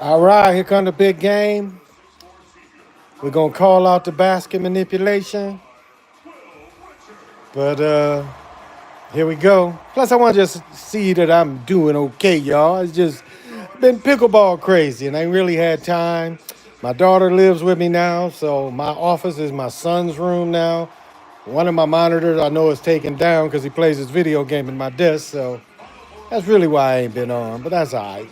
All right, here come the big game. We're gonna call out the basket manipulation, but here we go. Plus, I want to just see that I'm doing okay, y'all. It's just been pickleball crazy, and I ain't really had time. My daughter lives with me now, so my office is my son's room now. One of my monitors I know is taken down because he plays his video game in my desk, so that's really why I ain't been on. But that's all right.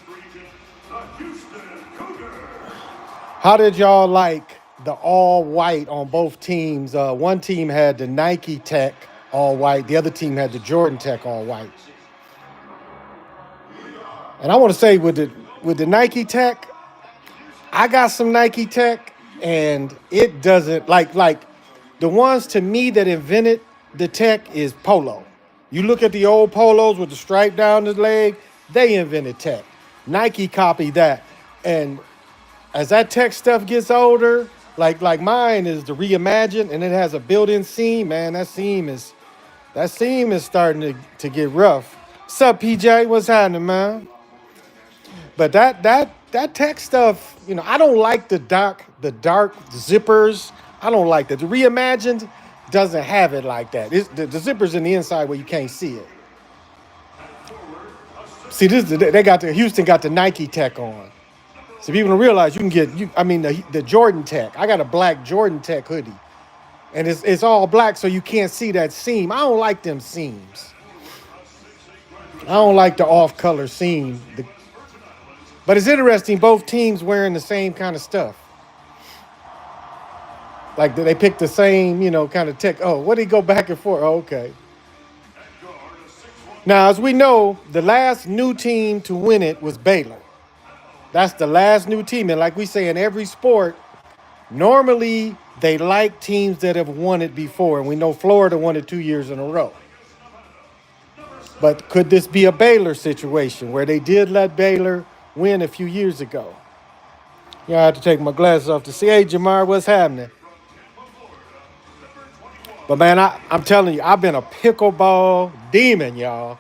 How did y'all like the all white on both teams? One team had the Nike Tech all white, the other team had the Jordan Tech all white. And I want to say with the Nike Tech, I got some Nike Tech, and it doesn't like the ones to me that invented the Tech is Polo. You look at the old polos with the stripe down the leg, they invented Tech. Nike copied that, and as that tech stuff gets older, like mine is the reimagined and it has a built-in seam, man. That seam is starting to get rough. What's up, PJ? What's happening, man? But that tech stuff, I don't like the dark zippers. I don't like that. The reimagined doesn't have it like that. The zippers in the inside where you can't see it. See, they got the Houston got the Nike Tech on. So people don't realize you can get the Jordan Tech. I got a black Jordan Tech hoodie, and it's all black, so you can't see that seam. I don't like them seams. I don't like the off color seam. But it's interesting. Both teams wearing the same kind of stuff. Like they picked the same, kind of tech. Oh, what did he go back and forth? Oh, okay. Now, as we know, the last new team to win it was Baylor. That's the last new team, and like we say in every sport, normally, they like teams that have won it before, and we know Florida won it 2 years in a row. But could this be a Baylor situation where they did let Baylor win a few years ago? Yeah, I have to take my glasses off to see. Hey, Jamar, what's happening? But man, I'm telling you, I've been a pickleball demon, y'all.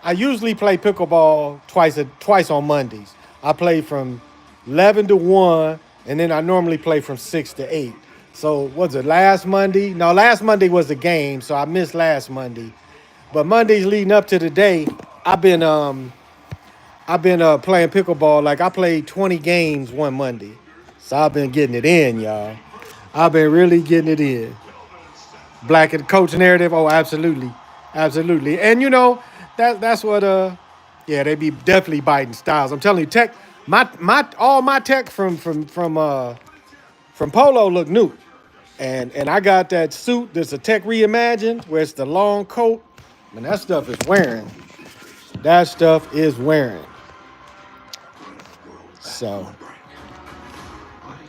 I usually play pickleball twice on Mondays. I play from 11 to 1, and then I normally play from 6 to 8. So was it last Monday? No, last Monday was the game, so I missed last Monday. But Mondays leading up to the day, I've been playing pickleball. Like I played 20 games one Monday. So I've been getting it in, y'all. I've been really getting it in. Black and coach narrative. Oh, absolutely. Absolutely. And that's what yeah, they be definitely biting styles. I'm telling you, tech my all my tech from Polo look new. And I got that suit that's a tech reimagined where it's the long coat. And that stuff is wearing. That stuff is wearing. So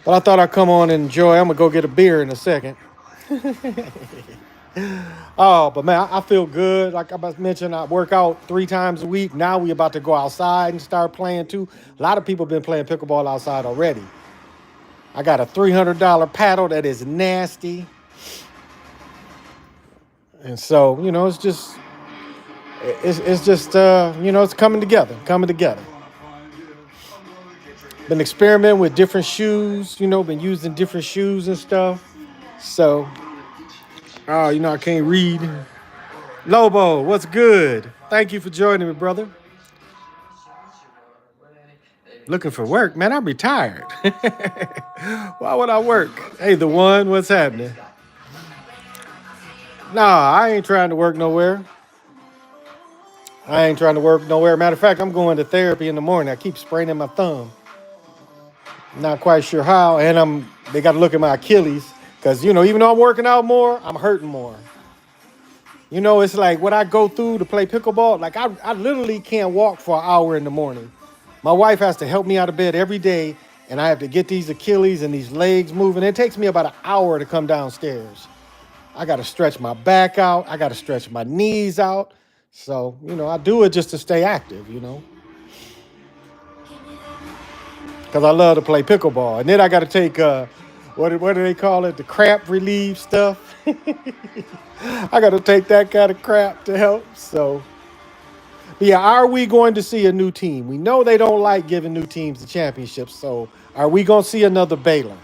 but I thought I'd come on and enjoy. I'm gonna go get a beer in a second. Oh, but man, I feel good. Like I mentioned, I work out 3 times a week. Now we about to go outside and start playing too. A lot of people been playing pickleball outside already. I got a $300 paddle that is nasty. And so, it's coming together, coming together. Been experimenting with different shoes, been using different shoes and stuff. So, oh, I can't read. Lobo, what's good? Thank you for joining me, brother. Looking for work, man. I'm retired. Why would I work? Hey, the one, what's happening? Nah, I ain't trying to work nowhere. I ain't trying to work nowhere. Matter of fact, I'm going to therapy in the morning. I keep spraining my thumb. Not quite sure how, and they got to look at my Achilles because even though I'm working out more, I'm hurting more. It's like what I go through to play pickleball. Like I literally can't walk for an hour in the morning. My wife has to help me out of bed every day, and I have to get these Achilles and these legs moving. It takes me about an hour to come downstairs. I got to stretch my back out. I got to stretch my knees out. So, I do it just to stay active, because I love to play pickleball. And then I got to take, what do they call it? The cramp relief stuff. I got to take that kind of crap to help. So, But yeah, are we going to see a new team? We know they don't like giving new teams the championship. So are we going to see another Baylor?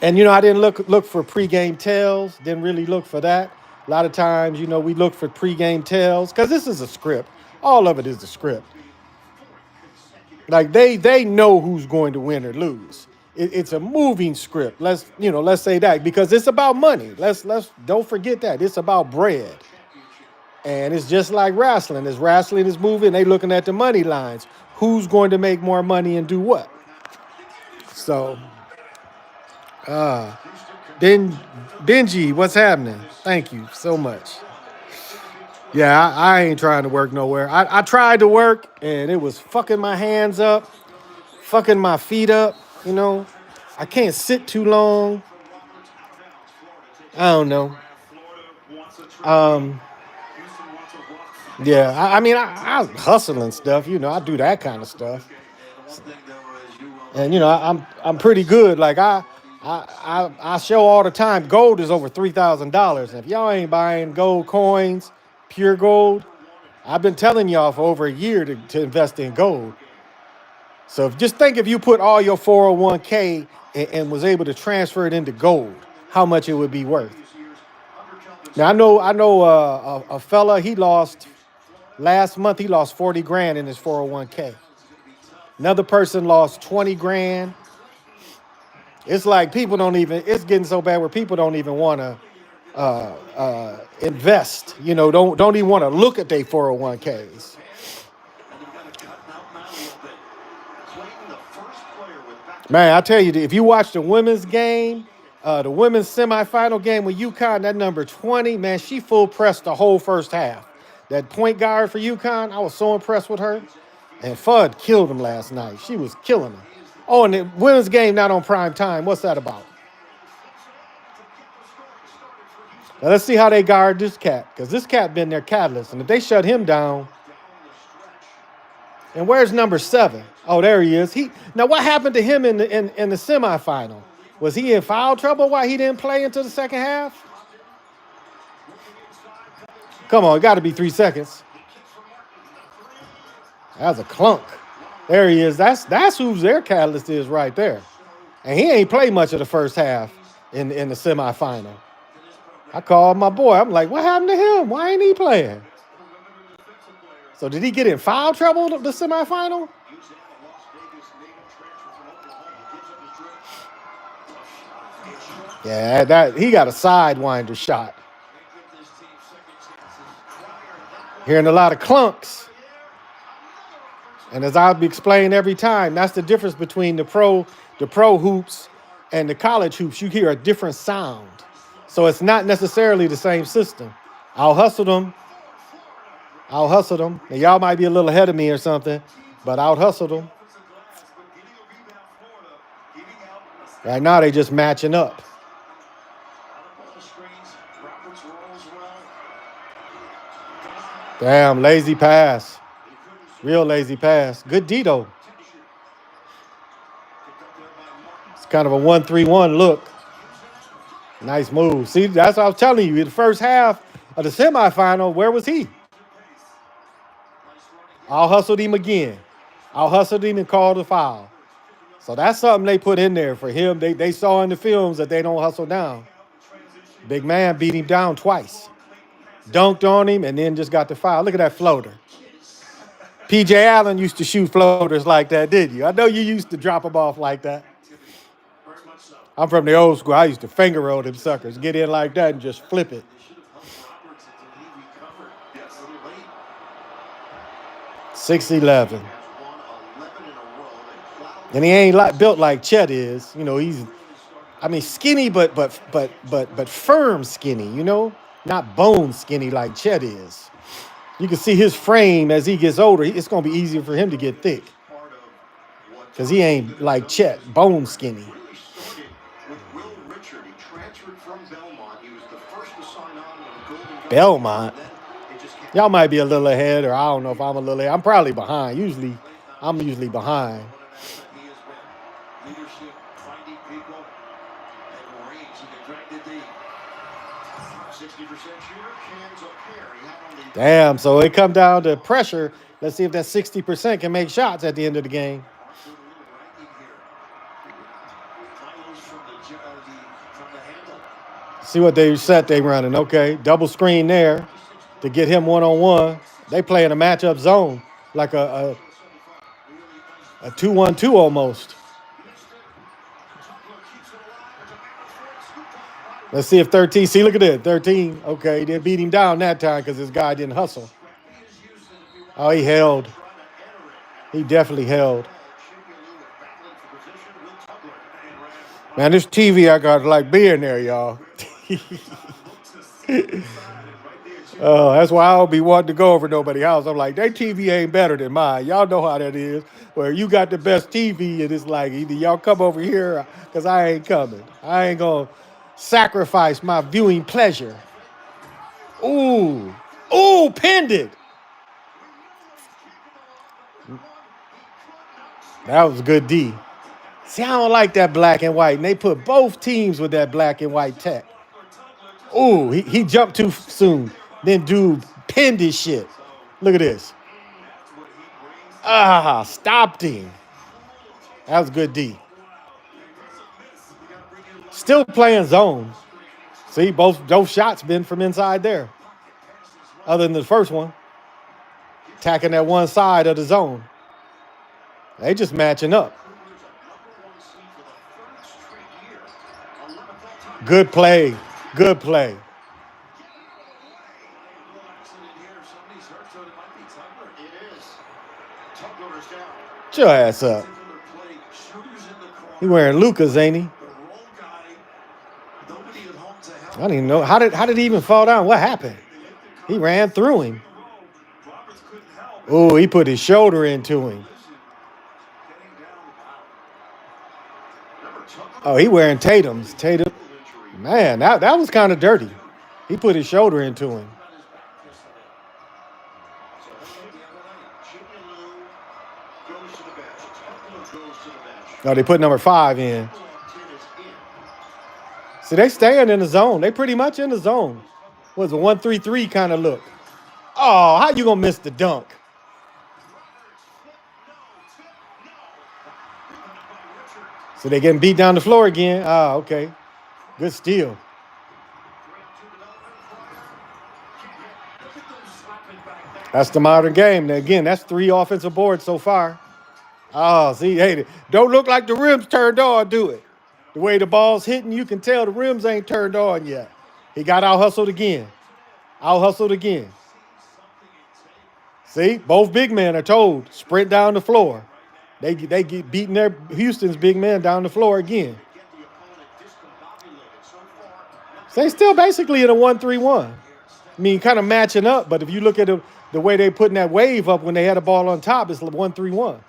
And I didn't look for pregame tells. Didn't really look for that. A lot of times, we look for pregame tells because this is a script. All of it is a script. Like they know who's going to win or lose. It's a moving script. Let's say that because it's about money. Let's don't forget that it's about bread. And it's just like wrestling. As wrestling is moving, they looking at the money lines. Who's going to make more money and do what? So, Benji, what's happening? Thank you so much. Yeah, I ain't trying to work nowhere. I tried to work and it was fucking my hands up, fucking my feet up. I can't sit too long. I don't know. Um, yeah, I hustle and stuff. I do that kind of stuff. And I'm pretty good. Like I show all the time. Gold is over $3,000. And if y'all ain't buying gold coins, pure gold, I've been telling y'all for over a year to invest in gold. So just think if you put all your 401k and was able to transfer it into gold, how much it would be worth. Now I know a fella, he lost last month. He lost 40 grand in his 401k. Another person lost 20 grand. It's like people don't even. It's getting so bad where people don't even want to invest. Don't even want to look at their 401ks. Man, I tell you, if you watch the women's game, the women's semifinal game with UConn, that number 20, man, she full pressed the whole first half. That point guard for UConn, I was so impressed with her. And Fudd killed him last night. She was killing him. Oh, and the women's game not on prime time. What's that about? Now let's see how they guard this cat, because this cat been their catalyst. And if they shut him down, and where's number 7? Oh, there he is. Now what happened to him in the semifinal? Was he in foul trouble? Why he didn't play into the second half? Come on, it got to be 3 seconds. That's a clunk. There he is. That's who's their catalyst is right there. And he ain't played much of the first half in the semifinal. I called my boy. I'm like, what happened to him? Why ain't he playing? So did he get in foul trouble the semifinal? Yeah, that he got a sidewinder shot. Hearing a lot of clunks. And as I'll be explaining every time, that's the difference between the pro hoops and the college hoops. You hear a different sound. So it's not necessarily the same system. I'll hustle them. And y'all might be a little ahead of me or something, but I'll hustle them. Right now, they just matching up. Damn, lazy pass. Real lazy pass. Good D, though. It's kind of a 1-3-1 look. Nice move. See, that's what I was telling you. In the first half of the semifinal, where was he? I'll hustle him again. I'll hustle him and call the foul. So that's something they put in there for him. They saw in the films that they don't hustle down. Big man beat him down twice. Dunked on him and then just got the foul. Look at that floater. P.J. Allen used to shoot floaters like that, didn't you? I know you used to drop them off like that. I'm from the old school. I used to finger roll them suckers. Get in like that and just flip it. 6'11". And he ain't built like Chet is. He's skinny, but firm skinny, not bone skinny like Chet is. You can see his frame as he gets older. It's going to be easier for him to get thick because he ain't like Chet, bone skinny. Belmont. Y'all might be a little ahead, or I don't know if I'm a little ahead. I'm probably behind. I'm usually behind. Damn, so it come down to pressure. Let's see if that 60% can make shots at the end of the game. See what they set they running. Okay, double screen there to get him one-on-one. They play in a matchup zone, like a 2-1-2 almost. Let's see if 13. See, look at that. 13. Okay, they beat him down that time because this guy didn't hustle. Oh, he held. He definitely held. Man, this TV I got like being there, y'all. Oh, that's why I don't be wanting to go over nobody's house. I'm like, that TV ain't better than mine. Y'all know how that is. Where you got the best TV, and it's like either y'all come over here because I ain't coming. I ain't gonna sacrifice my viewing pleasure. Ooh, pinned it. That was good D. See, I don't like that black and white, and they put both teams with that black and white tech. Ooh, he jumped too soon. Then dude pinned his shit. Look at this. Stopped him. That was good D. Still playing zone. See, both shots been from inside there. Other than the first one. Attacking that one side of the zone. They just matching up. Good play. Good play. Get your ass up. He wearing Lucas, ain't he? I don't even know. How did he even fall down? What happened? He ran through him. Oh, he put his shoulder into him. Oh, he wearing Tatum's. Tatum. Man, that was kind of dirty. He put his shoulder into him. Oh, they put number 5 in. See, they staying in the zone. They pretty much in the zone. Was a 1-3-3 kind of look. Oh, how you gonna miss the dunk? So they getting beat down the floor again. Ah, okay. Good steal. That's the modern game. Now, again, that's 3 offensive boards so far. Oh, see, hey, don't look like the rims turned on, do it? The way the ball's hitting, you can tell the rims ain't turned on yet. He got out-hustled again. Out-hustled again. See, both big men are told, sprint down the floor. They get beating their Houston's big men down the floor again. So they still basically in a 1-3-1. I mean, kind of matching up, but if you look at the way they putting that wave up when they had a ball on top, it's 1-3-1.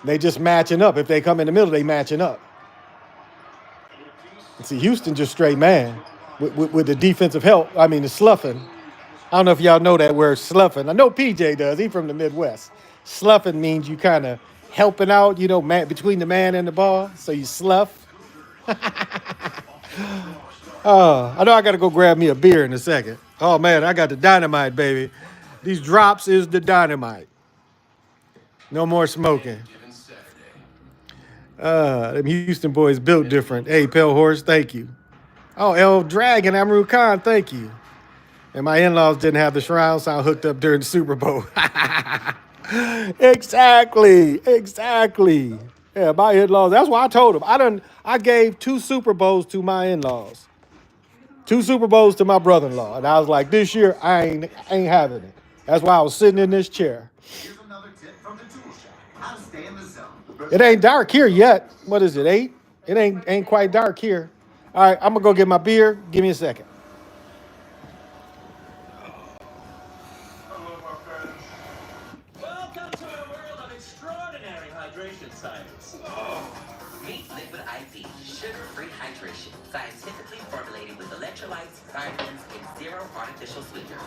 They just matching up. If they come in the middle, they matching up. And see, Houston just straight man with the defensive help. I mean, the sloughing. I don't know if y'all know that word sloughing. I know PJ does. He's from the Midwest. Sloughing means you kind of helping out, you know, between the man and the ball. So you slough. I know I got to go grab me a beer in a second. Oh, man, I got the dynamite, baby. These drops is the dynamite. No more smoking. Them Houston boys built different. Hey, Pale Horse, thank you. Oh, El Dragon, Amru Khan, thank you. And my in-laws didn't have the surround sound hooked up during the Super Bowl. Exactly. Yeah, my in-laws. That's why I told them. I gave 2 Super Bowls to my in-laws. 2 Super Bowls to my brother-in-law. And I was like, this year, I ain't having it. That's why I was sitting in this chair. It ain't dark here yet. What is it, 8? It ain't quite dark here. All right, I'm going to go get my beer. Give me a second. Welcome to a world of extraordinary hydration science. Meet Liquid IV, sugar-free hydration, scientifically formulated with electrolytes, vitamins, and 0 artificial sweeteners.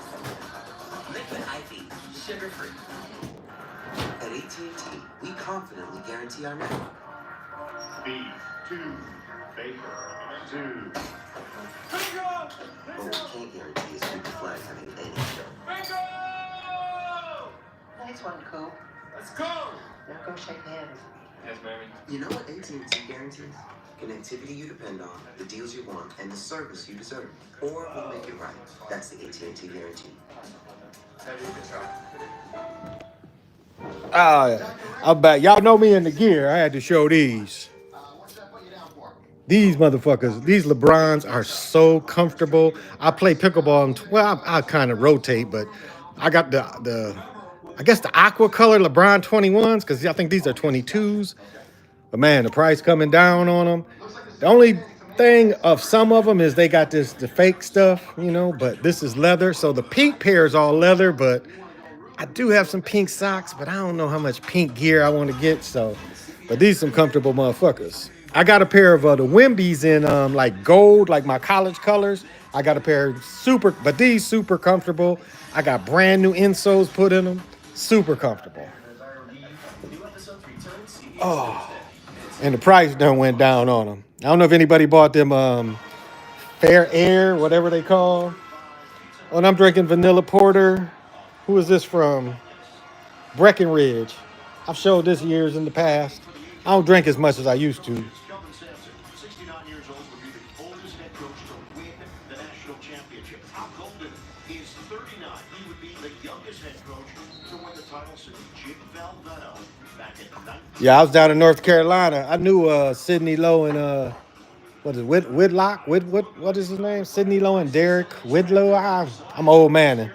Liquid IV, sugar-free. At AT&T, we confidently guarantee our network. Beef, 2, bacon. What we can't guarantee is Freaky Flag having any show. Nice one, Coop. Let's go! Now go shake hands. Yes, baby. You know what AT&T guarantees? Connectivity you depend on, the deals you want, and the service you deserve. Or we'll make it right. That's the AT&T guarantee. I'm back. Y'all know me in the gear. I had to show these. These motherfuckers, these LeBrons are so comfortable. I play pickleball, and I kind of rotate, but I got I guess the aqua color LeBron 21s, because I think these are 22s. But man, the price coming down on them. The only thing of some of them is they got the fake stuff, but this is leather. So the pink pair is all leather, but I do have some pink socks, but I don't know how much pink gear I want to get. But these some comfortable motherfuckers. I got a pair of the Wimbies in like gold, like my college colors. I got a pair of but these super comfortable. I got brand new insoles put in them. Super comfortable. Oh, and the price done went down on them. I don't know if anybody bought them Fair Air, whatever they call. Oh, and I'm drinking vanilla porter. Who is this from? Breckenridge. I've showed this years in the past. I don't drink as much as I used to. 69 years old, would be the oldest head coach to win the national championship. Tom Golden is 39. He would be the youngest head coach to win the title since Jim Valvano back in 19. Yeah, I was down in North Carolina. I knew Sidney Lowe and what is it, Whitlock? What is his name? Sidney Lowe and Derek Whitlow. I'm old man.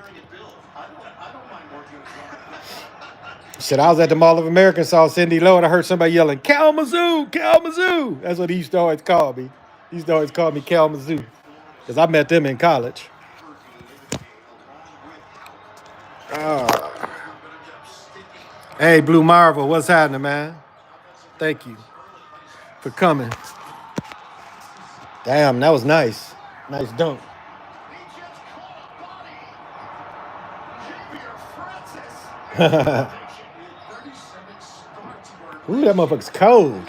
Shit, I was at the Mall of America and saw Cindy Lowe, and I heard somebody yelling, Kalamazoo, Kalamazoo. That's what he used to always call me. He used to always call me Kalamazoo, because I met them in college. Hey, Blue Marvel, what's happening, man? Thank you for coming. Damn, that was nice. Nice dunk. Ooh, that motherfucker's cold.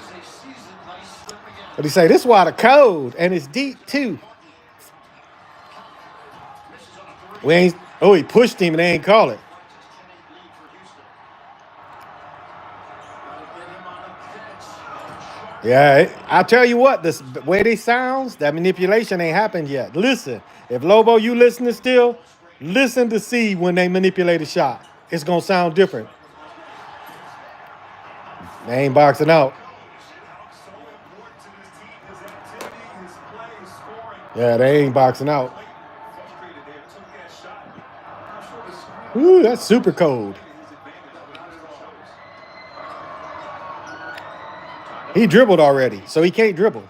But he say, this water cold, and it's deep, too. He pushed him, and they ain't call it. Yeah, I'll tell you what, the way they sounds, that manipulation ain't happened yet. Listen, if Lobo, you listening still, listen to see when they manipulate a shot. It's going to sound different. They ain't boxing out. Yeah, they ain't boxing out. Ooh, that's super cold. He dribbled already, so he can't dribble.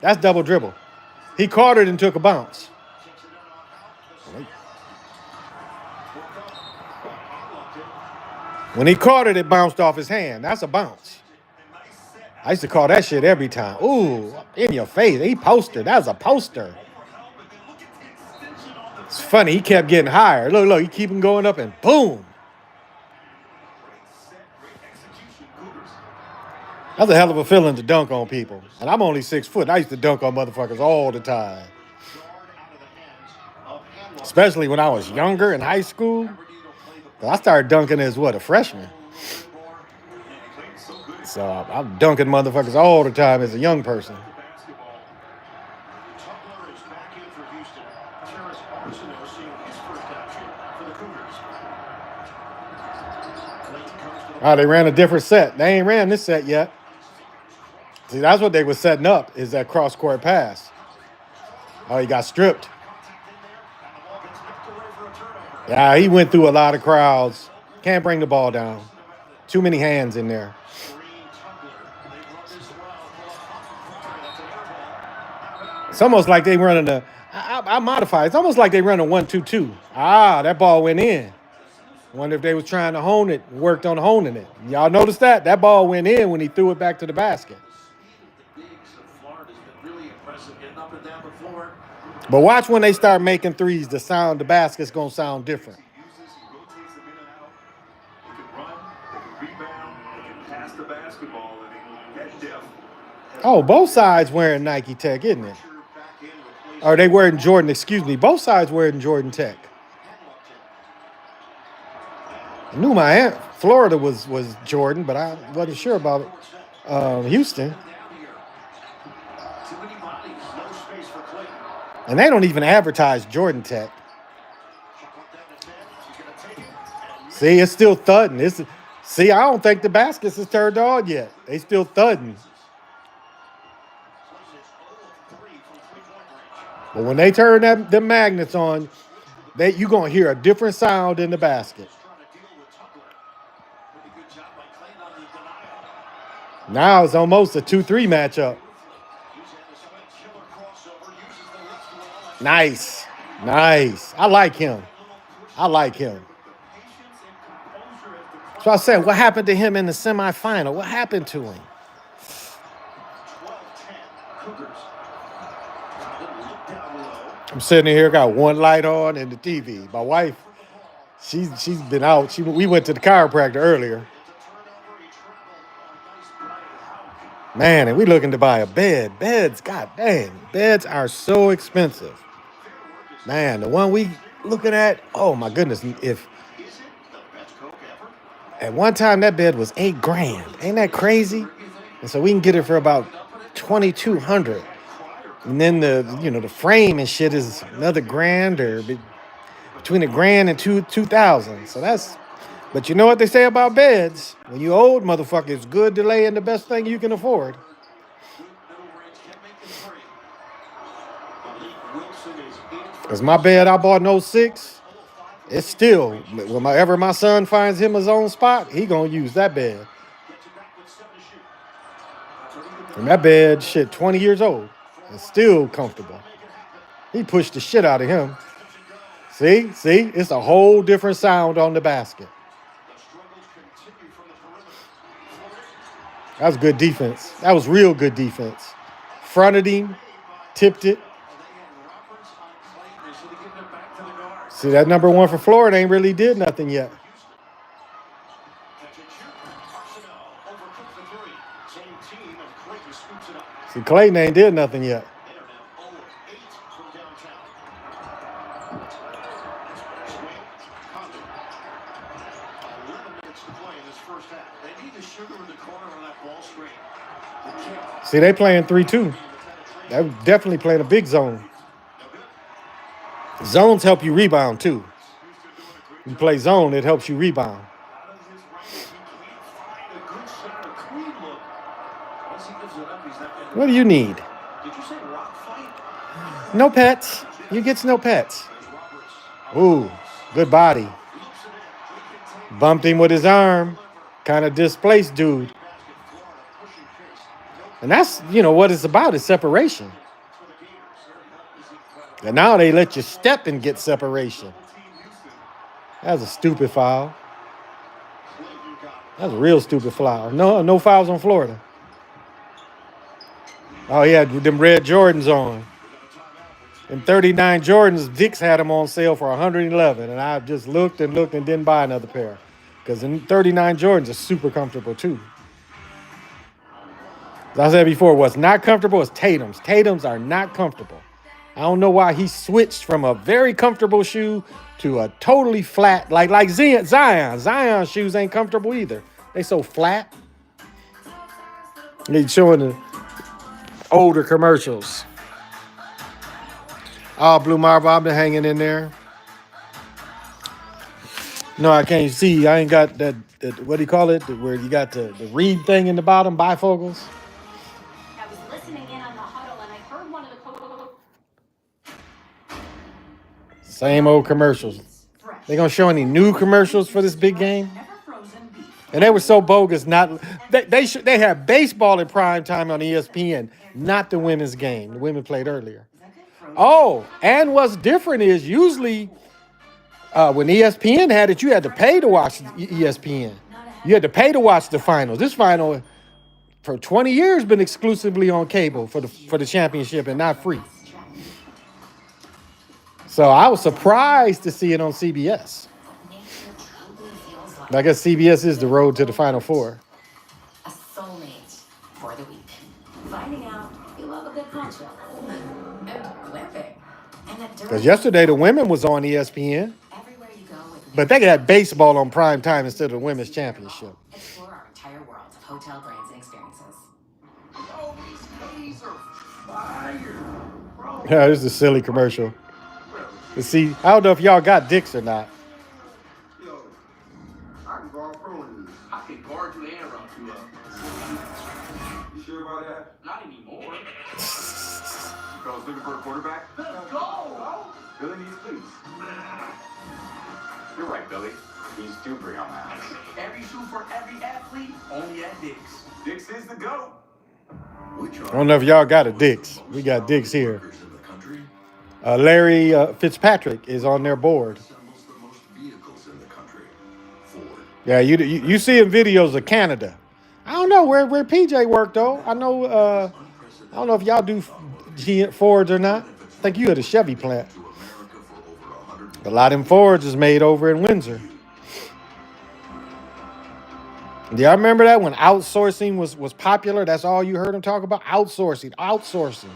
That's double dribble. He caught it and took a bounce. When he caught it, it bounced off his hand. That's a bounce. I used to call that shit every time. Ooh, in your face. He posted. That was a poster. It's funny. He kept getting higher. Look, he keep him going up and boom. That's a hell of a feeling to dunk on people. And I'm only 6 foot. I used to dunk on motherfuckers all the time. Especially when I was younger in high school. I started dunking as a freshman. So I'm dunking motherfuckers all the time as a young person. They ran a different set. They ain't ran this set yet. See, that's what they were setting up, is that cross-court pass. Oh, he got stripped. Yeah, he went through a lot of crowds. Can't bring the ball down. Too many hands in there. It's almost like they running I modify. It's almost like they run a 1-2-2. That ball went in. Wonder if they was trying to hone it, worked on honing it. Y'all notice that? That ball went in when he threw it back to the basket. But watch when they start making threes, the basket's going to sound different. Oh, both sides wearing Nike Tech, isn't it? Or they wearing Jordan, excuse me. Both sides wearing Jordan Tech. I knew my aunt, Florida was Jordan, but I wasn't sure about Houston. Too many bodies, no space for Clayton. And they don't even advertise Jordan Tech. Chuck up down the 10. He's going to take it. And See, it's still thudding. See, I don't think the baskets is turned on yet. They still thudding. misses. Plays it 0 of 3 from three-point range. But when they turn them magnets on, you gonna hear a different sound in the basket. Trying to deal with Tucker. Pretty good job by Clayton on the denial. Now it's almost a 2-3 matchup. He's had a killer crossover. Uses the lift well. Nice. Nice. I like him. I like him. Patience and composure at the So I said, what happened to him in the semifinal? What happened to him? 12-10. Cougars. Condon look down low. I'm sitting here, got one light on and the TV. My wife, she's been out. We went to the chiropractor earlier. Turnover. He traveled. Nice play. Man, and we looking to buy a bed. Beds, god dang. Beds are so expensive. Man, the one we looking at, oh my goodness. If Is it the best Coke ever? at one time that bed was $8,000. Ain't that crazy? And so we can get it for about $2,200. And then the frame and shit is another grand or between $1,000 and $2,000. So that's, but you know what they say about beds? When you old motherfucker, it's good to lay in the best thing you can afford. Middle range can make them free. Malik Wilson is in. Cause my bed I bought in 06, it's still, whenever my son finds him his own spot, he gonna use that bed. Gets it back with 7 to shoot. And that bed, shit, 20 years old. It's still comfortable. He pushed the shit out of him. See, it's a whole different sound on the basket. The struggles continue from the perimeter. That was good defense. That was real good defense. Fronted him, tipped it. They had Roberts on Clayton. They should have given it back to the guard. See, that number one for Florida ain't really did nothing yet. Catch and shoot. Arsenal overcooked the three. Same team, and Clayton scoops it up. See, Clayton ain't did nothing yet. They are now 0 of 8 from downtown. Swing. Condon. 11 minutes to play in this first half. They need the sugar in the corner on that ball screen. The kick. See, they playing 3-2. They definitely playing a big zone. Zones help you rebound too. You play zone, it helps you rebound. Out of his range, he can't find a good center clean look. Once he gives it up, he's not going to. What do you need? Did you say rock fight? No pets. You get no pets. There's Roberts. Ooh, good body. Loops it in. He can take Bumped him with his arm. Kind of displaced dude. basket. Florida pushing pace. No And that's, what it's about is separation. for the Gators. And now they let you step and get separation. Team Houston. That was a stupid foul. Clayton got it. That was a real stupid foul. No fouls on Florida. Oh, yeah, with them red Jordans on. Them 39 Jordans, Dick's had them on sale for $111. And I just looked and didn't buy another pair. Because the 39 Jordans are super comfortable, too. As I said before, what's not comfortable is Tatum's. Tatum's are not comfortable. I don't know why he switched from a very comfortable shoe to a totally flat, like Zion. Zion's shoes ain't comfortable either. They so flat. He's showing the older commercials. Oh, Blue Marble, I've been hanging in there. No, I can't see. I ain't got that what do you call it? Where you got the reed thing in the bottom, bifocals. I was listening in on the huddle and I heard one of the Same old commercials. They gonna show any new commercials for this big game? never frozen beef. And they were so bogus. Not they had baseball in prime time on ESPN, not the women's game. The women played earlier. Oh, and what's different is usually when ESPN had it, you had to pay to watch ESPN. You had to pay to watch the finals. This final for 20 years been exclusively on cable for the championship and not free. So I was surprised to see it on CBS. I guess CBS is the road to the Final Four. A soulmate for the week. Finding out you love a good poncho. And glamping. Because yesterday the women was on ESPN, Everywhere you go with but they got baseball on prime time instead of the women's championship. explore our entire world of hotel brands and experiences. Oh, these are fire. Bro, Yeah, this is a silly commercial. To see, I don't know if y'all got dicks or not. yo, I can guard pro in this. I can guard you and rock you up. You sure about that? Not anymore. Fellas looking for a quarterback? Let's go! Billy needs cleats. You're right, Billy. He's due bring on that. Every shoe for every athlete, only at Dick's. Dix is the GOAT. I don't know if y'all got a dicks. We got dicks here. Larry Fitzpatrick is on their board. Yeah, you see in videos of Canada. I don't know where PJ worked though. I don't know if y'all do Fords or not. I think you had a Chevy plant. A lot of them Fords is made over in Windsor. Do y'all remember that when outsourcing was popular? That's all you heard them talk about? Outsourcing.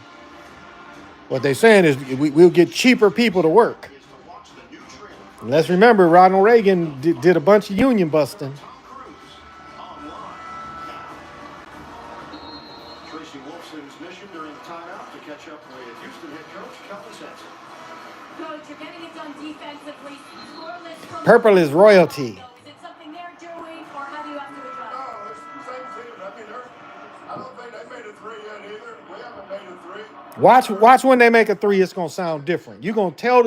What they're saying is we'll get cheaper people to work. And let's remember, Ronald Reagan did a bunch of union busting. Tracy Wolfson's mission during the timeout to catch up with Houston head coach Kelvin Sampson. Coach, you're getting it done defensively. Scoreless from Purple is royalty. Is it something they're doing, or how do you have to address? No, it's the same team. I mean, I don't think they made a three yet either. We haven't made a three. Watch when they make a three, it's gonna sound different. You're gonna tell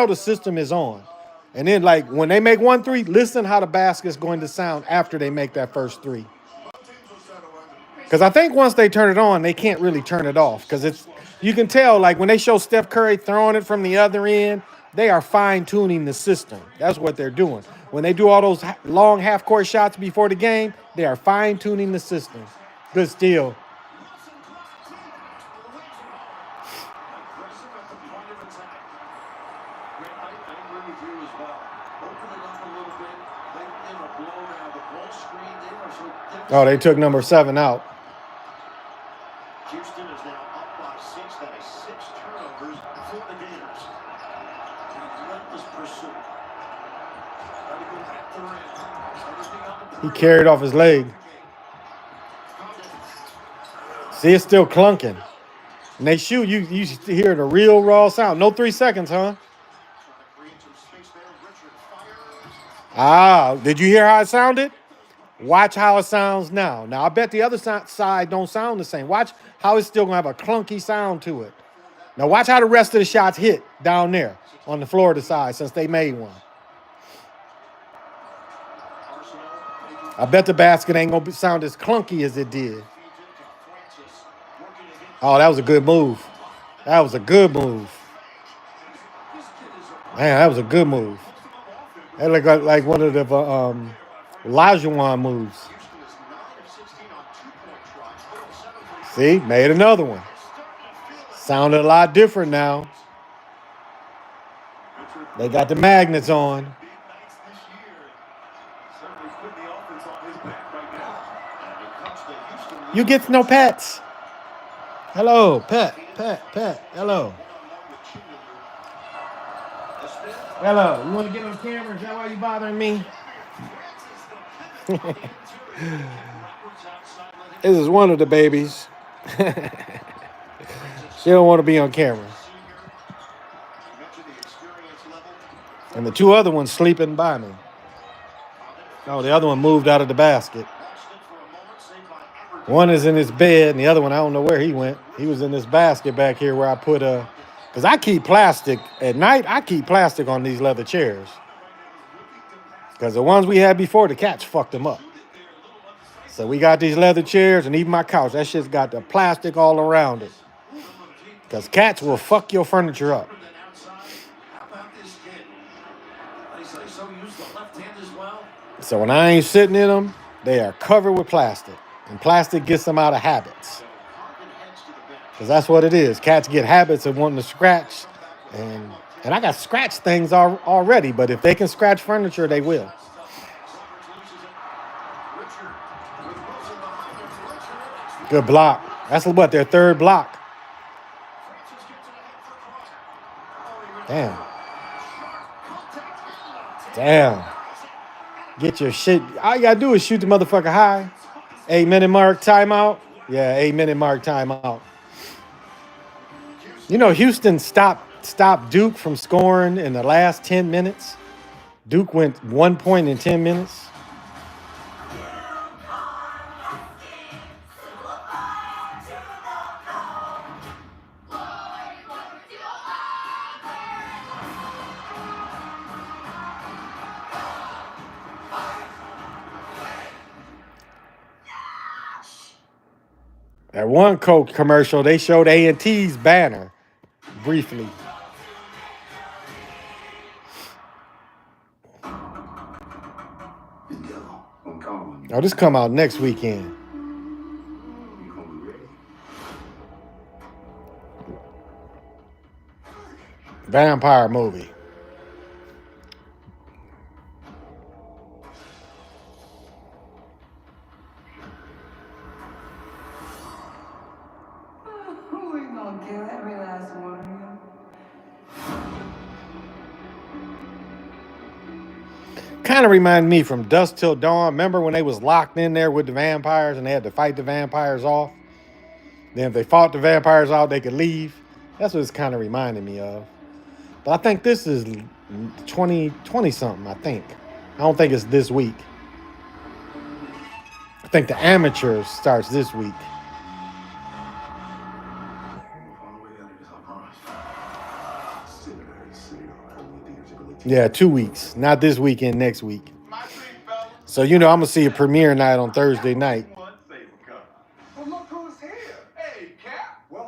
the system is on. And then like when they make 1 3, listen how the basket's going to sound after they make that first three. Because I think once they turn it on, they can't really turn it off. Because you can tell, like when they show Steph Curry throwing it from the other end, they are fine-tuning the system. That's what they're doing. When they do all those long half-court shots before the game, they are fine-tuning the system. Good steal. Oh, they took number 7 out. Houston is now up by 6. That is 6 turnovers for the Gators. Relentless pursuit. Gotta go back to rim. Everything on the He carried off his leg. See, it's still clunking. And they shoot, you hear the real raw sound. No 3 seconds, huh? Ah, did you hear how it sounded? Watch how it sounds now. Now, I bet the other side don't sound the same. Watch how it's still going to have a clunky sound to it. Now, watch how the rest of the shots hit down there on the Florida side since they made one. I bet the basket ain't going to sound as clunky as it did. Oh, that was a good move. That was a good move. Man, that was a good move. That looked like one of the Olajuwon moves. See, made another one. Sounded a lot different now. They got the magnets on. You get no pets. Hello, pet. Hello. Hello. You want to get on camera? Is that why you bothering me? This is one of the babies. She don't want to be on camera. And the 2 other ones sleeping by me. Oh, the other one moved out of the basket. One is in his bed, and the other one, I don't know where he went. He was in this basket back here where I put because I keep plastic. At night, I keep plastic on these leather chairs. Because the ones we had before, the cats fucked them up. So we got these leather chairs, and even my couch, that shit's got the plastic all around it. Because cats will fuck your furniture up. So when I ain't sitting in them, they are covered with plastic. And plastic gets them out of habits. Because that's what it is. Cats get habits of wanting to scratch. And I got scratch things already, but if they can scratch furniture, they will. Good block. That's what, their 3rd block. Damn. Damn. Get your shit. All you gotta do is shoot the motherfucker high. 8-minute mark timeout. Yeah, 8-minute mark timeout. You know, Houston stopped Duke from scoring in the last 10 minutes. Duke went 1 point in 10 minutes. At one Coke commercial, they showed A&T's banner briefly. Oh, this come out next weekend. Vampire movie. We gonna kill every last one of you. Kind of remind me from Dusk Till Dawn. Remember when they was locked in there with the vampires and they had to fight the vampires off? Then if they fought the vampires out, they could leave. That's what it's kind of reminding me of. But I think this is 2020 something, I think. I don't think it's this week. I think the Amateurs starts this week. Yeah, 2 weeks. Not this weekend, next week. So, you know, I'm going to see a premiere night on Thursday night.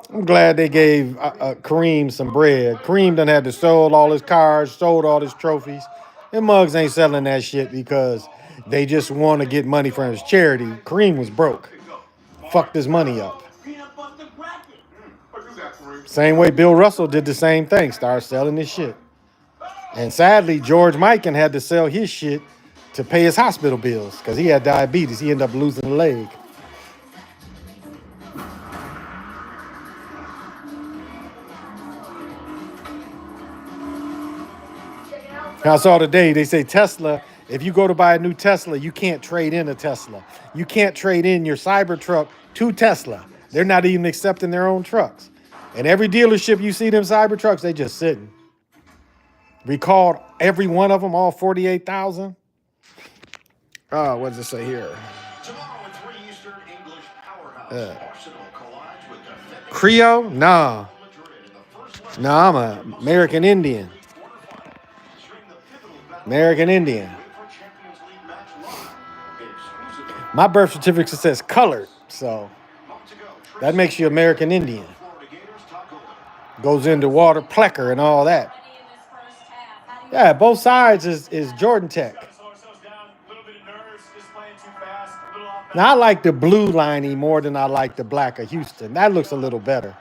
I'm glad they gave Kareem some bread. Kareem done had to sold all his cars, sold all his trophies. And Muggs ain't selling that shit because they just want to get money from his charity. Kareem was broke. Fucked his money up. Same way Bill Russell did the same thing. Started selling his shit. And sadly, George Mikan had to sell his shit to pay his hospital bills because he had diabetes. He ended up losing a leg. I saw today, they say Tesla, if you go to buy a new Tesla, you can't trade in a Tesla. You can't trade in your Cybertruck to Tesla. They're not even accepting their own trucks. And every dealership you see them Cybertrucks, they just sitting. Recalled every one of them, all 48,000. What does it say here? Tomorrow at 3 Eastern, English powerhouse Arsenal collides with defending Creole? Nah. Madrid in the first leg. Nah, I'm an American Indian. Stream the pivotal battle American Indian. for Champions League match live exclusively. My birth certificate says colored, so Moment to go. that makes you American Indian. Florida Gators, Todd Golden. Goes into water, plecker, and all that. Ready in this first half. How do you Yeah, both sides is Jordan Tech. Slow ourselves down, a little bit of nerves, just playing too fast, a little off Now, I like the blue liney more than I like the black of Houston. That looks a little better.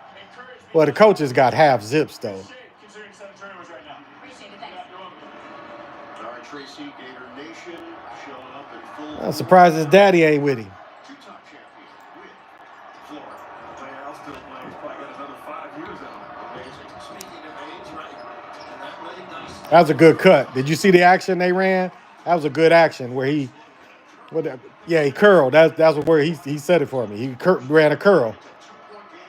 Well, the coaches got half zips, though. considering 7 turnovers right now. appreciate it? Thanks. All right, Tracy, Gator Nation showing up in full. I'm surprised his daddy ain't with him. Two-time champion with Florida. Player else still playing. He's probably got another 5 years on him. Amazing. Speaking of age, right? And that really nice. That was a good cut. Did you see the action they ran? That was a good action where he curled. That's where he said it for me. He ran a curl. 2-point game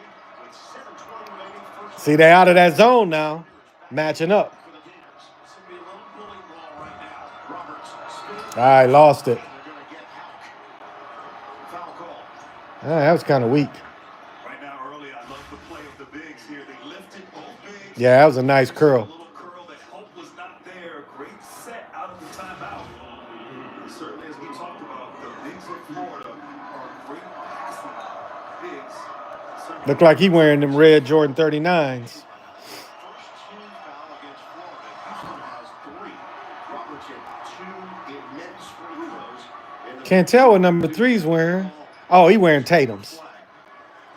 with 7:20 remaining. First See, they out of that zone now, matching up. for the Gators. This will be a little pulling ball right now. Roberts spins. All right, lost it. They're going to get Houck. Foul call. That was kind of weak. Right now, early, I love the play of the bigs here. They lifted both bigs. Yeah, that was a nice A curl. little curl that hope was not there. Great set out of the timeout. And certainly, as we talked about, the bigs of Florida are great passing bigs. Certainly Looked like he wearing them red Jordan 39s. First team foul against Florida. Houston has 3. Roberts had 2 immense free throws. In the Can't tell what number 3's wearing. Oh, he wearing Tatum's.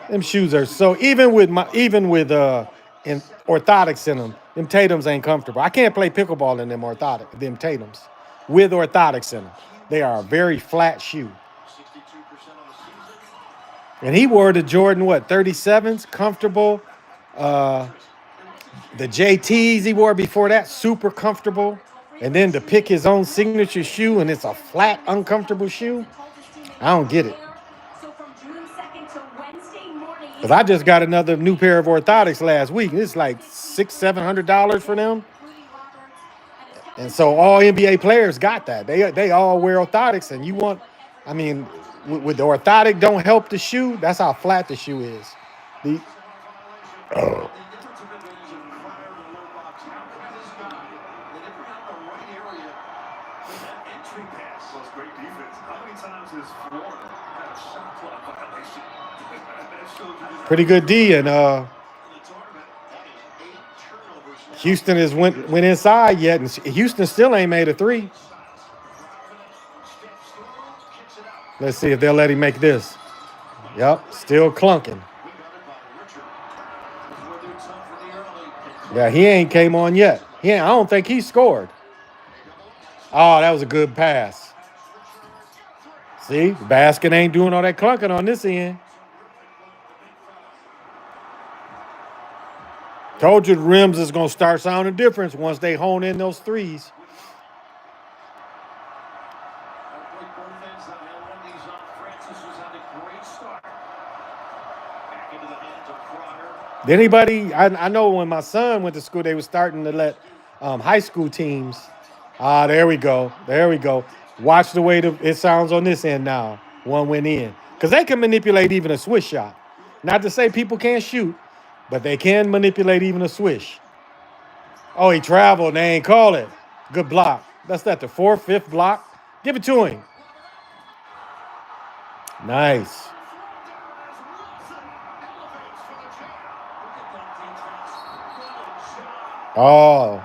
Them shoes are so even with in orthotics in them Tatum's ain't comfortable. I can't play pickleball in them Tatum's with orthotics in them. They are a very flat shoe. 62% on the season. And he wore the Jordan 37s, comfortable, The JTs he wore before that, super comfortable. And then to pick his own signature shoe and it's a flat, uncomfortable shoe. I don't get it. So from June 2nd to Wednesday morning, Because I just got another new pair of orthotics last week. It's like $600-700 for them. And so all NBA players got that. They all wear orthotics. And you want, I mean, with the orthotic don't help the shoe, that's how flat the shoe is. The, oh. Pretty good D, and Houston has went inside yet, and Houston still ain't made a three. Let's see if they'll let him make this. Yep, still clunking. Yeah, he ain't came on yet. I don't think he scored. Oh, that was a good pass. See, the basket ain't doing all that clunking on this end. Told you the rims is going to start sounding different once they hone in those threes. Did anybody, I know when my son went to school, they were starting to let high school teams. There we go. There we go. Watch the way it sounds on this end now. One went in. Because they can manipulate even a swish shot. Not to say people can't shoot, but they can manipulate even a swish. Oh, he traveled and they ain't call it. Good block. That's that, the 4th, 5th block. Give it to him. Nice. Oh,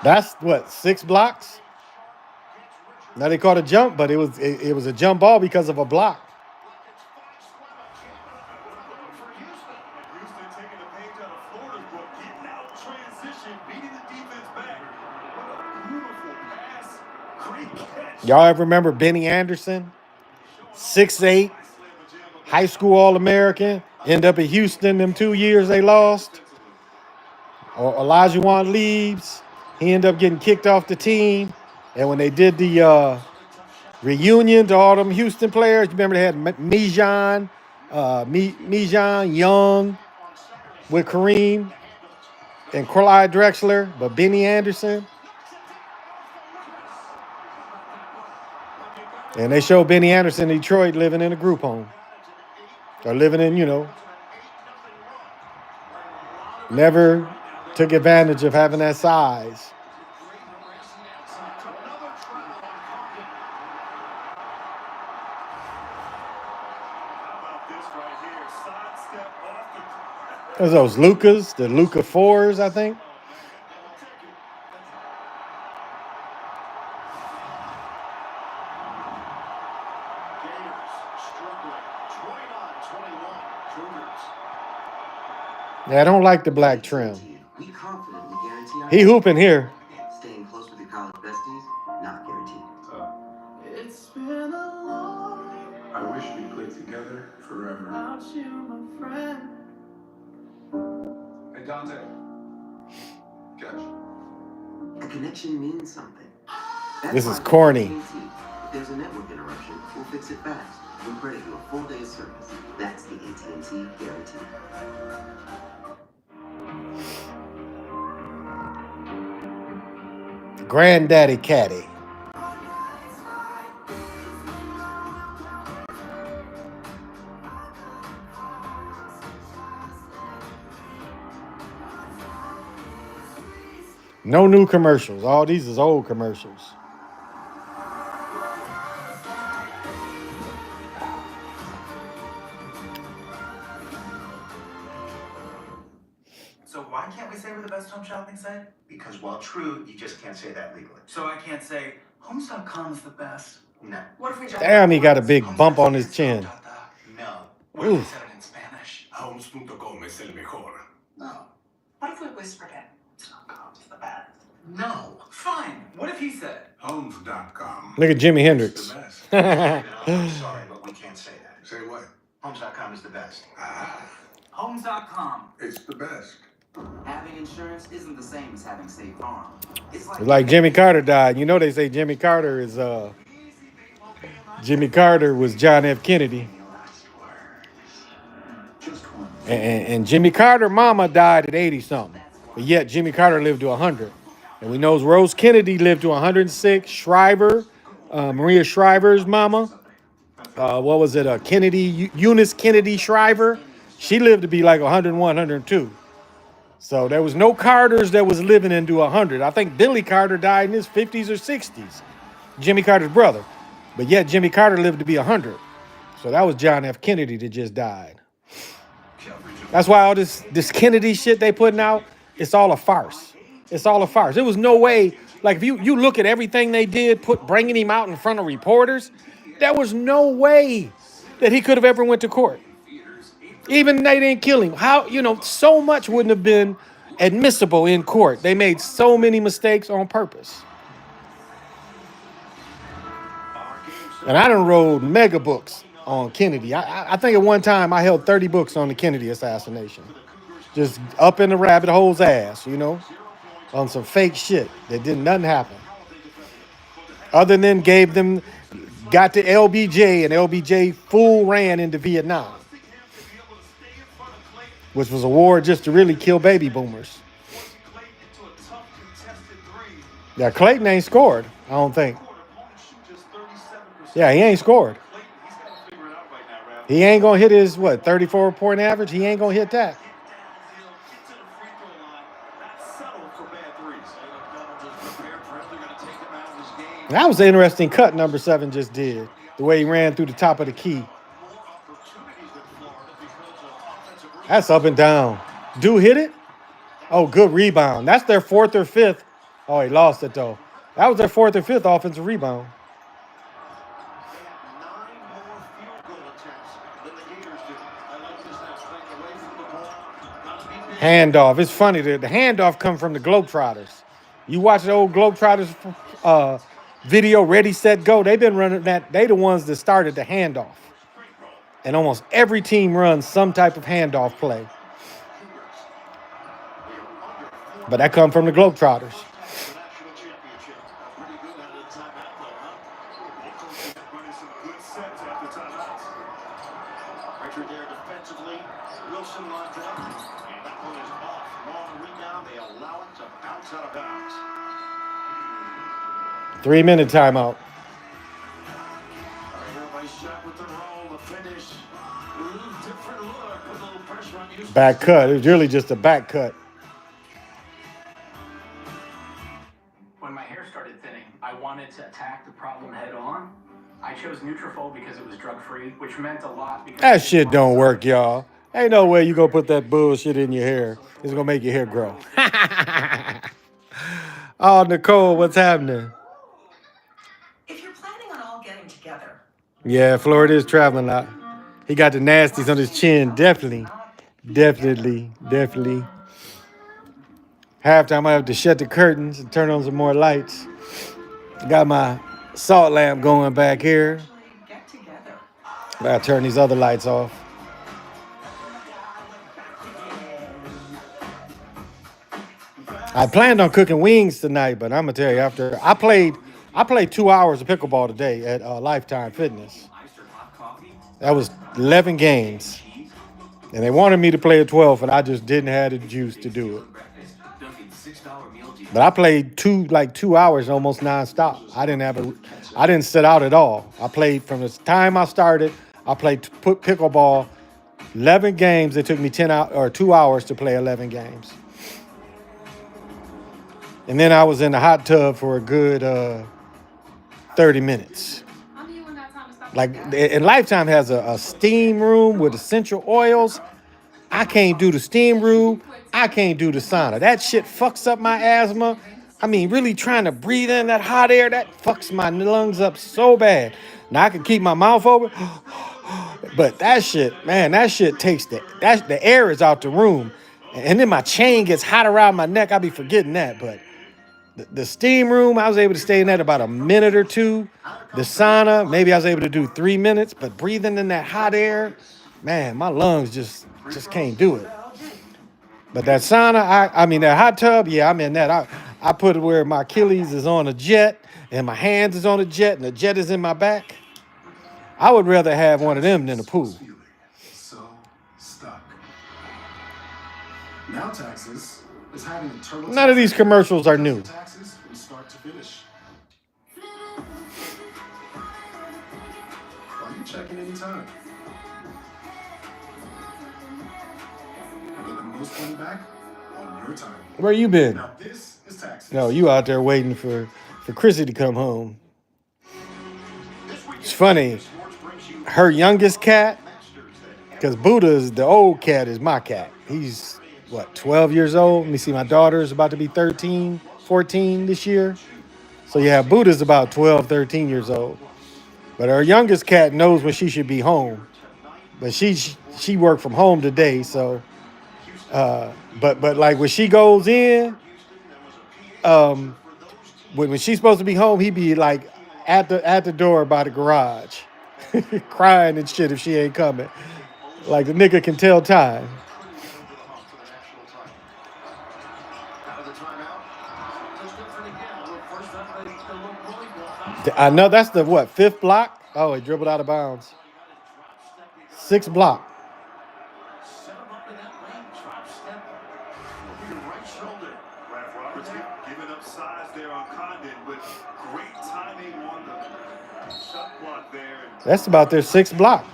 that's what, 6 blocks? Now they called a jump, but it was a jump ball because of a block. Y'all ever remember Benny Anderson? 6'8", high school All-American, end up at Houston them 2 years they lost. Or Olajuwon Leaves, he ended up getting kicked off the team. And when they did the reunion to all them Houston players, you remember they had Mijan Young with Kareem and Clyde Drexler, but Benny Anderson. And they showed Benny Anderson in Detroit living in a group home. Or living in, never took advantage of having that size. There's those Lucas, the Luca 4s, I think. Yeah, I don't like the black trim. We confidently guarantee our He hooping here. staying close with your college besties, not guaranteed. It's been a long I wish we played together forever. without you, my friend. Hey, Dante. Catch. A connection means something. That's This why is corny. AT&T, if there's a network interruption, we'll fix it fast. We'll credit you a full day's service. That's the AT&T guarantee. Granddaddy Caddy. No new commercials. All these is old commercials. So why can't we say we're the best home shopping site? Because while true, you just can't say that legally. So I can't say Homes.com is the best. No. What if we just Damn, he got a big bump on his chin. No. What if we Oof. said it in Spanish? Homes.com es el mejor. No. What if we whispered it? Homes.com is the best. No. Fine. What if he said? Homes.com. Look at Jimi Hendrix. The best. No, I'm sorry, but we can't say that. Say what? Homes.com is the best. Ah, Homes.com. it's the best. Having insurance isn't the same as having State Farm. It's It's like Jimmy Carter died. You know they say Jimmy Carter was John F. Kennedy. And Jimmy Carter mama died at 80 something. But yet Jimmy Carter lived to 100. And we know Rose Kennedy lived to 106. Shriver, Maria Shriver's mama, what was it? Eunice Kennedy Shriver. She lived to be like 101, 102. So there was no Carters that was living into 100. I think Billy Carter died in his 50s or 60s. Jimmy Carter's brother. But yet Jimmy Carter lived to be 100. So that was John F. Kennedy that just died. That's why all this Kennedy shit they putting out, it's all a farce. It's all a farce. There was no way, like if you look at everything they did, bringing him out in front of reporters, there was no way that he could have ever went to court. Even they didn't kill him. How, so much wouldn't have been admissible in court. They made so many mistakes on purpose. And I done wrote mega books on Kennedy. I think at one time I held 30 books on the Kennedy assassination. Just up in the rabbit hole's ass, on some fake shit that nothing happen. Other than got to LBJ, and LBJ full ran into Vietnam, which was a war just to really kill baby boomers. Yeah, Clayton ain't scored, I don't think. Yeah, he ain't scored. He ain't going to hit his, 34-point average? He ain't going to hit that. That was an interesting cut number 7 just did. The way he ran through the top of the key. That's up and down. Dude hit it? Oh, good rebound. That's their 4th or 5th. Oh, he lost it, though. That was their 4th or 5th offensive rebound. Handoff. It's funny that the handoff come from the Globetrotters. You watch the old Globetrotters video, Ready, Set, Go. They've been running that. They the ones that started the handoff. And almost every team runs some type of handoff play. But that come from the Globetrotters. Pressure there defensively. Wilson lined up. And that one is off. Long rebound. They allow it to bounce out of bounds. 3-minute timeout. Everybody shot with the roll. The finish. A little different look. Put a little pressure on you. Back cut. It was really just a back cut. When my hair started thinning, I wanted to attack the problem head on. I chose Nutrafol because it was drug-free, which meant a lot. Because That shit don't work, y'all. Ain't no way you gonna put that bullshit in your hair. It's gonna make your hair grow. Oh, Nicole, what's happening? If you're planning on all getting together, Yeah, Florida is traveling out. He got the nasties on his chin. Definitely. Halftime, I have to shut the curtains and turn on some more lights. Got my salt lamp going back here. get together. I gotta turn these other lights off. I planned on cooking wings tonight, but I'm gonna tell you, after I played 2 hours of pickleball today at Lifetime Fitness. That was 11 games, and they wanted me to play at 12, and I just didn't have the juice to do it. But I played 2 hours almost nonstop. I didn't sit out at all. I played from the time I started. I played pickleball 11 games. It took me 2 hours to play 11 games. And then I was in the hot tub for a good 30 minutes. Like, and Lifetime has a steam room with essential oils. I can't do the steam room. I can't do the sauna. That shit fucks up my asthma. I mean, really trying to breathe in that hot air, that fucks my lungs up so bad. Now I can keep my mouth open, but that shit takes the air is out the room. And then my chain gets hot around my neck. I be forgetting that, but the steam room, I was able to stay in that about a minute or two. The sauna, maybe I was able to do 3 minutes, but breathing in that hot air, man, my lungs just can't do it. But that sauna, I mean that hot tub, yeah, I'm in that. I put it where my Achilles is on a jet and my hands is on a jet and the jet is in my back. I would rather have one of them than a pool. So stuck. Now Taxes is having a turtle. None of these commercials are new. Taxes from start to finish. Are you checking anytime? Get the most money back on your time. Where you been? Now this is Taxes. No, you out there waiting for Chrissy to come home. It's funny. Her youngest cat, because Buddha's the old cat is my cat. He's what, 12 years old? Let me see, my daughter's about to be 13, 14 this year. So yeah, Buddha's about 12, 13 years old. But her youngest cat knows when she should be home. But she worked from home today, so but like when she goes in, when she's supposed to be home, he be like at the door by the garage, crying and shit if she ain't coming. Like the nigga can tell time. I know that's the what, fifth block? Oh, he dribbled out of bounds. Sixth block. Raf Roberts giving up size there on Condon, but great timing on the shot block there. That's about their sixth block.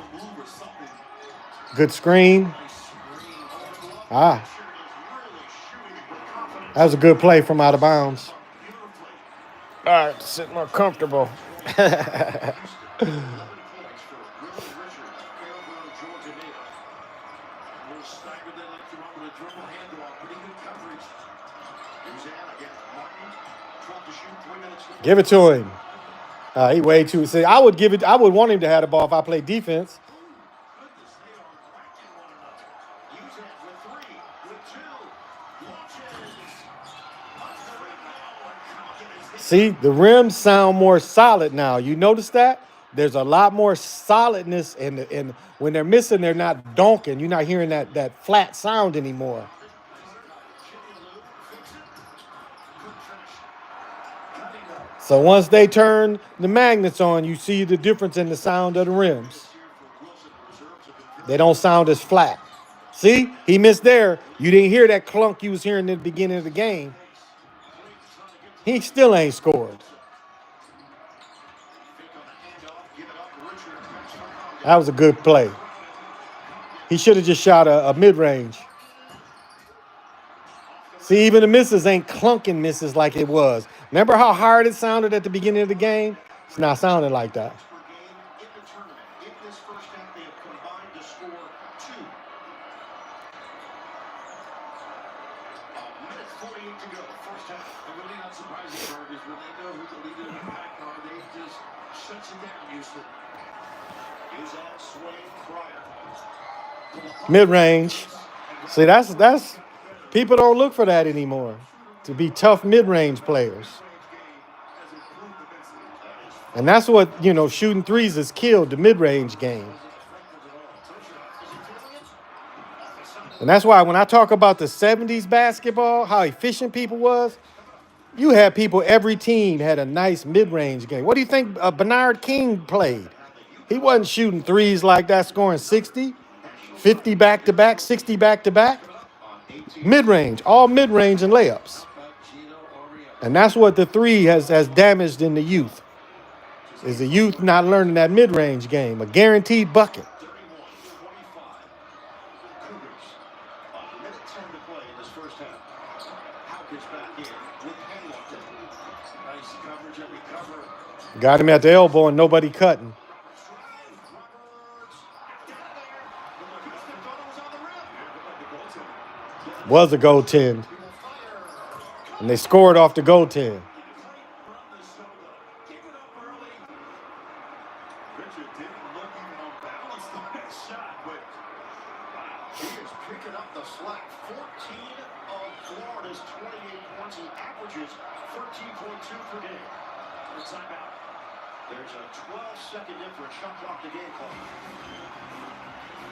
Good screen. That was a good play from out of bounds. All right, sit more comfortable. Give it to him. He way too. See, I would want him to have the ball if I play defense. See, the rims sound more solid now. You notice that? There's a lot more solidness in when they're missing, they're not donking. You're not hearing that flat sound anymore. So once they turn the magnets on, you see the difference in the sound of the rims. They don't sound as flat. See, he missed there. You didn't hear that clunk you was hearing at the beginning of the game. He still ain't scored. That was a good play. He should have just shot a mid-range. See, even the misses ain't clunking misses like it was. Remember how hard it sounded at the beginning of the game? It's not sounding like that. Mid-range. See, that's people don't look for that anymore. To be tough mid-range players. And that's what, shooting threes has killed the mid-range game. And that's why when I talk about the 70s basketball, how efficient people was, you had people, every team had a nice mid-range game. What do you think Bernard King played? He wasn't shooting threes like that, scoring 60, 50 back-to-back, 60 back-to-back. Mid-range, all mid-range and layups. And that's what the three has damaged in the youth. Is the youth not learning that mid-range game, a guaranteed bucket. Got him at the elbow and nobody cutting. Was a goaltend. And they scored off the goaltend. There's a 12-second difference. Shot clock to game clock.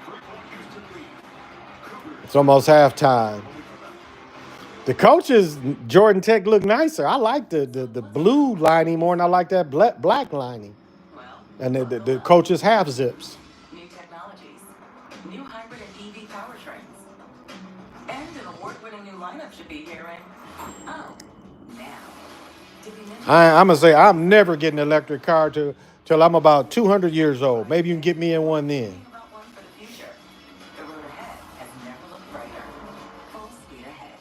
3-point Houston lead. It's almost halftime. The coaches, Jordan Tech look nicer. I like the blue lining more than I like that black lining. Well, And the coaches half zips. new technologies, new hybrid and EV powertrains, and an award-winning new lineup should be here in. Oh, now. Did we mention I'm gonna say I'm never getting an electric car till I'm about 200 years old. Maybe you can get me in one then. thinking about one for the future? The road ahead has never looked brighter. Full speed ahead.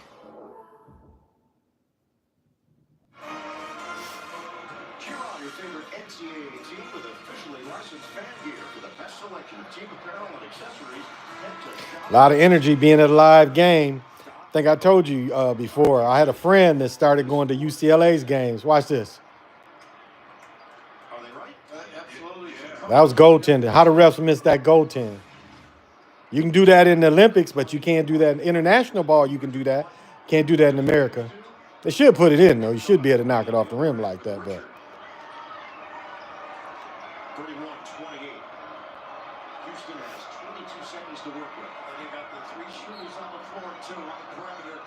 Cheer on your favorite NCAA team with officially licensed fan gear for the best selection of team apparel and accessories. Head to A lot of energy being at a live game. I think I told you before. I had a friend that started going to UCLA's games. Watch this. Are they right? Absolutely. That was goaltending. How the refs missed that goaltend? You can do that in the Olympics, but you can't do that in international ball. You can do that. Can't do that in America. They should put it in though. You should be able to knock it off the rim like that, but. 31-28. Houston has 22 seconds to work with. And they got the three shooters on the floor, too, on the perimeter.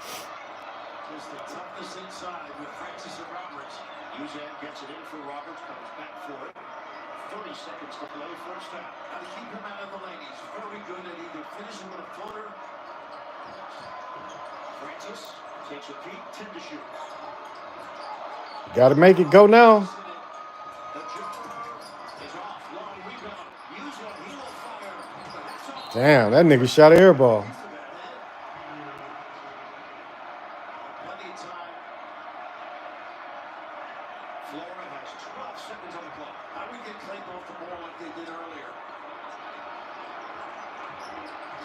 Just the toughness inside with Francis and Roberts. Uzan gets it in for Roberts, comes back for it. 30 seconds to play, first half. Got to keep him out of the lane. He's very good at either finishing with a floater. Francis takes a peek, 10 to shoot. Got to make it go now. The jump is off, long rebound. Uzan, he will fire. But that's off. Damn, that nigga shot an air ball. Plenty of time. Florida has 12 seconds on the clock. How do we get Clayton off the ball like they did earlier?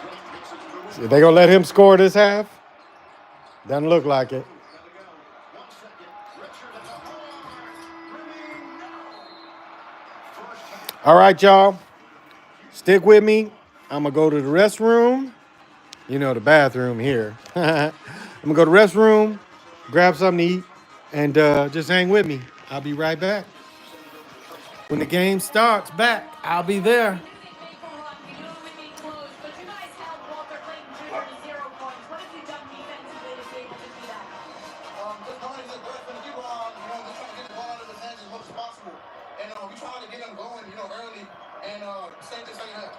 Clayton makes it through. Are they gonna let him score this half? Doesn't look like it. Gotta go. 1 second. Richard at the horn. Rimming now. First half. All right, y'all. Stick with me. I'm gonna go to the restroom. You know, the bathroom here. I'm gonna go to the restroom, grab something to eat, and just hang with me. I'll be right back. When the game starts back, I'll be there. Just going to the breath and keep on, just trying to get the ball out of his hands as much as possible. And we trying to get him going, early and stay the second half.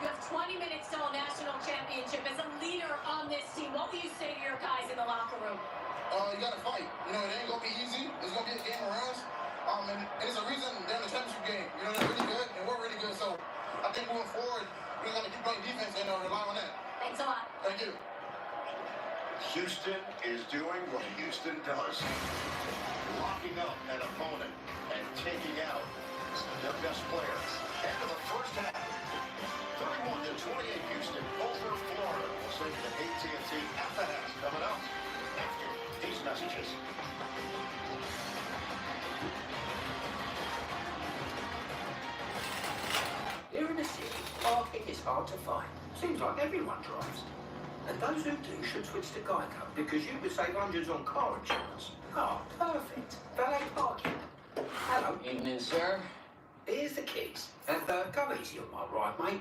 You have 20 minutes till a national championship. As a leader on this team, what will you say to your guys in the locker room? You got to fight. It ain't going to be easy. It's going to be a game of rounds. And it's a reason they're in the championship game. They're really good, and we're really good. So I think moving forward, we're going to keep playing defense and rely on that. Thanks a lot. Thank you. Houston is doing what Houston does. Locking up an opponent and taking out their best player. End of the first half. 31-28 Houston over Florida. We'll see you at AT&T at the half coming up after these messages. Here in the city, parking is hard to find. Seems like everyone drives. And those who do should switch to Geico because you could save hundreds on car insurance. Oh, perfect. Valet parking. Hello. Evening, sir. Here's the keys. And go easy on my ride, mate.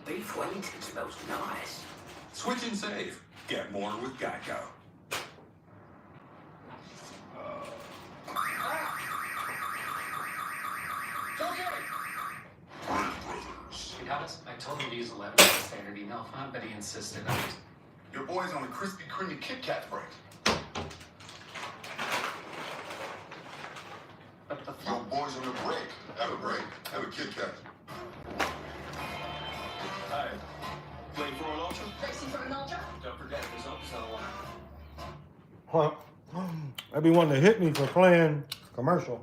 Beef Wellington smells nice. Switch and save. Get more with Geico. Travis, I told him to use 11 as a standard email font, but he insisted on it. Your boy's on a Krispy Kreme Kit Kat break. But the Your boy's on a break. Have a break. Have a Kit Kat. Hi. Playing for an ultra? Racing for an ultra? Don't forget, there's ultras on the line. I'd be wanting to hit me for playing commercial.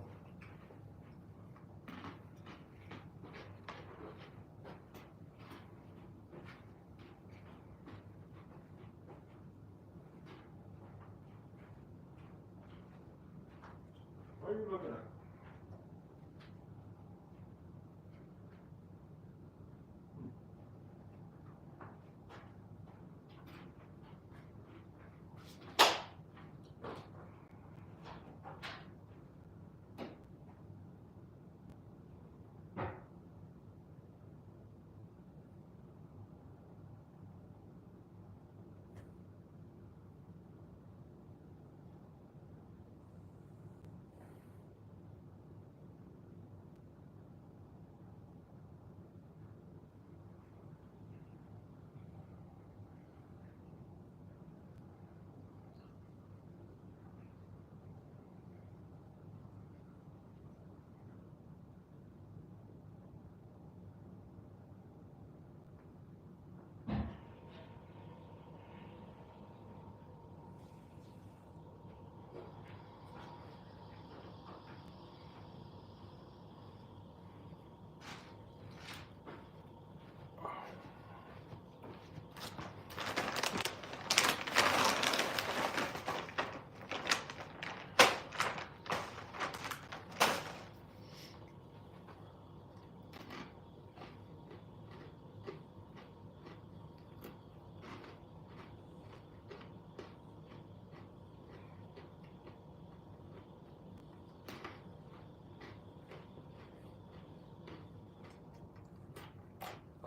What are you looking at?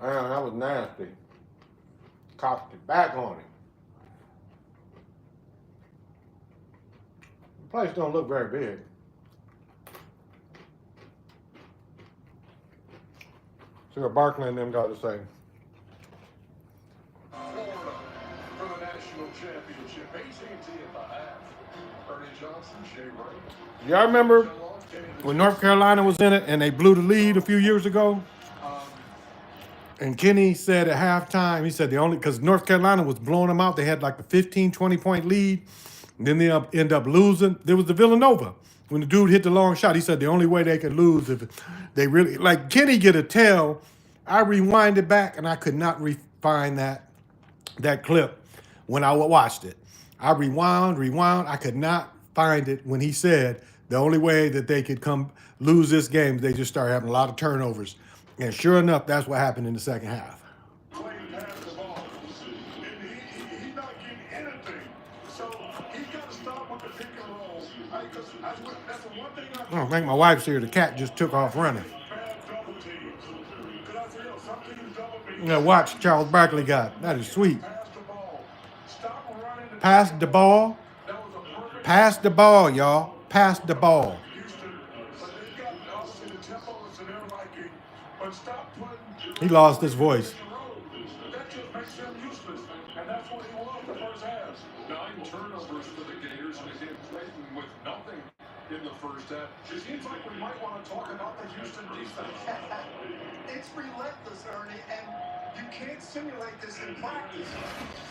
Man, that was nasty. Cocked it back on him. The place don't look very big. See what Barkley and them got to say. Florida for the national championship. AT&T at the half. Ernie Johnson, Jay Wright. Y'all remember when North Carolina was in it and they blew the lead a few years ago? And Kenny said at halftime, he said because North Carolina was blowing them out. They had like a 15, 20-point lead. And then they end up losing. There was the Villanova. When the dude hit the long shot, he said the only way they could lose if they really, like Kenny get a tell. I rewinded back and I could not find that clip when I watched it. I rewound. I could not find it when he said the only way that they could lose this game, they just started having a lot of turnovers. And sure enough, that's what happened in the second half. Playing past the ball. And he's not getting anything. So he's got to start with the pick and roll. Because that's the one thing I don't think my wife's here. The cat just took off running. bad double teams. Because I tell you, some teams double me. You know, watch Charles Barkley got. That is sweet. Pass the ball. Stop running. Pass the ball. That was a perfect Pass the ball, y'all. Pass the ball. Houston. But they've got obviously the tempo is in their liking. But stop putting. He lost his voice. That just makes him useless. And that's what he was the first half. 9 turnovers for the Gators. And again, Clayton with nothing in the first half. It seems like we might want to talk about the Houston defense. It's relentless, Ernie, and you can't simulate this in practice.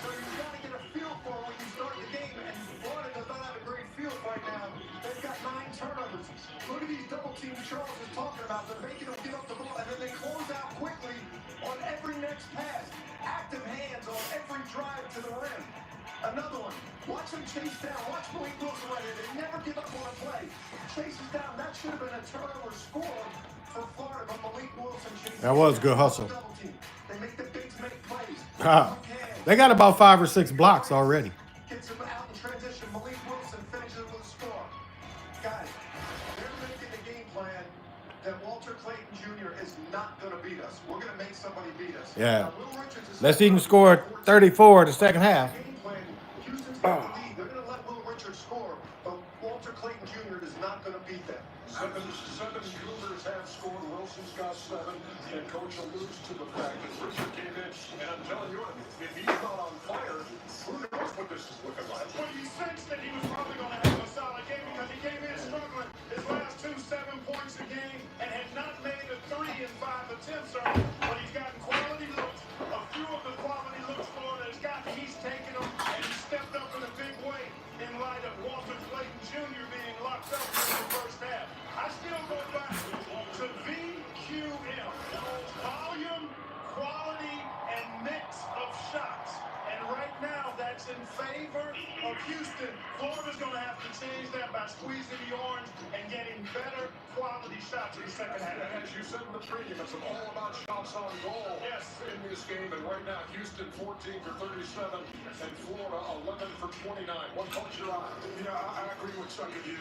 So you've got to get a feel for it when you start the game, and Florida does not have a great feel right now. They've got 9 turnovers. Look at these double teams Charles is talking about. They're making them give up the ball, and then they close out quickly on every next pass. Active hands on every drive to the rim. Another one. Watch them chase down. Watch Malik Wilson right here. They never give up on a play. Chases down. That should have been a turnover score for Florida, but Malik Wilson chases That was down. good hustle. Double team. They make the bigs make plays. They got about 5 or 6 blocks already. Gets him out in transition. Malik Wilson finishes it with a score. Guys, they're making the game plan that Walter Clayton Jr. is not going to beat us. We're going to make somebody beat us. Yeah. Now, Will Richards is Let's see him score 34 in the second half. game plan. Houston's got the lead. They're going to let Will Richards score, but Walter Clayton Jr. is not going to beat them. Seven Cougars have scored. Wilson's got 7. And Coach alludes to the fact that Richard came in. And I'm telling you, if he's not on fire, who knows what this is looking like. But he sensed that he was probably going to have a solid game because he came in struggling his last 2 7 points a game and had not made a 3 in 5 attempts. But he's gotten quality looks. A few of the quality looks Florida has gotten, he's taken them and he stepped up in a big way in light of Walter Clayton Jr. being locked up in the first half. I still go back to VQM. Volume, quality, and mix of shots. And right now, that's in favor of Houston. Florida's going to have to change that by squeezing the orange and getting better quality shots in the second half. As you said in the pregame, it's all about shots on goal in this game. And right now, Houston 14 for 37 and Florida 11 for 29. What caught your eye? Yeah, I agree with Chuck. If you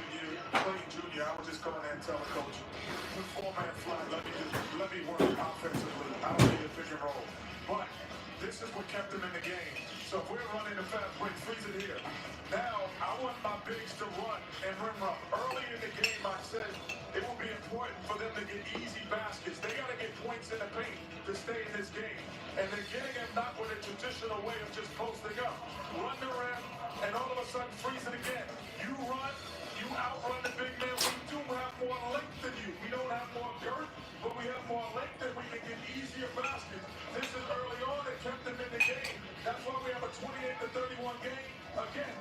Clayton Jr., I would just go in there and tell the coach, with 4-man flag, let me work offensively. I don't need a pick and roll. But this is what kept them in the game. So if we're running a fast break, freeze it here. Now, I want my bigs to run and rim run. Early in the game, I said it will be important for them to get easy baskets. They got to get points in the paint to stay in this game. And they're getting them not with a traditional way of just posting up. Run the rim, and all of a sudden freeze it again. You run, you outrun the big man. We do have more length than you. We don't have more girth, but we have more length and we can get easier baskets. This is early on that kept them in the game. That's why we have a 28-31 game. Again,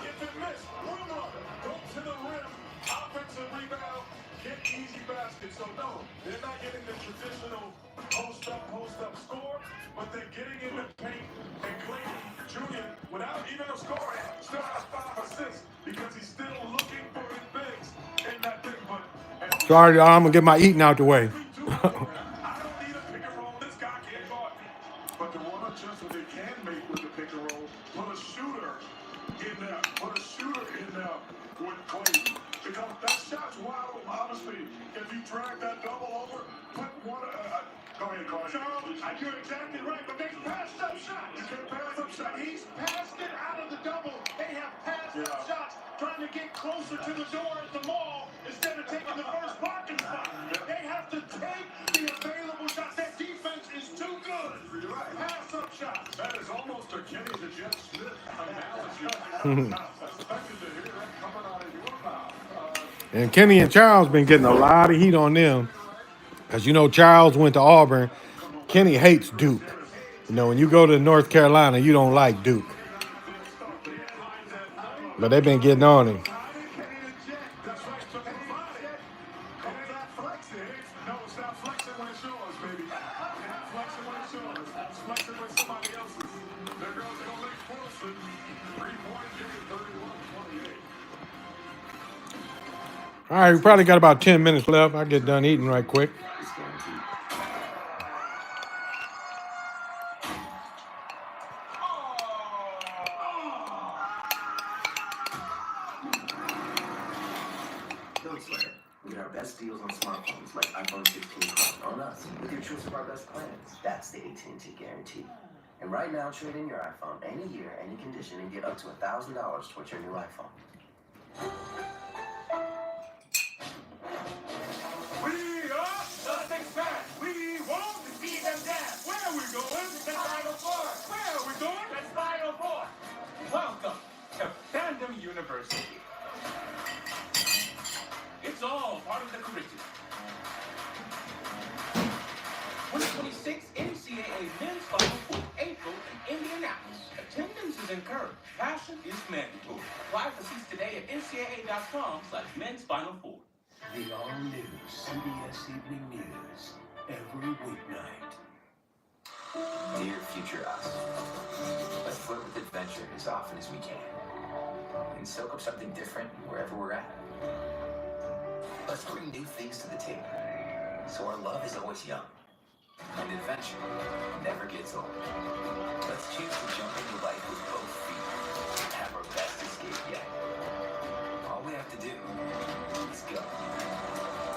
if it missed, rim run, go to the rim, offensive rebound, get easy baskets. So no, they're not getting the traditional post up score, but they're getting in the paint. And Clayton Jr., without even a score, still has 5 assists because he's still looking for his bigs in that thing. But Sorry, y'all. I'm going to get my eating out the way. I don't need a pick and roll. This guy can't guard me. But the one adjustment they can make with the pick and roll, put a shooter in there. Put a shooter in there with Clayton. Because that shot's wide open. Honestly, if you drag that double over, put one Go ahead, Carl. Charles, you're exactly right, but they passed up shots. You can pass up shots. He's passed it out of the double. They have passed up shots, trying to get closer to the door at the mall instead of taking the first parking spot. They have to take the available shots. That defense is too good. You're right. Pass up shots. That is almost a Kenny to Jeff Smith analogy. Expected to hear that coming out of your mouth. And Kenny and Charles been getting a lot of heat on them. Because, you know, Charles went to Auburn. Kenny hates Duke. You know, when you go to North Carolina, you don't like Duke. But they've been getting on him. All right, we probably got about 10 minutes left. I'll get done eating right quick. Don't sweat it. We get our best deals on smartphones like iPhone 16 Pro on us with your choice of our best plans. That's the AT&T guarantee. And right now, trade in your iPhone any year, any condition, and get up to $1,000 towards your new iPhone. We are the Six Pack. We won't see them down. Where are we going? The Final Four. Where are we going? The Final Four. Welcome to Fandom University. It's all part of the curriculum. 2026 NCAA Men's Final Four, April in Indianapolis. Attendance is encouraged. Passion is mandatory. Apply for seats today at ncaa.com/men's Final Four. The all-new CBS Evening News every weeknight. Dear future us, let's flirt with adventure as often as we can. And soak up something different wherever we're at. Let's bring new things to the table. So our love is always young. And adventure never gets old. Let's choose to jump into life with both feet and have our best escape yet. All we have to do is go.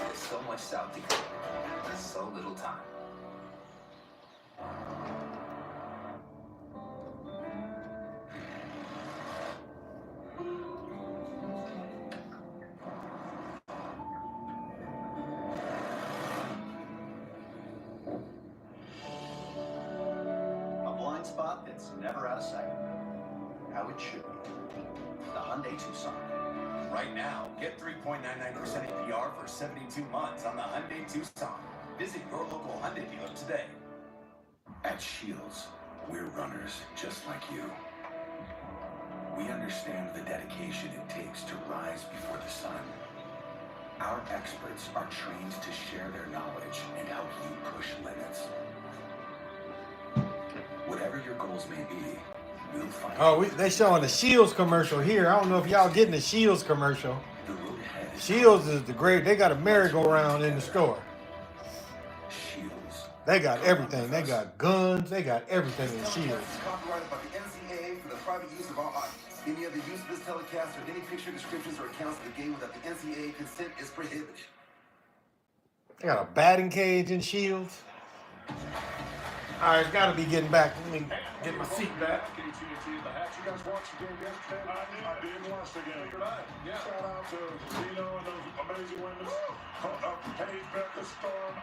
There's so much south to go. There's so little time. A blind spot that's never out of sight. How it should be. The Hyundai Tucson. Right now, get 3.99% APR for 72 months on the Hyundai Tucson. Visit your local Hyundai dealer today. At Shields, we're runners just like you. We understand the dedication it takes to rise before the sun. Our experts are trained to share their knowledge and help you push limits. Whatever your goals may be, we'll find. Oh, they showing the Shields commercial here. I don't know if y'all getting the Shields commercial. The road ahead is Shields is the great. They got a merry-go-round in the store. Shields. They got everything. They got guns. They got everything in Shields. Copyrighted by the NCAA for the private use of all art. Any other use of this telecast or any picture descriptions or accounts of the game without the NCAA consent is prohibited. They got a batting cage in Shields. All right, got to be getting back. Let me get my seat back. AT&T in the hat. You guys watched the game yesterday? I did watch the game. Yeah. Shout out to Dino and those amazing women. Paige, Becca, Storm,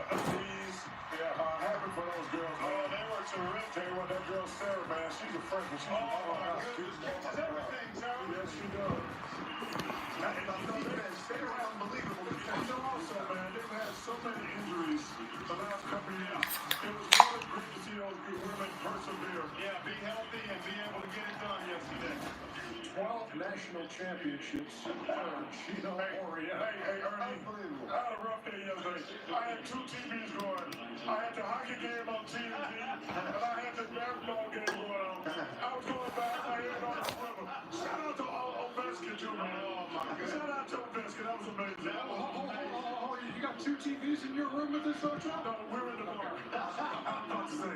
Aziz. Yeah, happy for those girls. Oh, they were terrific. Tell you what, that girl Sarah, man, she's a freshman. She's everything, Sarah. Yes, she does. And I know they were unbelievable. And you know also, man, they've had so many injuries the last couple of years. It was really great to see those good women persevere. Yeah, be healthy and be able to get it done yesterday. 12 national championships. Chino Warrior. Hey, Ernie. I had a rough day yesterday. I had 2 TVs going. I had the hockey game on TNT, and I had the basketball game going on. I was going back. I had it on the river. Shout out to Ovechkin, too, man. Shout out to Ovechkin. That was amazing. You got 2 TVs in your room at this hotel? No, we're in the bar. I'm about to say,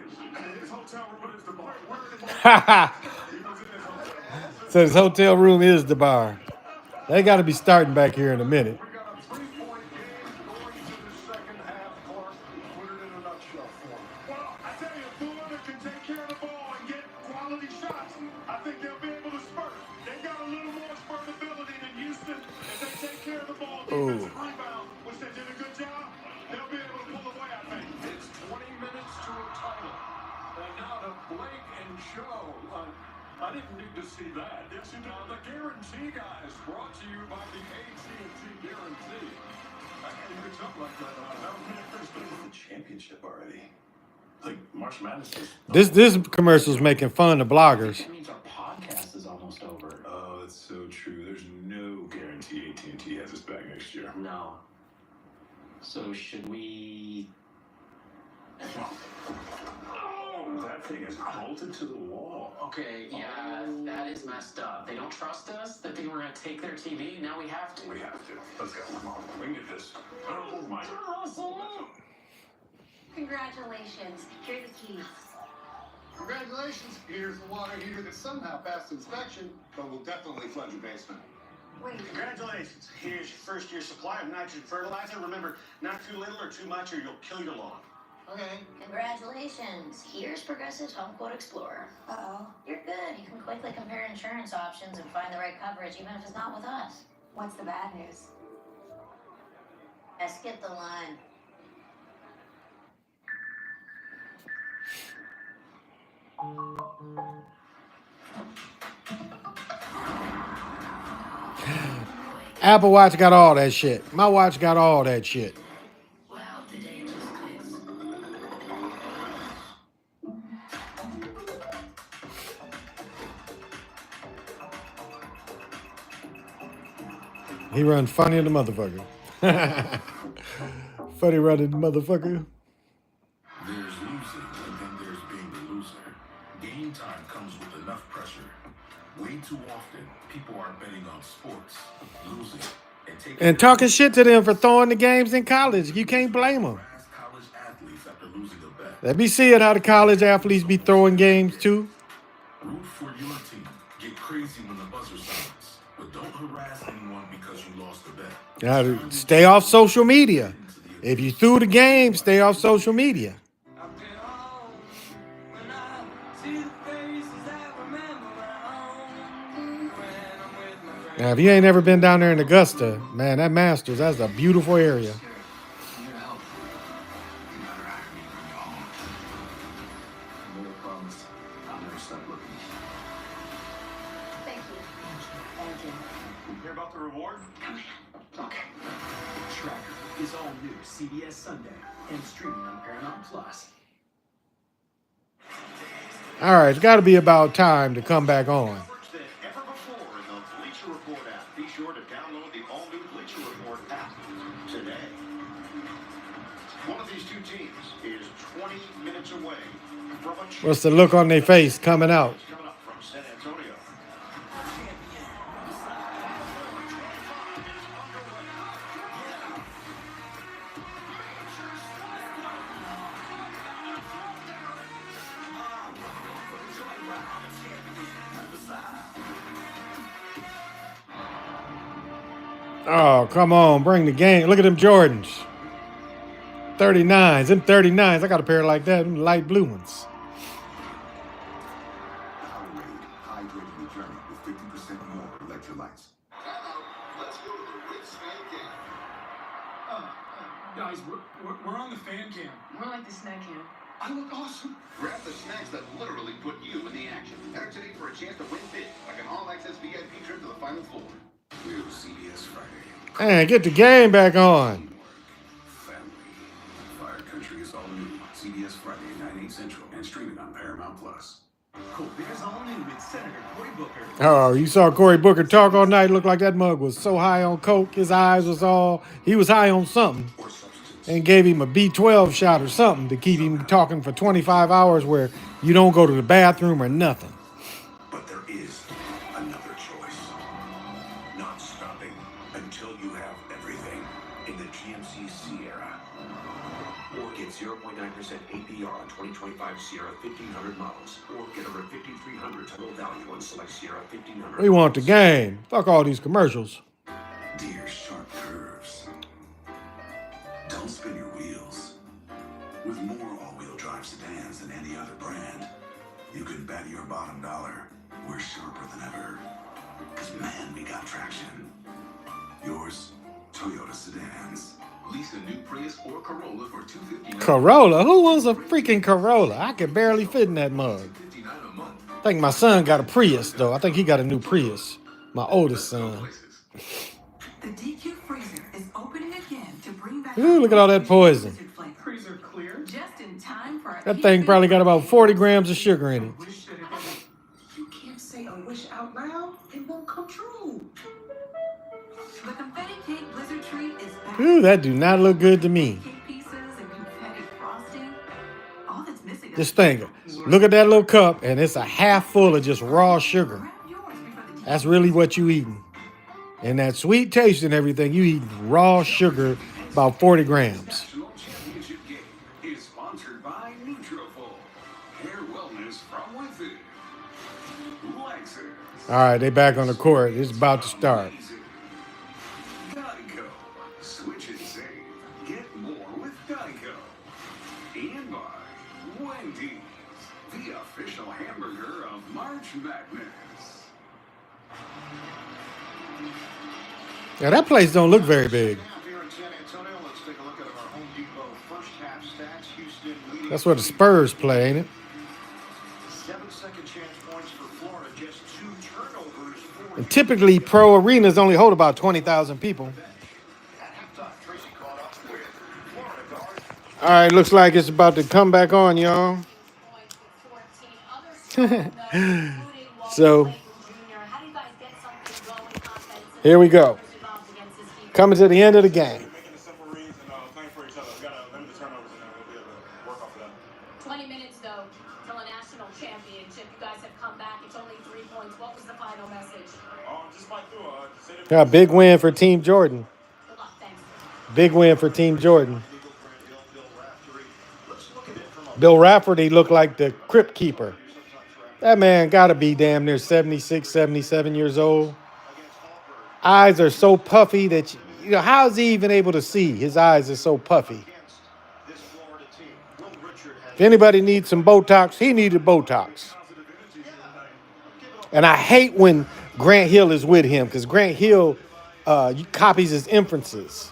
his hotel room is the bar. We're in the bar. He was in his hotel. So his hotel room is the bar. They got to be starting back here in a minute. We got a 3-point game going to the second half. Clark, put it in a nutshell. Well, I tell you, if Florida can take care of the ball and get quality shots, I think they'll be able to spurt. They've got a little more spurtability than Houston. If they take care of the ball, defensive rebound, which they did a good job, they'll be able to pull away, I think. It's 20 minutes to a title. And now to Blake and Joe. I didn't need to see that. Yes, you did. The Guarantee Guys, brought to you by the AT&T Guarantee. I can't even jump like that. The championship already. Like March Madness is. This commercial's making fun of bloggers. That means our podcast is almost over. Oh, that's so true. There's no guarantee AT&T has us back next year. No. So should we... Oh, that thing is bolted to the wall. Okay, yeah, that is messed up. They don't trust us? They think we're gonna take their TV? Now we have to. We have to. Let's go. Come on. We can get this. Oh, my. Congratulations. Here are the keys. Congratulations. Here's the water heater that somehow passed inspection, but will definitely flood your basement. Wait. Congratulations. Here's your first year supply of nitrogen fertilizer. Remember, not too little or too much or you'll kill your lawn. Okay. Congratulations. Here's Progressive's Home Quote Explorer. Uh-oh. You're good. You can quickly compare insurance options and find the right coverage, even if it's not with us. What's the bad news? I skipped the line. Apple Watch got all that shit. My watch got all that shit. Wow, today just clicks. He run funny in the motherfucker. Funny running motherfucker. There's losing, and then there's being the loser. Game time comes with enough pressure. Way too often, people are betting on sports, losing, and taking And talking shit to them for throwing the games in college. You can't blame them. college athletes after losing a bet. Let me see it how the college athletes be throwing games too. Root for your team. Get crazy when the buzzer sounds, but don't harass anyone because you lost a bet. Gotta stay off social media. If you threw the game, stay off social media. Now, if you ain't ever been down there in Augusta, man, that Masters, that's a beautiful area. Thank you. Thank you. Hear about the reward? Okay. Tracker is all new CBS Sunday and streaming on Paramount Plus. All right, it's got to be about time to come back on. Than ever before in the Bleacher Report app. Be sure to download the all-new Bleacher Report app today. One of these two teams is 20 minutes away from a What's the look on their face coming out? coming up from San Antonio. Oh, come on, bring the game. Look at them Jordans. 39s, them 39s. I got a pair like that, them light blue ones. Powerade, hydrating your journey with 50% more electrolytes. Let's go to the Ritz fan game. Guys, we're on the fan cam. More like the snack cam. I look awesome. Grab the snacks that literally put you in the action. Enter today for a chance to win big, like an all-access VIP trip to the final floor. We're CBS Friday. Man, get the game back on. Family. Fire Country is all new. CBS Friday at 9, 8 Central and streaming on Paramount Plus. Cool. There's all new with Senator Cory Booker. Oh, you saw Cory Booker talk all night. Looked like that mug was so high on coke. His eyes was all, he was high on something. And gave him a B12 shot or something to keep him talking for 25 hours where you don't go to the bathroom or nothing. But there is another choice. Not stopping until you have everything in the GMC Sierra. Or get 0.9% APR on 2025 Sierra 1500 models. Or get over 5,300 total value on select Sierra 1500. We want the game. Fuck all these commercials. Dear sharp curves. Don't spin your wheels. With more all-wheel drive sedans, any other brand, you can bet your bottom dollar we're sharper than ever. Because man, we got traction. Yours, Toyota Sedans. Lease a new Prius or Corolla for $259. Corolla? Who wants a freaking Corolla? I could barely fit in that mug. $259 a month. I think my son got a Prius, though. I think he got a new Prius. My oldest son. The DQ freezer is opening again to bring back. Ooh, look at all that poison. Freezer clear. Just in time for That thing probably got about 40 grams of sugar in it. You can't say a wish out loud, it won't come true. The confetti cake blizzard treat is back. Ooh, that do not look good to me. Cake pieces and confetti frosting. All that's missing. This thing, look at that little cup, and it's a half full of just raw sugar. That's really what you eating. And that sweet taste and everything, you eating raw sugar, about 40 grams. National Championship game is sponsored by Nutrafol. Hair wellness from within. Lexus. All right, they back on the court. It's about to start. Geico. Switch and save. Get more with Geico. And by Wendy's, the official hamburger of March Madness. Yeah, that place don't look very big. Here in San Antonio, let's take a look at our Home Depot first half stats. Houston leading. That's where the Spurs play, ain't it? 7 second chance points for Florida, just 2 turnovers for And typically, pro arenas only hold about 20,000 people. at halftime. Tracy caught up with Florida guard. All right, looks like it's about to come back on, y'all. So, here we go. Coming to the end of the game. Making the simple reads and playing for each other. We got to limit the turnovers and then we'll be able to work off of that. 20 minutes, though, till a national championship. You guys have come back. It's only 3 points. What was the final message? Just fight through. Say the Yeah, big win for Team Jordan. Good luck. Thanks. Big win for Team Jordan. Bill Rafferty looked like the crypt keeper. That man got to be damn near 76, 77 years old. Eyes are so puffy that, you know, how is he even able to see? His eyes are so puffy. If anybody needs some Botox, he needed Botox. And I hate when Grant Hill is with him, because Grant Hill copies his inferences.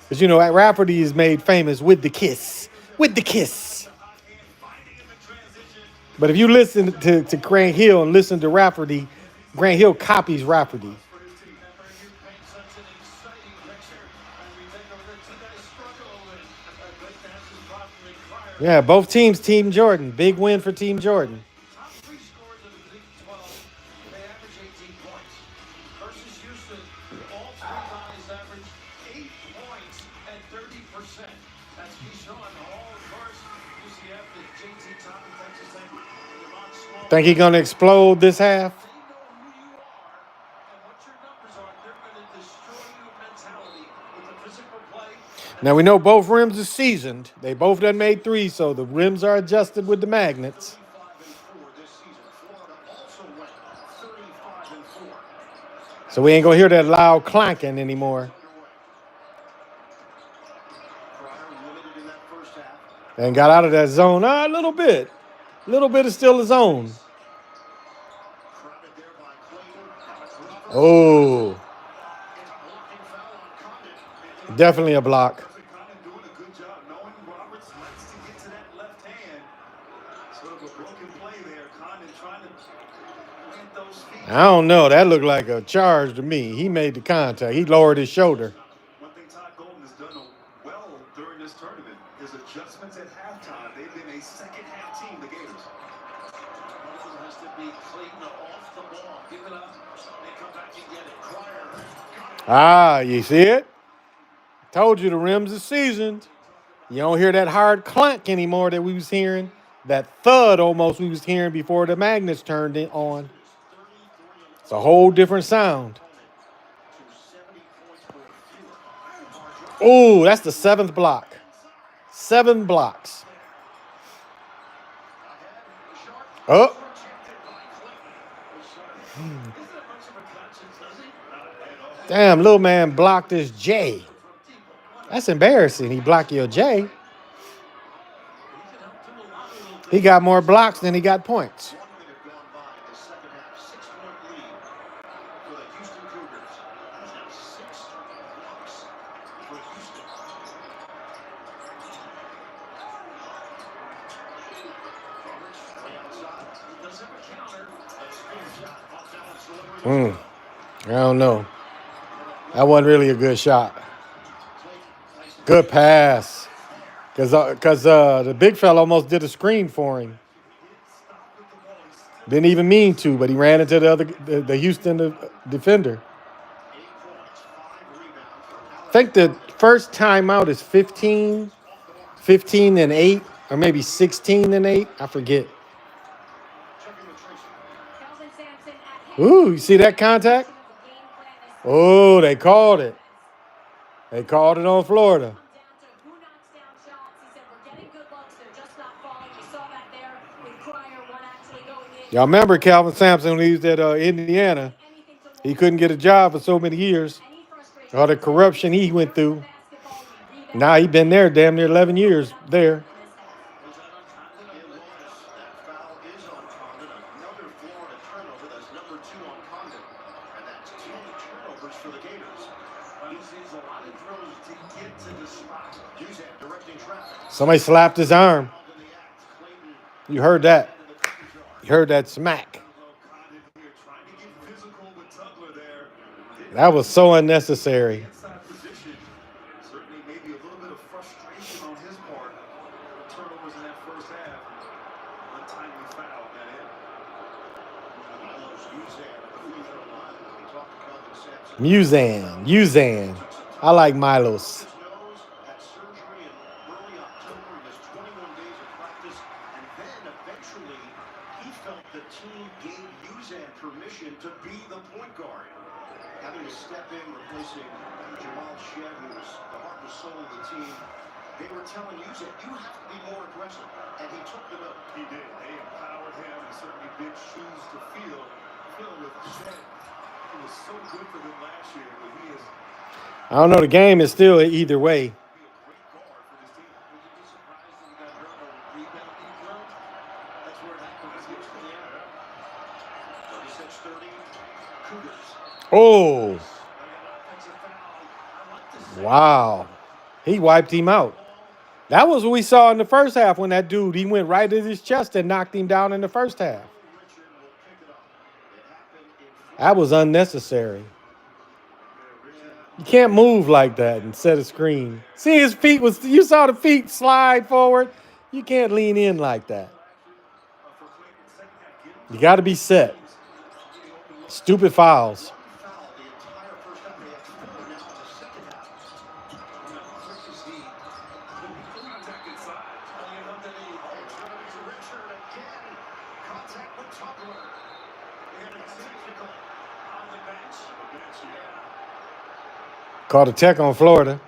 Because, you know, Rafferty is made famous with the kiss. With the kiss. But if you listen to Grant Hill and listen to Rafferty, Grant Hill copies Rafferty. Yeah, both teams, Team Jordan. Big win for Team Jordan. Top 3 scorers of the Big 12, they average 18 points. Versus Houston, all 3 guys average 8 points at 30%. That's Keyshawn Hall first, UCF, and JT Thompson, Texas Tech, Devon Small. Think he gonna explode this half? They know who you are and what your numbers are. They're going to destroy your mentality with the physical play. Now we know both rims are seasoned. They both done made 3, so the rims are adjusted with the magnets. 35-4 this season. Florida also went 35-4. So we ain't gonna hear that loud clanking anymore. Pryor limited in that first half. And got out of that zone a little bit. A little bit is still a zone. Crowded there by Clayton. Oh, It's a blocking foul on Condon. definitely a block. Condon doing a good job knowing Roberts likes to get to that left hand. Sort of a broken play there. Condon trying to plant those feet. I don't know. That looked like a charge to me. He made the contact. He lowered his shoulder. One thing Todd Golden has done well during this tournament is adjustments at halftime. They've been a second half team, the Gators. It has to be Clayton off the ball. Give it up. They come back and get it. Pryor. Ah, you see it? Told you the rims are seasoned. You don't hear that hard clank anymore that we was hearing. That thud almost we was hearing before the magnets turned it on. It's a whole different sound. Oh, that's the 7th block. 7 blocks. Oh. Damn, little man blocked his J. That's embarrassing. He blocked your J. He got more blocks than he got points. 1 minute gone by in the second half. 6-point lead for the Houston Cougars. That is now 6 blocks for Houston. Roberts way outside. He does have a counter. A spin shot. Off balance delivery. I don't know. That wasn't really a good shot. Good pass. Because the big fella almost did a screen for him. Didn't even mean to, but he ran into the Houston defender. I think the first timeout is 15 and 8, or maybe 16 and 8. I forget. Ooh, you see that contact? Oh, they called it. They called it on Florida. Y'all remember Calvin Sampson when he was at Indiana? He couldn't get a job for so many years. All the corruption he went through. Now he been there damn near 11 years there. Somebody slapped his arm. You heard that. You heard that smack. That was so unnecessary. Certainly maybe a little bit of frustration on his part. Turnovers in that first half. Untimely foul, that it. Milos Uzan at the free throw line. We talked to Calvin Sampson. Uzan. I like Milos. Had surgery in early October. He missed 21 days of practice. And then eventually he felt the team gave Uzan permission to be the point guard. Having to step in, replacing Jamal Shed, who was the heart and soul of the team. They were telling Uzan, you have to be more aggressive. And he took the note. He did. They empowered him, and certainly big shoes to fill. Filled with Shed. It was so good for them last year, but he is. I don't know. The game is still either way. Oh. Wow. He wiped him out. That was what we saw in the first half when that dude, he went right at his chest and knocked him down in the first half. That was unnecessary. You can't move like that and set a screen. See his feet you saw the feet slide forward. You can't lean in like that. You got to be set. Stupid fouls. Called a tech on Florida.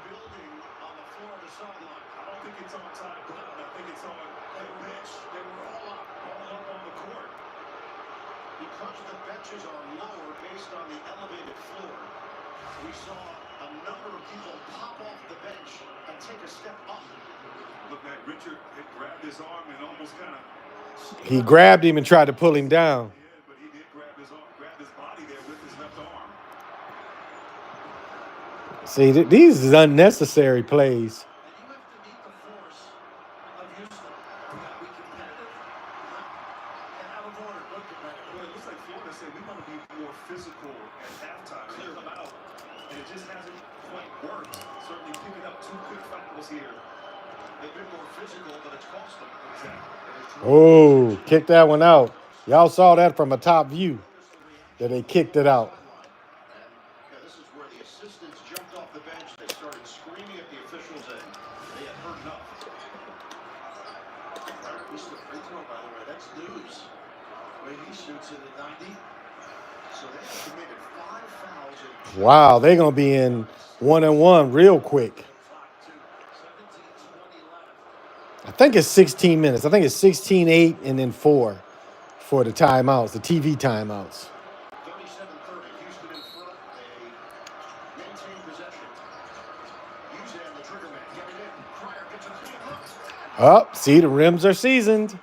Because the benches are lower based on the elevated floor, we saw a number of people pop off the bench and take a step up. Look at Richard, it grabbed his arm and almost kind of. He grabbed him and tried to pull him down. Yeah, but he did grab his body there with his left arm. See, these is unnecessary plays. Oh, kicked that one out. Y'all saw that from a top view that they kicked it out. Yeah, this is where the assistants jumped off the bench. They started screaming at the officials, and they had heard enough. This is the free throw, by the way. That's news. The way he shoots it at 90. So they have committed 5 fouls. Wow, they're going to be in 1-on-1 real quick. I think it's 16 minutes. I think it's 16-8 and then 4 for the timeouts, the TV timeouts. 37-30, Houston in front. They maintain possession. Uzan, the trigger man, get it in. Cryer gets a big look. Up, see, the rims are seasoned. What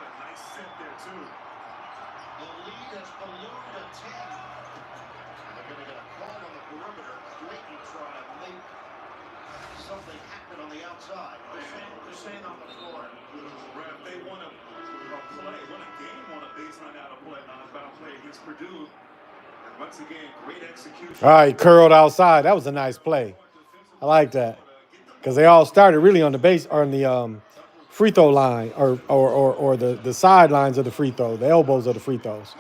a nice set there, too. The lead has ballooned to 10. And they're going to get a call on the perimeter. Clayton trying to make something happen on the outside. They're saying on the floor, Ref, they want a play, want a game, want a baseline out of play, non-foul play against Purdue. And once again, great execution. All right, curled outside. That was a nice play. I like that because they all started really on the base or on the free throw line or the sidelines of the free throw, the elbows of the free throws.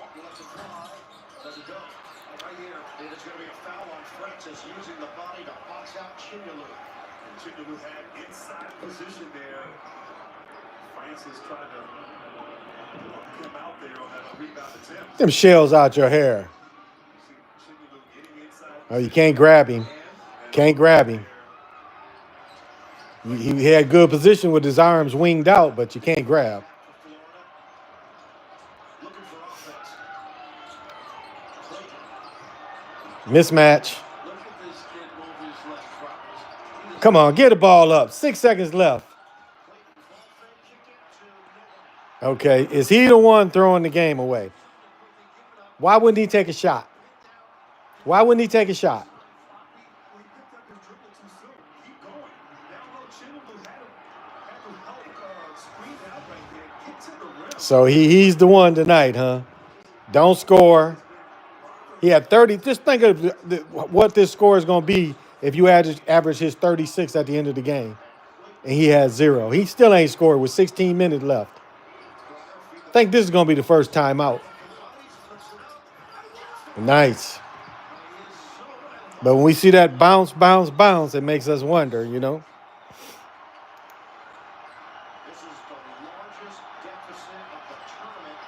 Does it go? Right here. And it's going to be a foul on Francis using the body to box out Chinyelu. And Chinyelu had inside position there. Francis tried to look him out there on that rebound attempt. Them shells out your hair. Oh, you can't grab him. Can't grab him. He had good position with his arms winged out, but you can't grab. Mismatch. Come on, get the ball up. 6 seconds left. Okay, is he the one throwing the game away? Why wouldn't he take a shot? Why wouldn't he take a shot? So he's the one tonight, huh? Don't score. He had 30. Just think of what this score is going to be if you average his 36 at the end of the game. And he has 0. He still ain't scored with 16 minutes left. I think this is going to be the first time out. Nice. But when we see that bounce, bounce, bounce, it makes us wonder, you know. This is the largest deficit of the tournament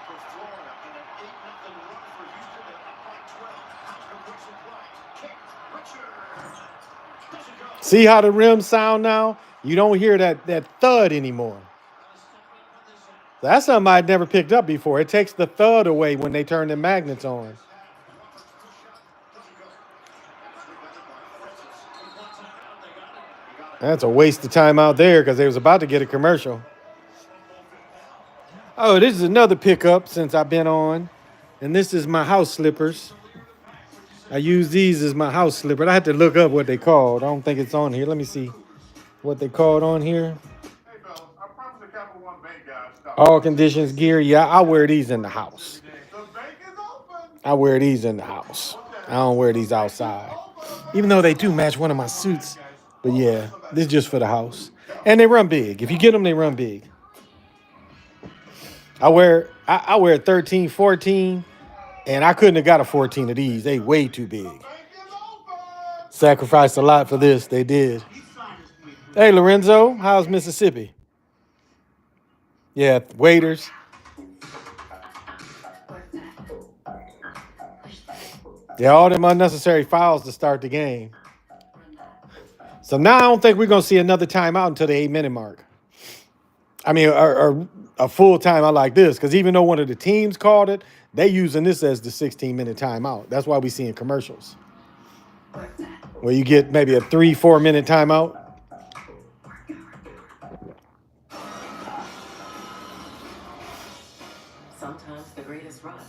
for Florida, and an 8-0 run for Houston. They're up by 12. Howard puts it right. Kick. Richards. Doesn't go. See how the rims sound now? You don't hear that thud anymore. That's something I'd never picked up before. It takes the thud away when they turn the magnets on. That's a waste of time out there because they was about to get a commercial. Oh, this is another pickup since I've been on. And this is my house slippers. I use these as my house slipper. I had to look up what they called. I don't think it's on here. Let me see what they called on here. All conditions gear. Yeah, I wear these in the house. I wear these in the house. I don't wear these outside. Even though they do match one of my suits. But yeah, this is just for the house. And they run big. If you get them, they run big. I wear 13, 14, and I couldn't have got a 14 of these. They way too big. Sacrificed a lot for this. They did. Hey, Lorenzo, how's Mississippi? Yeah, waiters. Yeah, all them unnecessary fouls to start the game. So now I don't think we're going to see another timeout until the 8-minute mark. I mean, or a full timeout like this, because even though one of the teams called it, they using this as the 16-minute timeout. That's why we seeing commercials. Where you get maybe a 3-4 minute timeout. Sometimes the greatest rush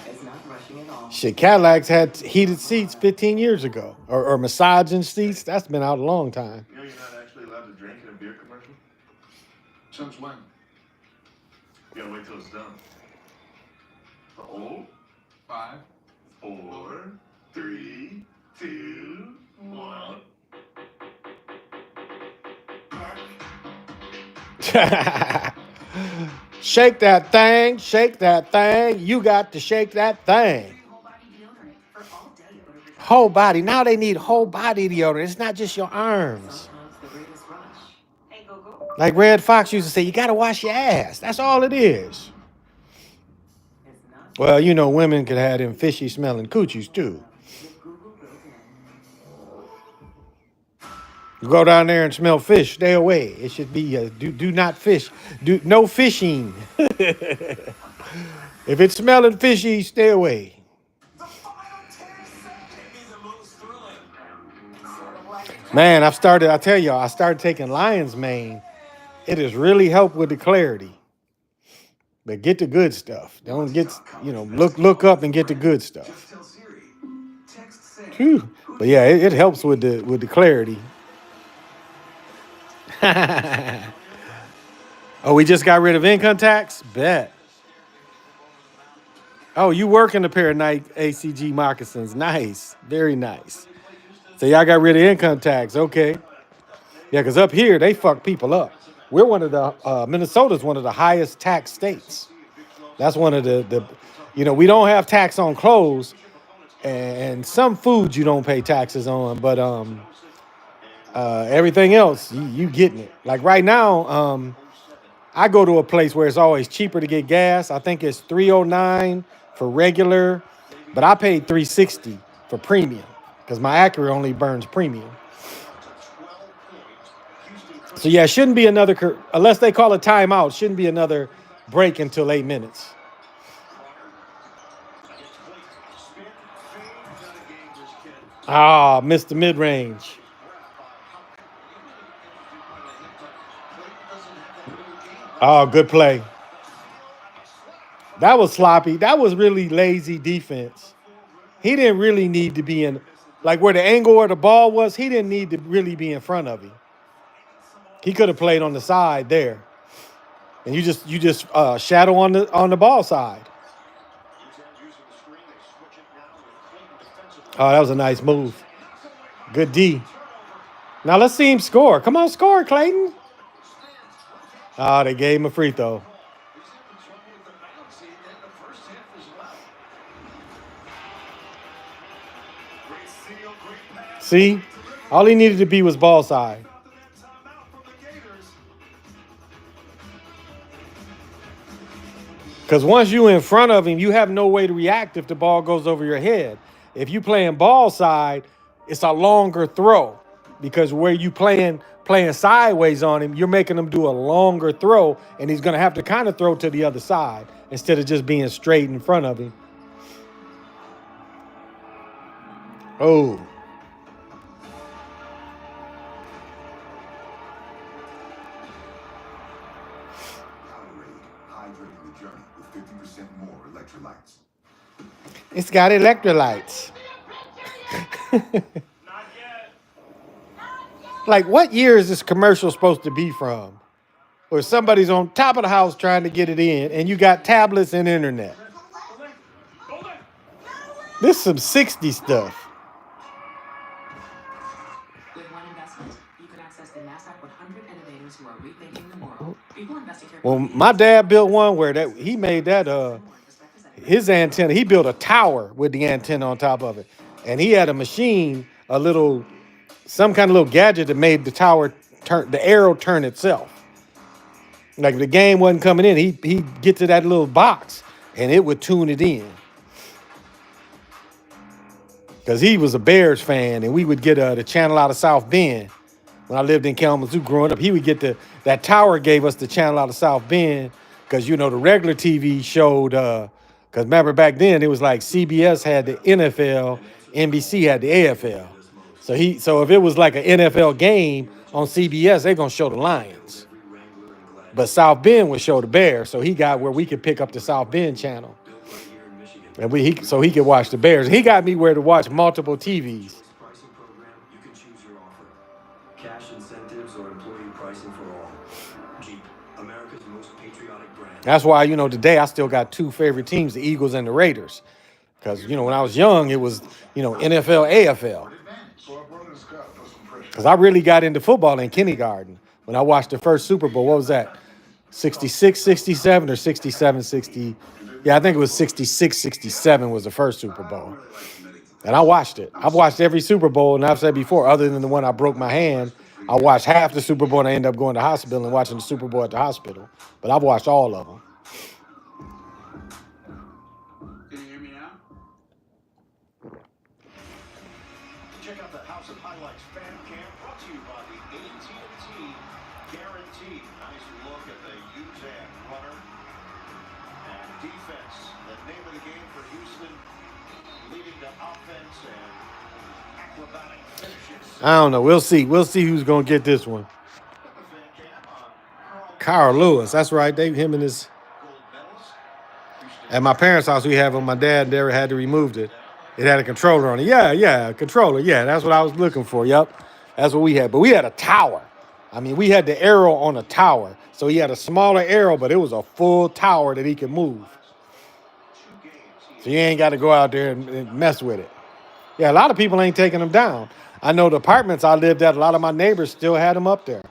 is not rushing at all. Shit, Cadillacs had heated seats 15 years ago. Or massaging seats. That's been out a long time. You know you're not actually allowed to drink in a beer commercial? Since when? You gotta wait till it's done. Oh, 5, 4, 3, 2, 1. Shake that thing. Shake that thing. You got to shake that thing. Whole body. Now they need whole body deodorant. It's not just your arms. Like Red Fox used to say, you got to wash your ass. That's all it is. Well, you know, women could have them fishy smelling coochies too. You go down there and smell fish, stay away. It should be do not fish. No fishing. If it's smelling fishy, stay away. Man, I tell y'all, I started taking lion's mane. It has really helped with the clarity. But get the good stuff. Don't get, look up and get the good stuff. Whew. But yeah, it helps with the clarity. Oh, we just got rid of income tax? Bet. Oh, you work in a pair of Nike ACG moccasins. Nice. Very nice. So y'all got rid of income tax. Okay. Yeah, because up here, they fuck people up. We're one of the, Minnesota's one of the highest tax states. That's one of the we don't have tax on clothes, and some foods you don't pay taxes on, but everything else, you getting it. Like right now, I go to a place where it's always cheaper to get gas. I think it's $3.09 for regular, but I paid $3.60 for premium because my Acura only burns premium. So yeah, it shouldn't be another, unless they call a timeout, shouldn't be another break until 8 minutes. Ah, missed the mid-range. Oh, good play. That was sloppy. That was really lazy defense. He didn't really need to be in, like where the angle where the ball was, he didn't need to really be in front of him. He could have played on the side there. And you just shadow on the ball side. Oh, that was a nice move. Good D. Now let's see him score. Come on, score, Clayton. Oh, they gave him a free throw. See? All he needed to be was ball side. Because once you're in front of him, you have no way to react if the ball goes over your head. If you playing ball side, it's a longer throw. Because where you playing sideways on him, you're making him do a longer throw, and he's going to have to kind of throw to the other side instead of just being straight in front of him. Oh. It's got electrolytes. Like, what year is this commercial supposed to be from? Or somebody's on top of the house trying to get it in, and you got tablets and internet. This is some 60 stuff. With one investment, you can access the NASDAQ 100 innovators who are rethinking the world. People investing here. Well, my dad built one where he made that his antenna. He built a tower with the antenna on top of it, and he had a machine, some kind of little gadget that made the tower turn, the arrow turn itself. Like if the game wasn't coming in, he'd get to that little box and it would tune it in. Because he was a Bears fan, and we would get the channel out of South Bend. When I lived in Kalamazoo growing up, he would get that tower gave us the channel out of South Bend, because the regular TV showed, because remember back then it was like CBS had the NFL, NBC had the AFL. So if it was like an NFL game on CBS, they're gonna show the Lions. But South Bend would show the Bears, so he got where we could pick up the South Bend channel. And so he could watch the Bears. He got me where to watch multiple TVs. Pricing program, you can choose your offer. Cash incentives or employee pricing for all. Jeep, America's most patriotic brand. That's why, today I still got two favorite teams, the Eagles and the Raiders. Because, when I was young, it was, NFL, AFL. Because I really got into football in kindergarten. When I watched the first Super Bowl, what was that? 66, 67 or 67, 60? Yeah, I think it was 66, 67 was the first Super Bowl. And I watched it. I've watched every Super Bowl, and I've said before, other than the one I broke my hand, I watched half the Super Bowl and I ended up going to the hospital and watching the Super Bowl at the hospital. But I've watched all of them. Can you hear me now? Check out the House of Highlights fan cam brought to you by the AT&T Guarantee. Nice look at the Uzan runner. And defense, the name of the game for Houston, leading to offense and I don't know. We'll see. We'll see who's gonna get this one. Carl Lewis. That's right. Him and his. At my parents' house, we have them. My dad never had to remove it. It had a controller on it. Yeah, controller. Yeah, that's what I was looking for. Yep, that's what we had. But we had a tower. I mean, we had the arrow on a tower. So he had a smaller arrow, but it was a full tower that he could move. So you ain't got to go out there and mess with it. Yeah, a lot of people ain't taking them down. I know the apartments I lived at, a lot of my neighbors still had them up there.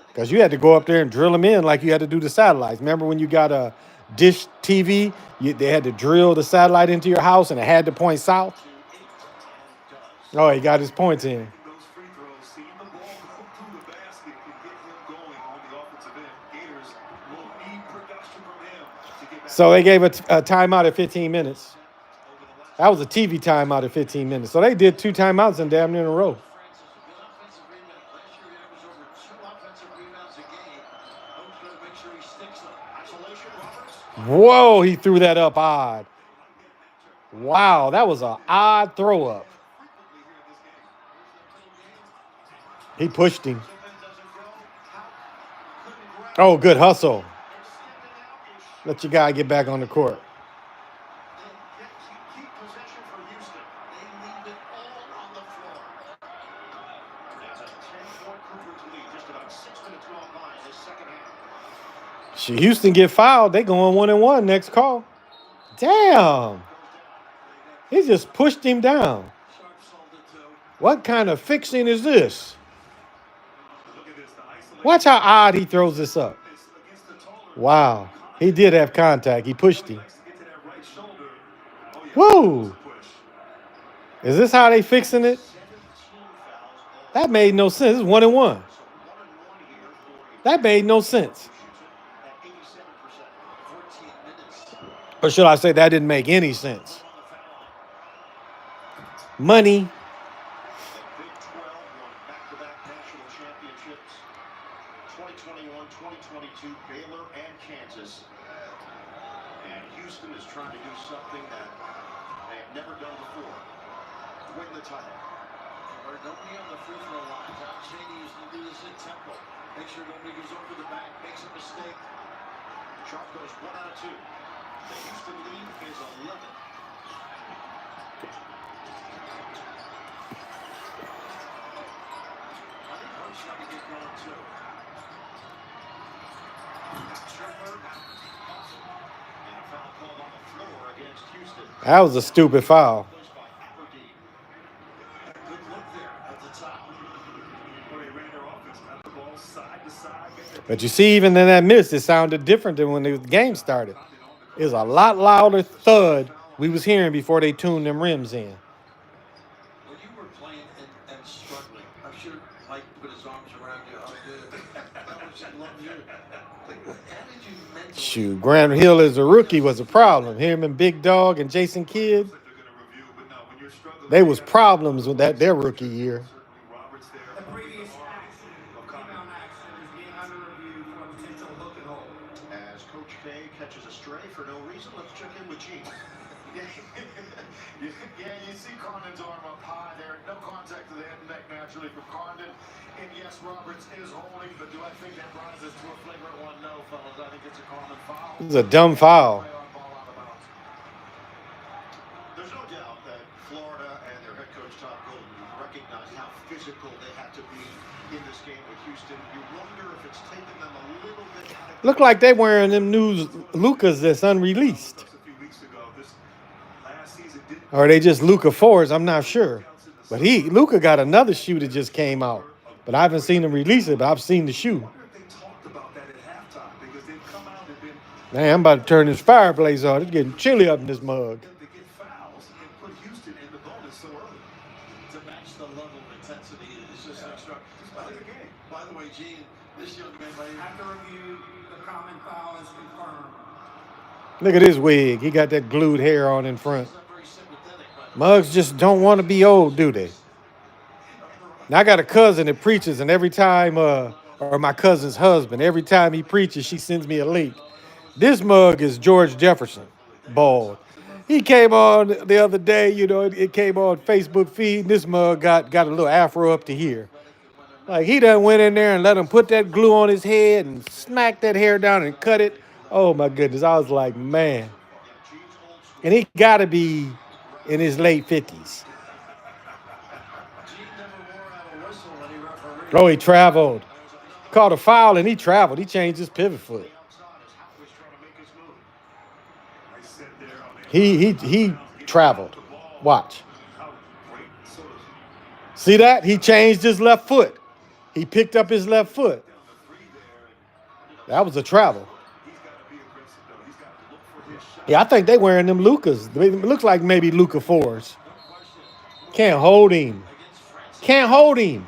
Because you had to go up there and drill them in like you had to do the satellites. Remember when you got a dish TV, they had to drill the satellite into your house and it had to point south? Oh, he got his points in. So they gave a timeout at 15 minutes. That was a TV timeout at 15 minutes. So they did 2 timeouts in damn near in a row. Whoa, he threw that up odd. Wow, that was an odd throw up. He pushed him. Oh, good hustle. Let your guy get back on the court. Houston get fouled. They going 1-1 next call. Damn. He just pushed him down. What kind of fixing is this? Watch how odd he throws this up. Wow. He did have contact. He pushed him. Whoa. Is this how they fixing it? That made no sense. It's 1-1. That made no sense. Or should I say that didn't make any sense? Money. Big 12 won back-to-back national championships. 2021, 2022, Baylor and Kansas. And Houston is trying to do something that they have never done before. Win the title. Or don't be on the free throw line. Tom Shady used to do this at Temple. Make sure nobody goes over the back, makes a mistake. Sharp goes 1 out of 2. The Houston lead is 11. That was a stupid foul. But you see, even in that miss, it sounded different than when the game started. It was a lot louder thud we was hearing before they tuned them rims in. When you were playing and struggling, I'm sure Mike put his arms around you. How much he loved you. How did you mentally... Shoot, Grant Hill as a rookie was a problem. Him and Big Dog and Jason Kidd, they was problems with their rookie year. As Coach K catches a stray for no reason, let's check in with Gene. Yeah, you see Condon's arm up high there. No contact to the head and neck naturally from Condon. And yes, Roberts is holding, but do I think that rises to a flagrant one? No, fellas. I think it's a common foul. This is a dumb foul. There's no doubt that Florida and their head coach Tom Golden recognized how physical they had to be in this game with Houston. You wonder if it's taken them a little bit out of... Look like they wearing them new Lucas that's unreleased. Or are they just Luka 4s? I'm not sure. But Luka got another shoe that just came out. But I haven't seen him release it, but I've seen the shoe. Man, I'm about to turn this fireplace on. It's getting chilly up in this mug. By the way, Gene, this young man might have to review the common foul is confirmed. Look at his wig. He got that glued hair on in front. Mugs just don't want to be old, do they? Now, I got a cousin that preaches, and every time, or my cousin's husband, every time he preaches, she sends me a link. This mug is George Jefferson, bald. He came on the other day, you know, it came on Facebook feed, and this mug got a little afro up to here. Like, he done went in there and let him put that glue on his head and smack that hair down and cut it. Oh, my goodness. I was like, man. And he got to be in his late 50s. Oh, he traveled. Caught a foul, and he traveled. He changed his pivot foot. He traveled. Watch. See that? He changed his left foot. He picked up his left foot. That was a travel. Yeah, I think they wearing them Lucas. It looks like maybe Luka 4s. Can't hold him. Can't hold him.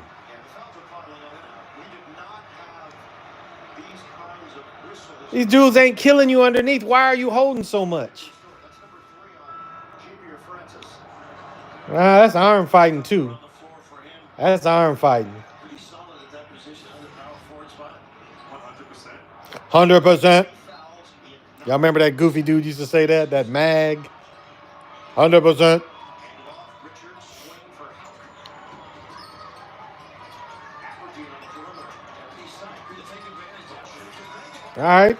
These dudes ain't killing you underneath. Why are you holding so much? That's arm fighting too. That's arm fighting. 100%. Y'all remember that goofy dude used to say that? That mag. 100%. All right.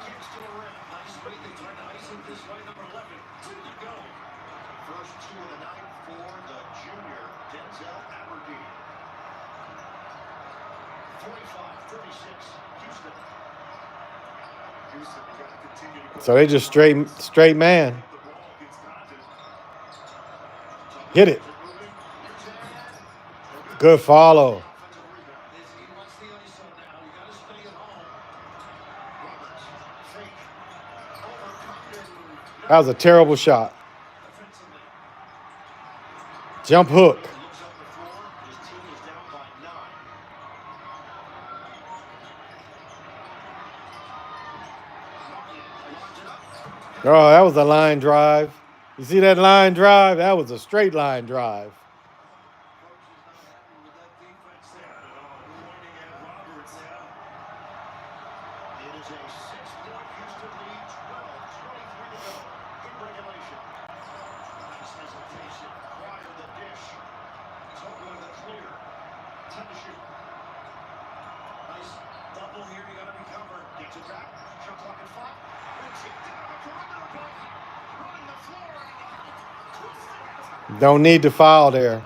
So they just straight man. Hit it. Good follow. That was a terrible shot. Jump hook. Oh, that was a line drive. You see that line drive? That was a straight line drive. Don't need to foul there.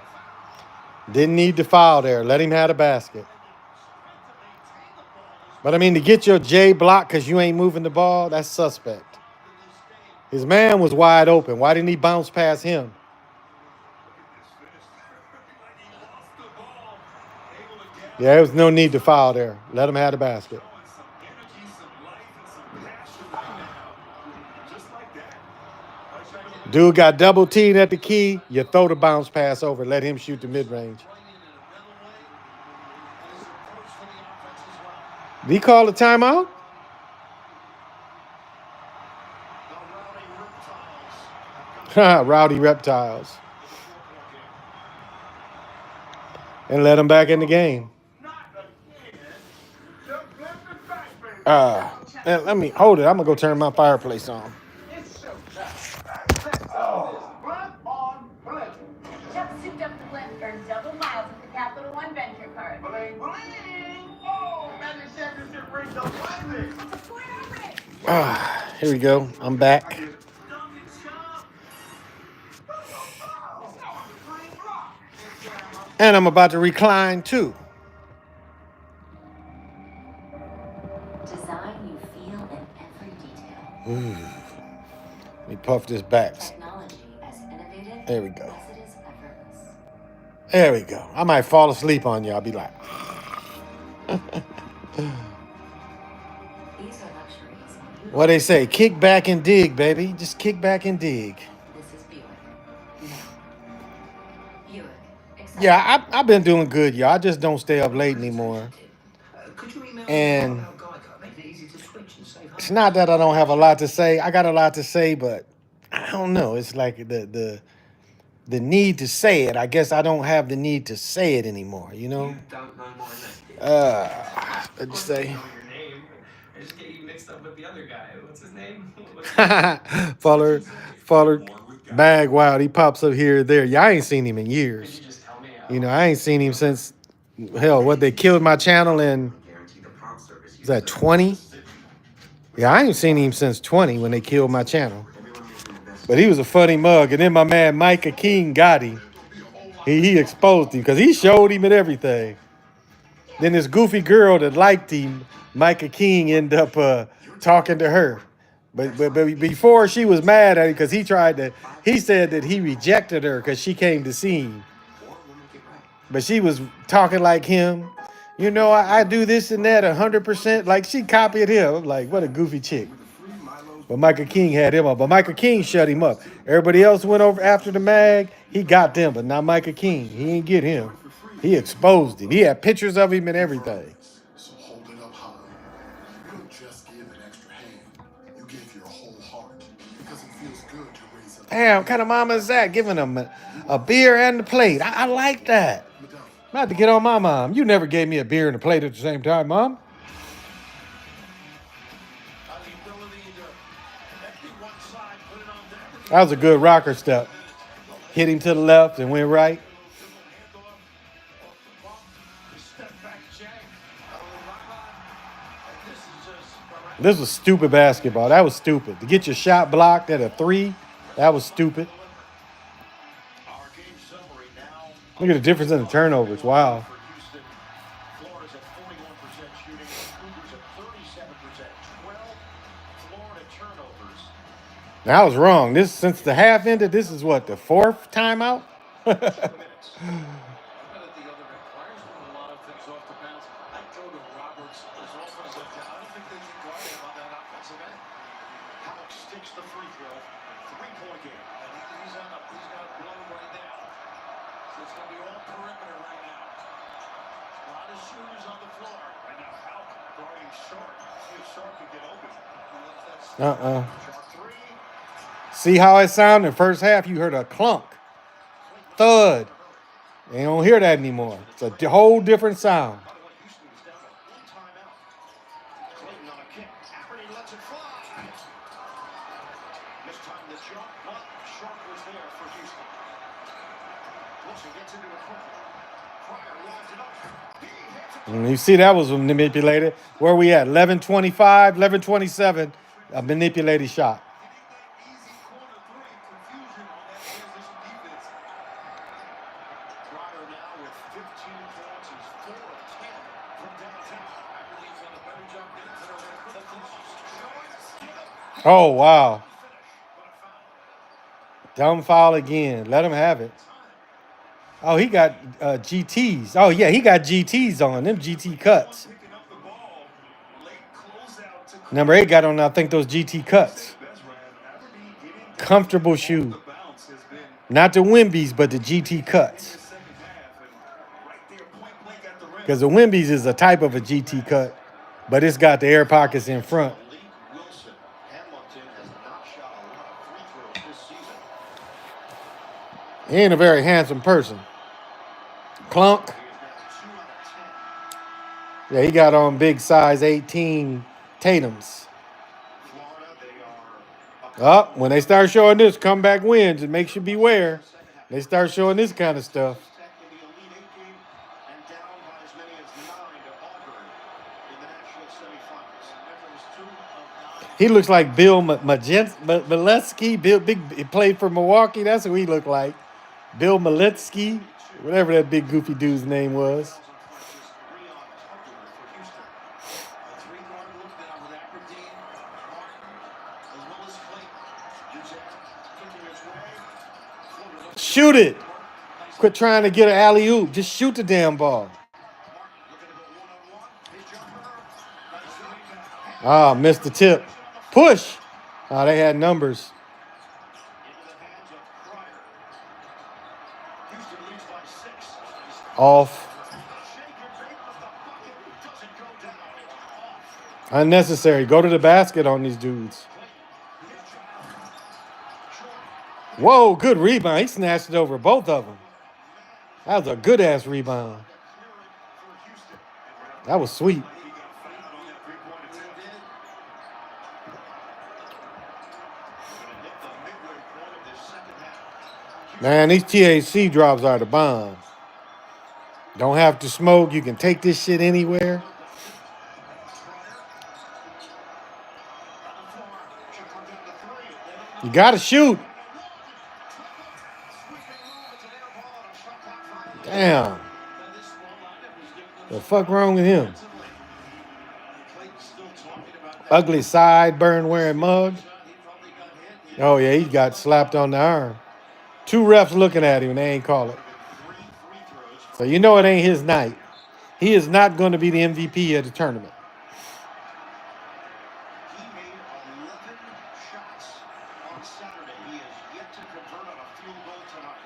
Didn't need to foul there. Let him have the basket. But, I mean, to get your J block because you ain't moving the ball, that's suspect. His man was wide open. Why didn't he bounce past him? Yeah, there was no need to foul there. Let him have the basket. Dude got double teamed at the key. You throw the bounce pass over. Let him shoot the mid-range. Did he call a timeout? Rowdy Reptiles. And let him back in the game. Let me hold it. I'm going to go turn my fireplace on. Just souped up the blend for double miles at the Capital One Venture Card. Bling, bling. Oh, Magic Championship ring delivery. Here we go. I'm back. And I'm about to recline too. Design you feel in every detail. Let me puff this back. Technology as innovative There we go. as it is effortless. There we go. I might fall asleep on you. I'll be like. These are luxuries. What they say? Kick back and dig, baby. Just kick back and dig. This is Buick. No. Buick. Exciting. Yeah, I've been doing good, y'all. I just don't stay up late anymore. And it's not that I don't have a lot to say. I got a lot to say, but I don't know. It's like the need to say it. I guess I don't have the need to say it anymore, you know? You don't know my name. What'd you say? Know your name. I just get you mixed up with the other guy. What's his name? Fuller. More with Bag Wild, he pops up here or there. Yeah, I ain't seen him in years. You know, I ain't seen him since, hell, what, they killed my channel in, is that 20? Yeah, I ain't seen him since 20 when they killed my channel. But he was a funny mug. And then my man Micah King got him. He exposed him because he showed him and everything. Then this goofy girl that liked him, Micah King, ended up talking to her. But before she was mad at him because he said that he rejected her because she came to see him. But she was talking like him. You know, I do this and that 100%. Like she copied him. I'm like, what a goofy chick. But Michael King had him up. But Michael King shut him up. Everybody else went over after the mag. He got them, but not Michael King. He didn't get him. He exposed him. He had pictures of him and everything. So hold it up high. You don't just give an extra hand. You give your whole heart. Because it feels good to raise up. Damn, what kind of mama is that? Giving him a beer and a plate. I like that. I'm about to get on my mom. You never gave me a beer and a plate at the same time, Mom. That was a good rocker step. Hit him to the left and went right. This was stupid basketball. That was stupid. To get your shot blocked at a 3, that was stupid. Look at the difference in the turnovers. Wow. Florida's at 41% shooting. Cougars at 37%. 12 Florida turnovers. Now I was wrong. This since the half ended, this is what, the 4th timeout? Sticks the free throw. 3-point game. And he's got blown right now. So it's going to be all perimeter right now. A lot of shooters on the floor. Right now, Halk guarding Sharp. See if Sharp can get open. See how it sounded in the first half? You heard a clunk, thud. You don't hear that anymore. It's a whole different sound. And you see that was manipulated. Where we at? 11-25, 11-27, a manipulated shot. Oh, wow. Dumb foul again. Let him have it. Oh, he got GTs. Oh, yeah, he got GTs on. Them GT cuts. Number 8 got on, I think, those GT cuts. Comfortable shoe. Not the Wimbies, but the GT cuts. Because the Wimbies is a type of a GT cut, but it's got the air pockets in front. He ain't a very handsome person. Clunk. Yeah, he got on big size 18 Tatums. Up when they start showing this comeback wins, it makes you beware. They start showing this kind of stuff. He looks like Bill Maletsky. He played for Milwaukee. That's who he looked like. Bill Maletsky, whatever that big goofy dude's name was. Shoot it. Quit trying to get an alley-oop. Just shoot the damn ball. Ah, missed the tip. Push. Oh, they had numbers. Off. Unnecessary. Go to the basket on these dudes. Whoa, good rebound. He snatched it over both of them. That was a good-ass rebound. That was sweet. Man, these THC drops are the bomb. Don't have to smoke. You can take this shit anywhere. You gotta shoot. Damn. The fuck wrong with him? Ugly sideburn wearing mug. Oh yeah, he got slapped on the arm. Two refs looking at him and they ain't call it. So you know it ain't his night. He is not going to be the MVP of the tournament. He made 11 shots on Saturday. He is yet to convert on a field goal tonight.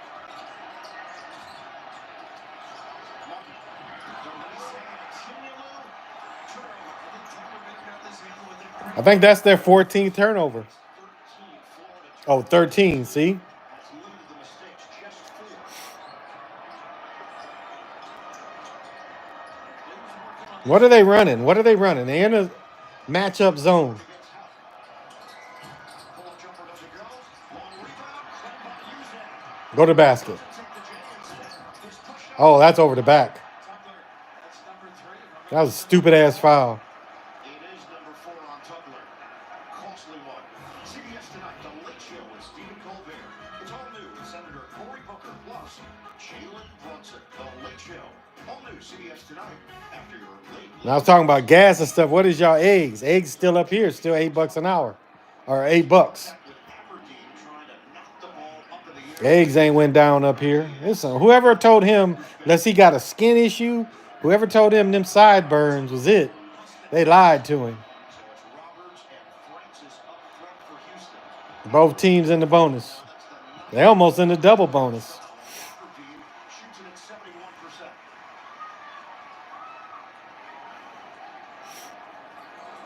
I think that's their 14th turnover. Oh, 13, see? What are they running? What are they running? They're in a matchup zone. Go to the basket. Oh, that's over the back. That was a stupid-ass foul. It is number 4 on Tugler. Costly one. CBS tonight, The Late Show with Stephen Colbert. It's all new with Senator Cory Booker plus Jalen Brunson. The Late Show. All new CBS tonight after your late. Now I was talking about gas and stuff. What is y'all eggs? Eggs still up here, still $8 an hour, or $8. Eggs ain't went down up here. Listen, whoever told him, unless he got a skin issue, whoever told him them sideburns was it, they lied to him. Both teams in the bonus. They almost in the double bonus.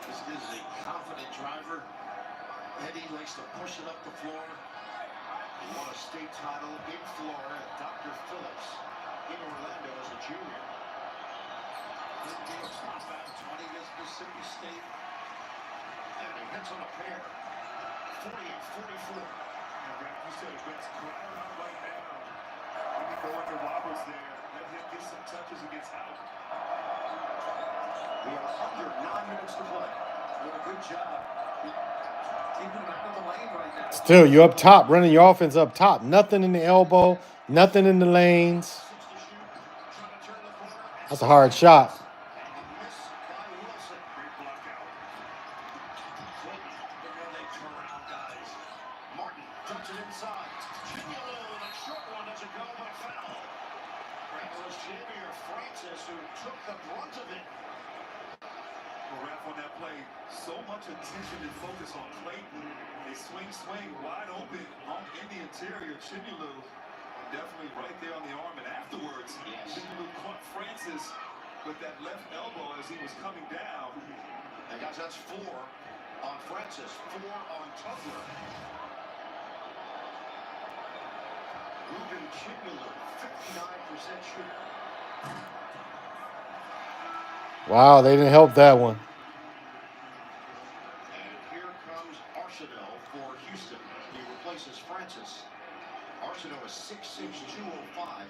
This is a confident driver. Eddie likes to push it up the floor. He won a state title in Florida at Dr. Phillips in Orlando as a junior. Good games, not bad. 20 against Mississippi State. And he hits on a pair. 48-44. You said Wentz crying out right now. When you go into Roberts there, let him get some touches and gets out. We are under 9 minutes to play. Doing a good job. Keeping him out of the lane right now. Still, you up top, running your offense up top. Nothing in the elbow, nothing in the lanes. That's a hard shot. Martin dumps it inside. Chimolo, the short one doesn't go, but a foul. That was Javier Francis who took the brunt of it. Well, Raf, on that play, so much attention and focus on Clayton. A swing, wide open, in the interior. Chimolo definitely right there on the arm, and afterwards, Chimolo caught Francis with that left elbow as he was coming down. And guys, that's 4 on Francis, 4 on Tugler. Ruben Chimolo, 59% shooter. Wow, they didn't help that one. And here comes Arsenault for Houston. He replaces Francis. Arsenault is 6'6", 205.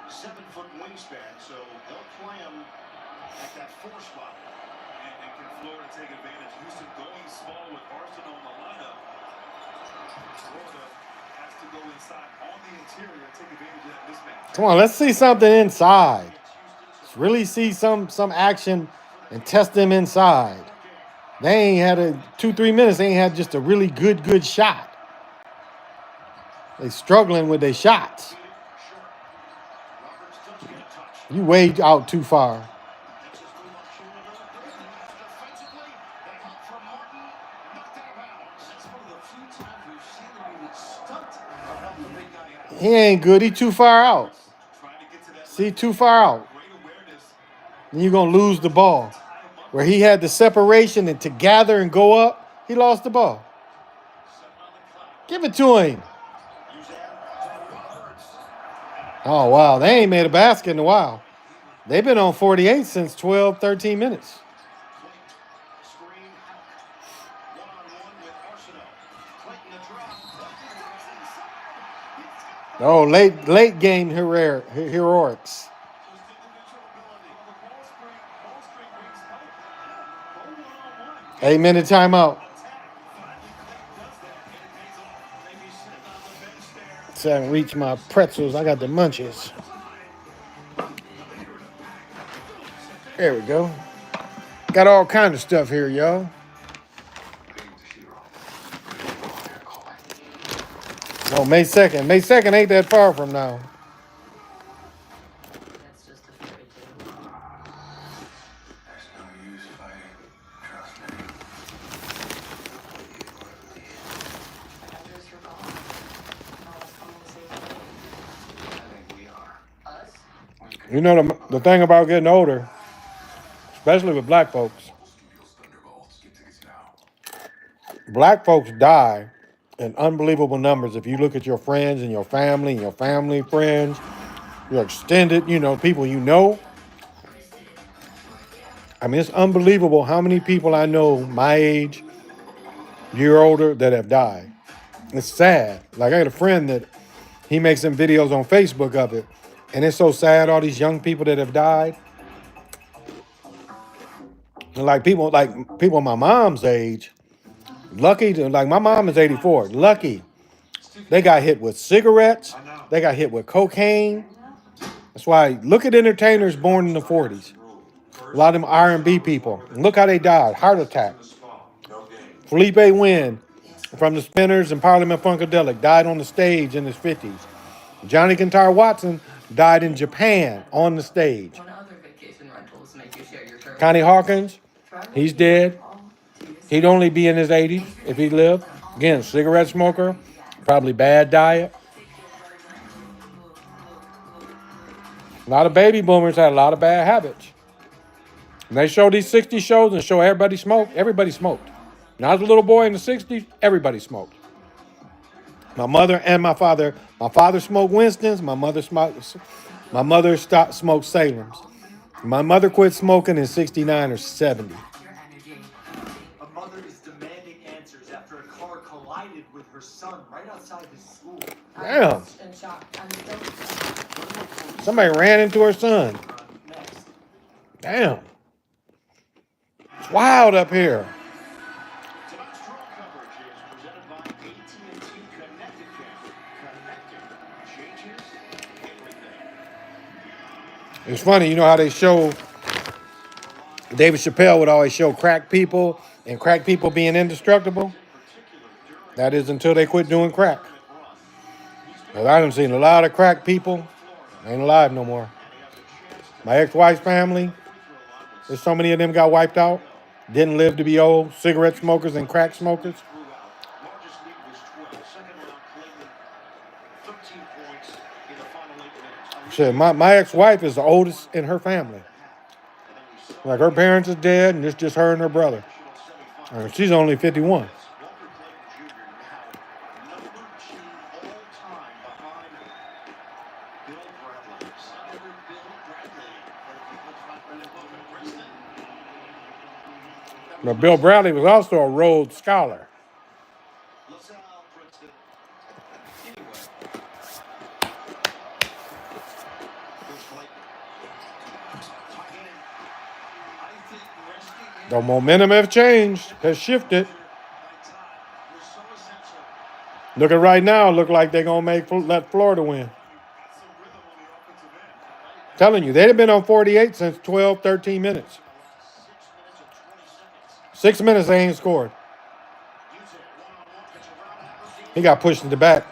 7-foot wingspan, so they'll play him at that 4 spot. And can Florida take advantage? Houston going small with Arsenault in the lineup. Florida has to go inside on the interior and take advantage of that mismatch. Come on, let's see something inside. Let's really see some action and test them inside. They ain't had 2-3 minutes. They ain't had just a really good shot. They struggling with their shots. You way out too far. He ain't good. He too far out. See, too far out. And you're going to lose the ball. Where he had the separation and to gather and go up, he lost the ball. Give it to him. Oh, wow. They ain't made a basket in a while. They've been on 48 since 12, 13 minutes. Oh, late game heroics. Eight-minute timeout. So I can reach my pretzels. I got the munchies. There we go. Got all kind of stuff here, y'all. Oh, May 2nd. May 2nd ain't that far from now. You know the thing about getting older, especially with black folks. Black folks die in unbelievable numbers. If you look at your friends and your family friends, your extended, people you know. I mean, it's unbelievable how many people I know my age, year older, that have died. It's sad. Like, I got a friend that he makes some videos on Facebook of it, and it's so sad, all these young people that have died. And like people my mom's age, lucky to, like, my mom is 84. Lucky. They got hit with cigarettes. They got hit with cocaine. That's why, look at entertainers born in the 40s. A lot of them R&B people. And look how they died. Heart attack. Felipe Wynn from the Spinners and Parliament Funkadelic died on the stage in his 50s. Johnny Guitar Watson died in Japan on the stage. Connie Hawkins, he's dead. He'd only be in his 80s if he lived. Again, cigarette smoker, probably bad diet. A lot of baby boomers had a lot of bad habits. And they show these 60 shows and show everybody smoked. Everybody smoked. When I was a little boy in the 60s, everybody smoked. My mother and my father smoked Winston's. My mother stopped smoked Salem's. My mother quit smoking in 69 or 70. A mother is demanding answers after a car collided with her son right outside his school. Damn. Somebody ran into her son. Damn. It's wild up here. Tonight's draw coverage is presented by AT&T Connected Camp. Connected changes everything. It's funny, you know how they show, David Chappelle would always show crack people and crack people being indestructible. That is until they quit doing crack. Because I done seen a lot of crack people ain't alive no more. My ex-wife's family, there's so many of them got wiped out. Didn't live to be old. Cigarette smokers and crack smokers. Largest lead was 12. Second round, Clayton, 13 points in the final 8 minutes. Shit, my ex-wife is the oldest in her family. Like, her parents is dead, and it's just her and her brother. And she's only 51. But Bill Bradley was also a Rhodes Scholar. The momentum has changed, has shifted. Look at right now, look like they're going to let Florida win. Telling you, they'd have been on 48 since 12, 13 minutes. 6 minutes, they ain't scored. He got pushed in the back.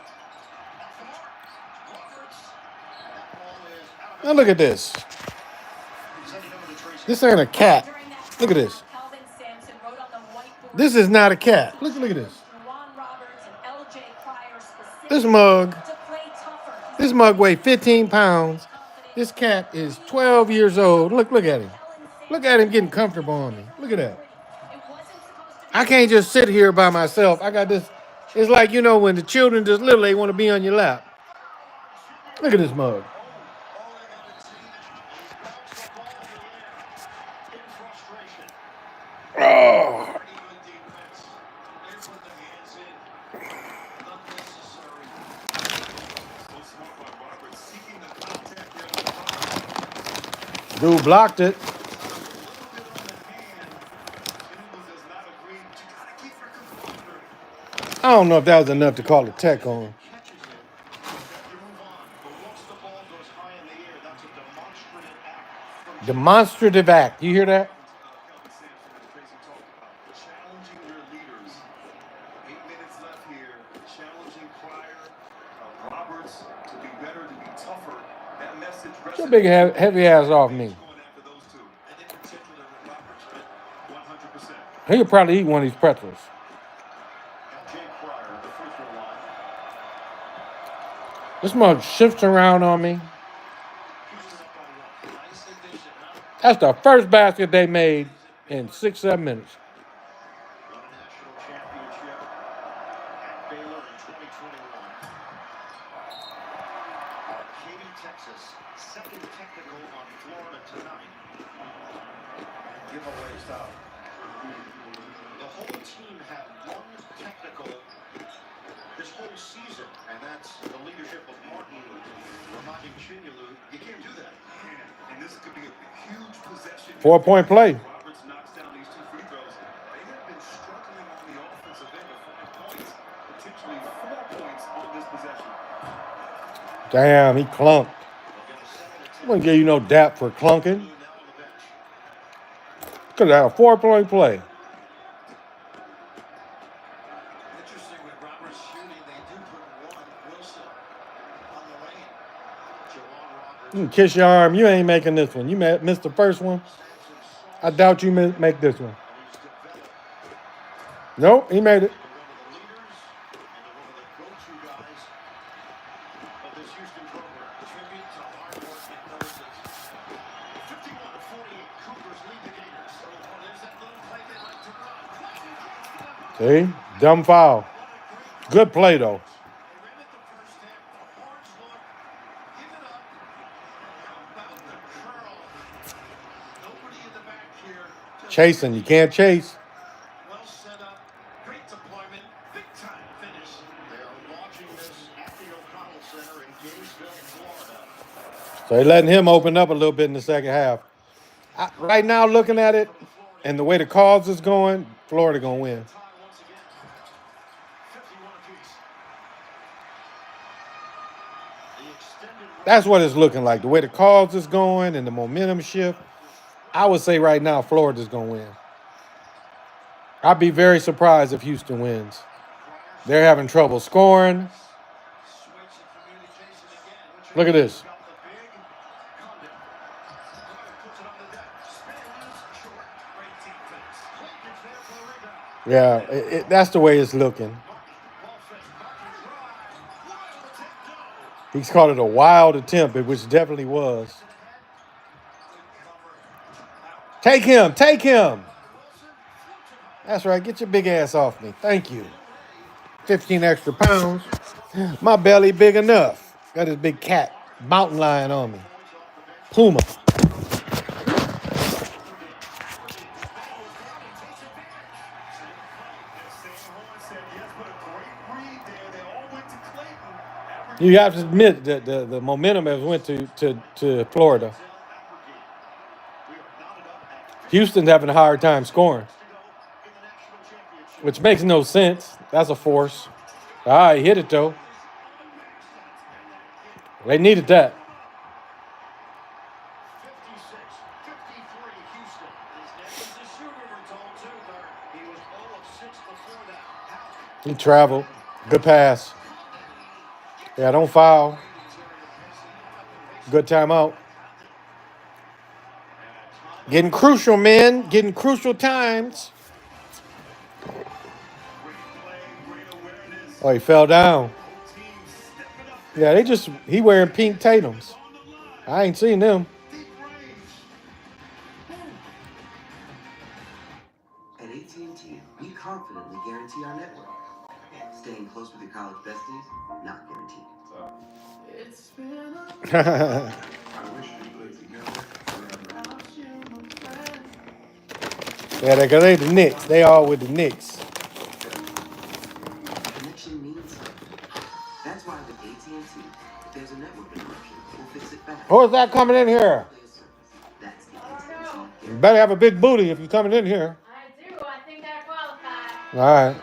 Now look at this. This ain't a cat. Look at this. This is not a cat. Look at this. This mug weighs 15 pounds. This cat is 12 years old. Look at him. Look at him getting comfortable on me. Look at that. I can't just sit here by myself. I got this. It's like, when the children just little, they want to be on your lap. Look at this mug. Oh. Dude blocked it. I don't know if that was enough to call a tech on him. Demonstrative act. You hear that? Challenging your leaders. 8 minutes left here. Challenging Pryor, Roberts to be better, to be tougher. That message. Get your big heavy ass off me. He'll probably eat one of these pretzels. This mug shifts around on me. That's the first basket they made in 6-7 minutes. This whole season, and that's the leadership of Martin reminding Chinyelu, you can't do that. And this could be a huge possession. 4-point play. Roberts knocks down these 2 free throws. They have been struggling on the offensive end to find points, potentially 4 points on this possession. Damn, he clunked. I wouldn't give you no dap for clunking. Could have had a 4-point play. You can kiss your arm. You ain't making this one. You missed the first one. I doubt you make this one. Nope, he made it. See? Dumb foul. Good play, though. Chasing. You can't chase. Well set up. Great deployment. Big time finish. They are launching this at the O'Connell Center in Gainesville, Florida. So they're letting him open up a little bit in the second half. Right now, looking at it, and the way the calls is going, Florida going to win. That's what it's looking like. The way the calls is going and the momentum shift, I would say right now Florida's going to win. I'd be very surprised if Houston wins. They're having trouble scoring. Look at this. Yeah, that's the way it's looking. He's called it a wild attempt, which definitely was. Take him. Take him. That's right. Get your big ass off me. Thank you. 15 extra pounds. My belly big enough. Got this big cat, mountain lion on me. Puma. You have to admit that the momentum has went to Florida. Houston's having a hard time scoring, which makes no sense. That's a force. All right, hit it, though. They needed that. He traveled. Good pass. Yeah, don't foul. Good timeout. Getting crucial, man. Getting crucial times. Oh, he fell down. Yeah, he wearing pink Tatums. I ain't seen them. At AT&T, we confidently guarantee our network. Staying close with your college besties, not guaranteed. It's been I wish we played together forever. Yeah, because they the Knicks. They all with the Knicks. Connection means something. That's why with AT&T, if there's a network interruption, we'll fix it fast. Who is that coming in here? That better have a big booty if you're coming in here. I do. I think I qualify. All right.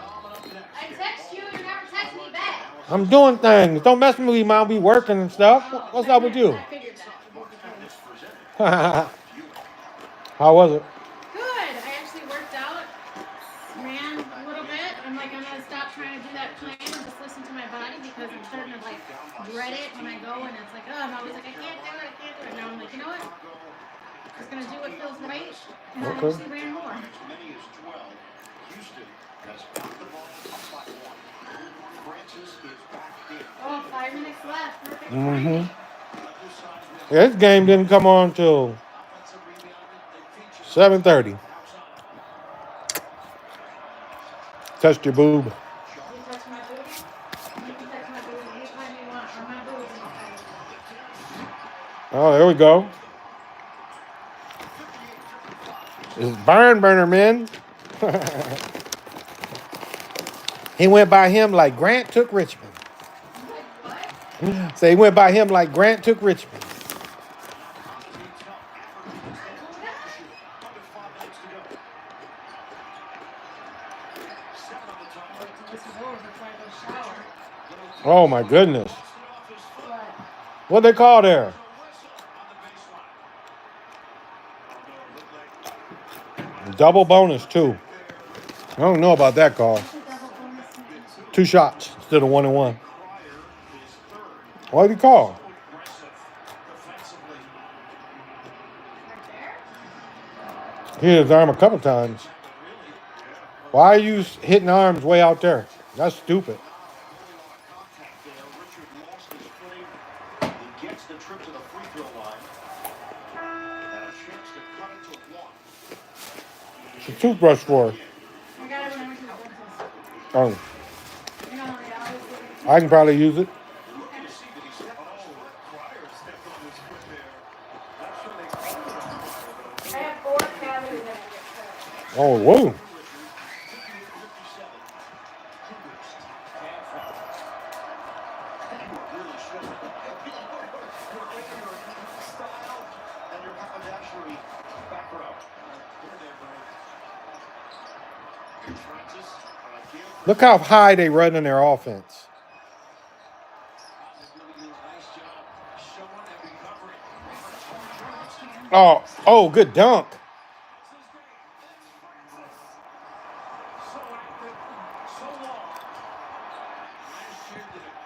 I text you, you never text me back. I'm doing things. Don't mess with me, man. I'll be working and stuff. What's up with you? I figured that. How was it? Good. I actually worked out, ran a little bit. I'm like, I'm gonna stop trying to do that plan and just listen to my body because I'm starting to like dread it when I go and it's like, oh, I'm always like, I can't do it, I can't do it. Now I'm like, you know what? Just gonna do what feels right, and I actually ran more. Oh, 5 minutes left. Perfect. Mm-hmm. Yeah, this game didn't come on till 7:30. Touched your boob. You touch my booty? You can touch my booty anytime you want, or my boobs. Oh, there we go. It's Barn Burner, man. He went by him like Grant took Richmond. So he went by him like Grant took Richmond. Oh my goodness. What they call there? Double bonus too. I don't know about that call. 2 shots instead of 1 and 1. What did he call? He hit his arm a couple times. Why are you hitting arms way out there? That's stupid. It's a toothbrush for her. Oh. I can probably use it. Oh, whoa. Look how high they run in their offense. Oh, good dunk.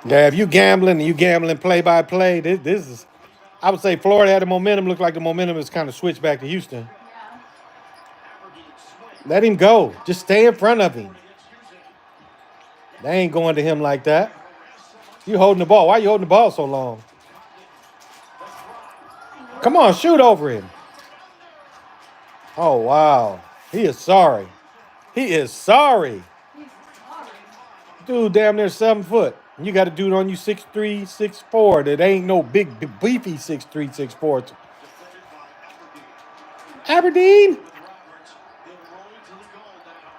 Yeah, if you gambling and you gambling play-by-play, this is, I would say Florida had the momentum. Looked like the momentum is kind of switched back to Houston. Let him go. Just stay in front of him. They ain't going to him like that. You holding the ball. Why you holding the ball so long? Come on, shoot over him. Oh, wow. He is sorry. He is sorry. Dude, damn near 7 foot. You got a dude on you 6'3", 6'4". That ain't no big, beefy 6'3", 6'4". Aberdeen.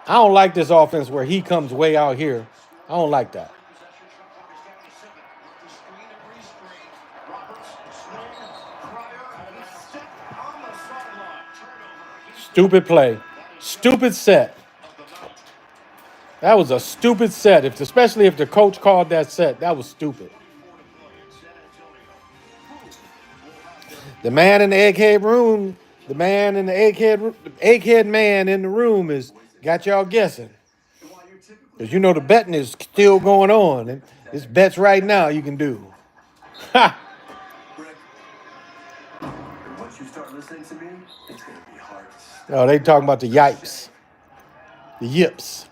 I don't like this offense where he comes way out here. I don't like that. Stupid play. Stupid set. That was a stupid set. Especially if the coach called that set. That was stupid. The man in the egghead room, the man in the egghead man in the room is got y'all guessing. Because you know the betting is still going on. And it's bets right now you can do. Ha! Once you start listening to me, it's going to be hard. Oh, they talking about the yipes. The yips.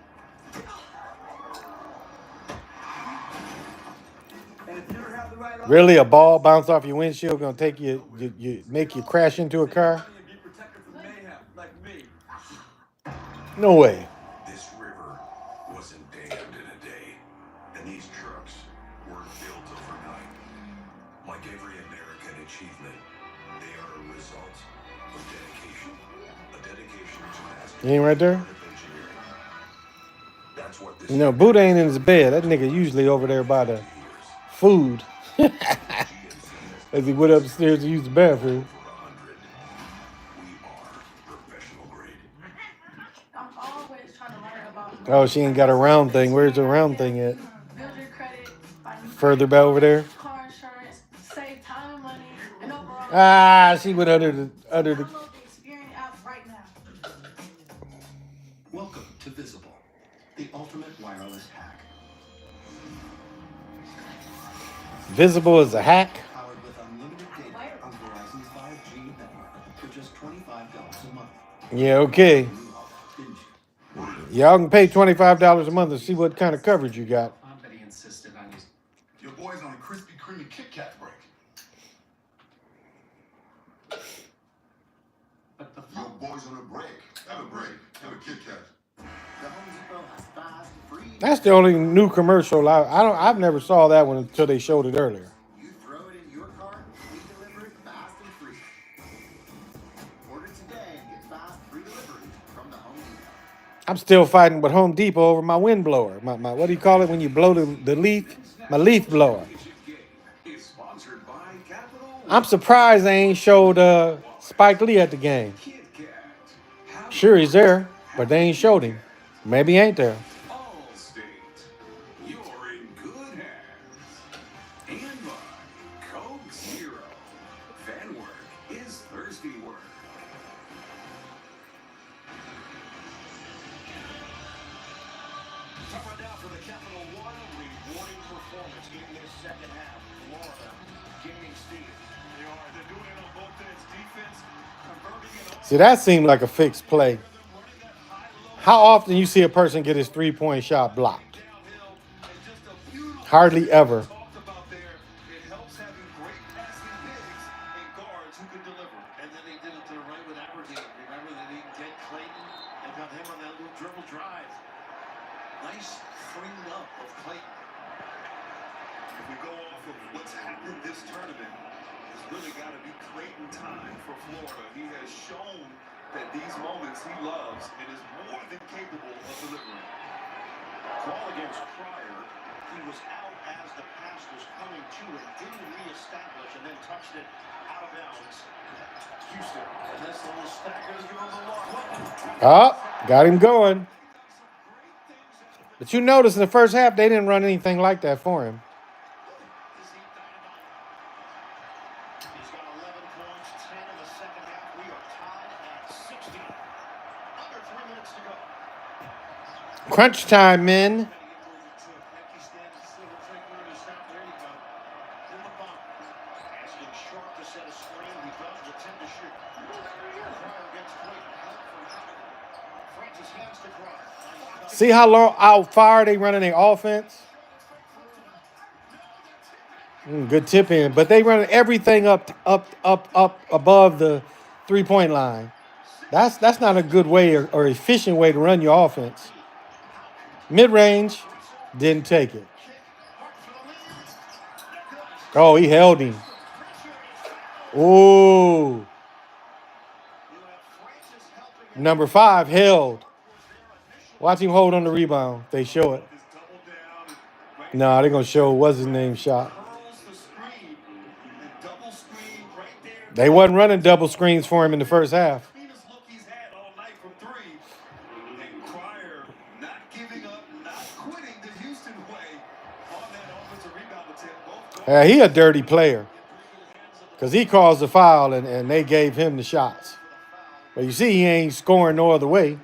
Really, a ball bounce off your windshield gonna take you make you crash into a car? No way. This river wasn't dammed in a day, and these trucks weren't built overnight. Like every American achievement, they are a result of dedication. A dedication to master. You ain't right there? That's what this You know, Buddha ain't in his bed. That nigga usually over there by the food. As he went upstairs to use the bathroom. Oh, she ain't got a round thing. Where's the round thing at? Build your credit, buy new Further back over there. car insurance, save time and money, and overall. Ah, she went under the Download the Experian app right now. Welcome to Visible, the ultimate wireless hack. Visible as a hack. Powered with unlimited data on Verizon's 5G network for just $25 a month. Yeah, okay. Y'all can pay $25 a month to see what kind of coverage you got. Somebody insisted on using. Your boy's on a Krispy Kreme Kit Kat break. But the Your boy's on a break. Have a break. Have a Kit Kat. The Home Depot has fast, free. That's the only new commercial I've never saw that one until they showed it earlier. You throw it in your cart, we deliver it fast and free. Order today and get fast, free delivery from the Home Depot. I'm still fighting with Home Depot over my wind blower. My what do you call it when you blow the leaf? My leaf blower. Is sponsored by Capital. I'm surprised they ain't showed Spike Lee at the game. Sure, he's there, but they ain't showed him. Maybe he ain't there. Allstate. You're in good hands. And by Coke Zero. Fan work is thirsty work. Time right now for the Capital One rewarding performance in this second half. Florida gaining steam. They are. They're doing it on both ends. Defense converting it. See, that seemed like a fixed play. How often you see a person get his three-point shot blocked? Hardly ever. It helps having great passing bigs and guards who can deliver. And then they did it to the right with Aberdeen. Remember they didn't get Clayton and got him on that little dribble drive. Nice freeing up of Clayton. If we go off of what's happened this tournament, it's really got to be Clayton time for Florida. He has shown that these moments he loves and is more than capable of delivering. Call against Pryor. He was out as the pass was coming to him. Didn't reestablish and then touched it out of bounds. Houston. And this little stagger's give him the loss. Oh, got him going. But you notice in the first half, they didn't run anything like that for him. He's got 11 points, 10 in the second half. We are tied at 60. Under 3 minutes to go. Crunch time, men. See how far they running their offense? Good tip in, but they running everything up above the three-point line. That's not a good way or efficient way to run your offense. Mid-range, didn't take it. Oh, he held him. Ooh. Number 5 held. Watch him hold on the rebound. They show it. No, they're going to show what's his name shot. They wasn't running double screens for him in the first half. Yeah, he a dirty player because he caused the foul and they gave him the shots. But you see, he ain't scoring no other way.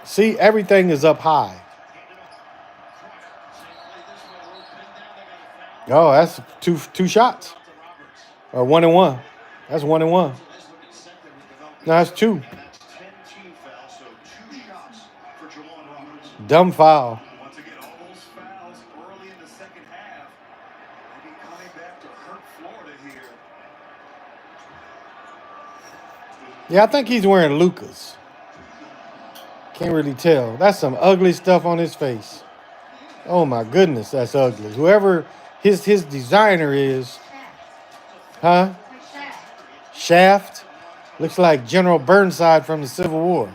See, everything is up high. Oh, that's two shots. Or 1 and 1. That's 1 and 1. No, that's 2. Dumb foul. Yeah, I think he's wearing Lucas. Can't really tell. That's some ugly stuff on his face. Oh my goodness, that's ugly. Whoever his designer is, huh? Shaft. Looks like General Burnside from the Civil War.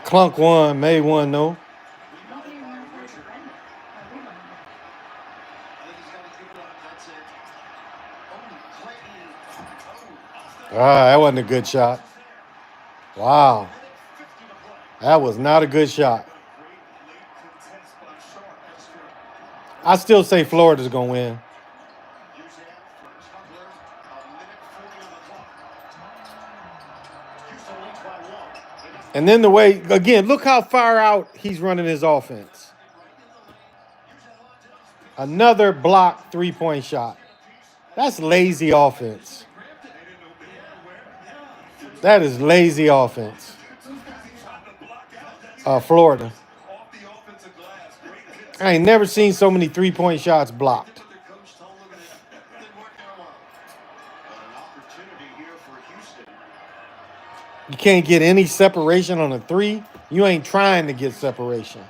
Clunk won, May won though. Ah, that wasn't a good shot. Wow. That was not a good shot. I still say Florida's going to win. And then the way, again, look how far out he's running his offense. Another blocked three-point shot. That's lazy offense. That is lazy offense. Florida. I ain't never seen so many three-point shots blocked. You can't get any separation on a three. You ain't trying to get separation.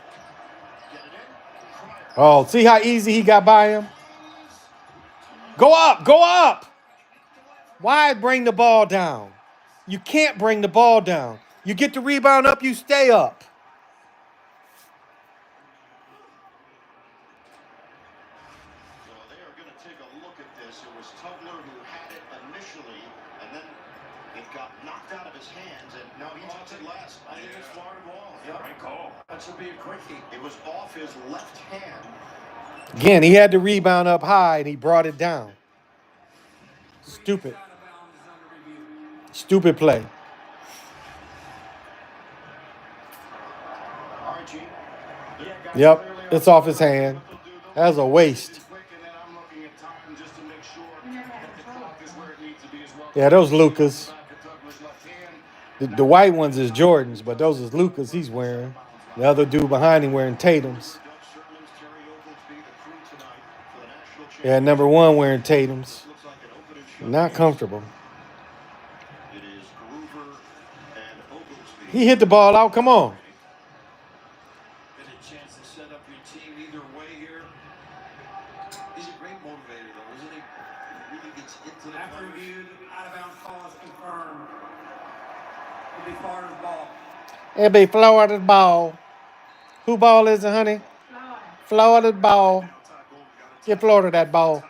Oh, see how easy he got by him? Go up, go up. Why bring the ball down? You can't bring the ball down. You get the rebound up, you stay up. So they are going to take a look at this. It was Tugler who had it initially, and then it got knocked out of his hands, and now he wants it last. I think it's Florida ball. Yeah, right call. That should be a quickie. It was off his left hand. Again, he had the rebound up high, and he brought it down. Stupid. Stupid play. Yep, it's off his hand. That was a waste. Yeah, those Lucas. The white ones is Jordans, but those is Lucas he's wearing. The other dude behind him wearing Tatum's. Yeah, number one wearing Tatum's. Not comfortable. He hit the ball out. Come on. After reviewed, out-of-bounds call is confirmed. It'll be Florida's ball. It'll be Florida's ball. Who ball is it, honey? Florida's ball. Give Florida that ball.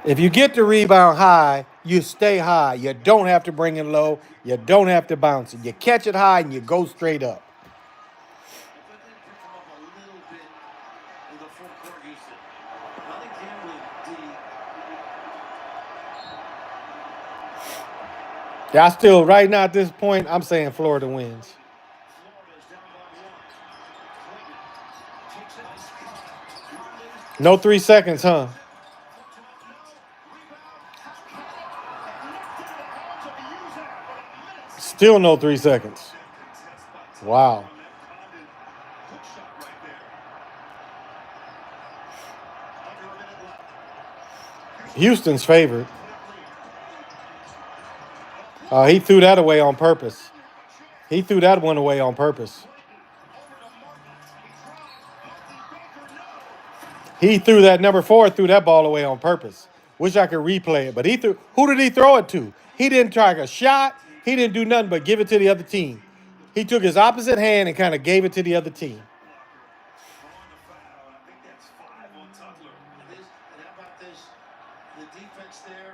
If you get the rebound high, you stay high. You don't have to bring it low. You don't have to bounce it. You catch it high and you go straight up. Yeah, I still, right now at this point, I'm saying Florida wins. No 3 seconds, huh? Still no 3 seconds. Wow. Houston's favored. He threw that away on purpose. He threw that one away on purpose. He threw that number 4, threw that ball away on purpose. Wish I could replay it, but he threw. Who did he throw it to? He didn't try a shot. He didn't do nothing but give it to the other team. He took his opposite hand and kind of gave it to the other team. The defense there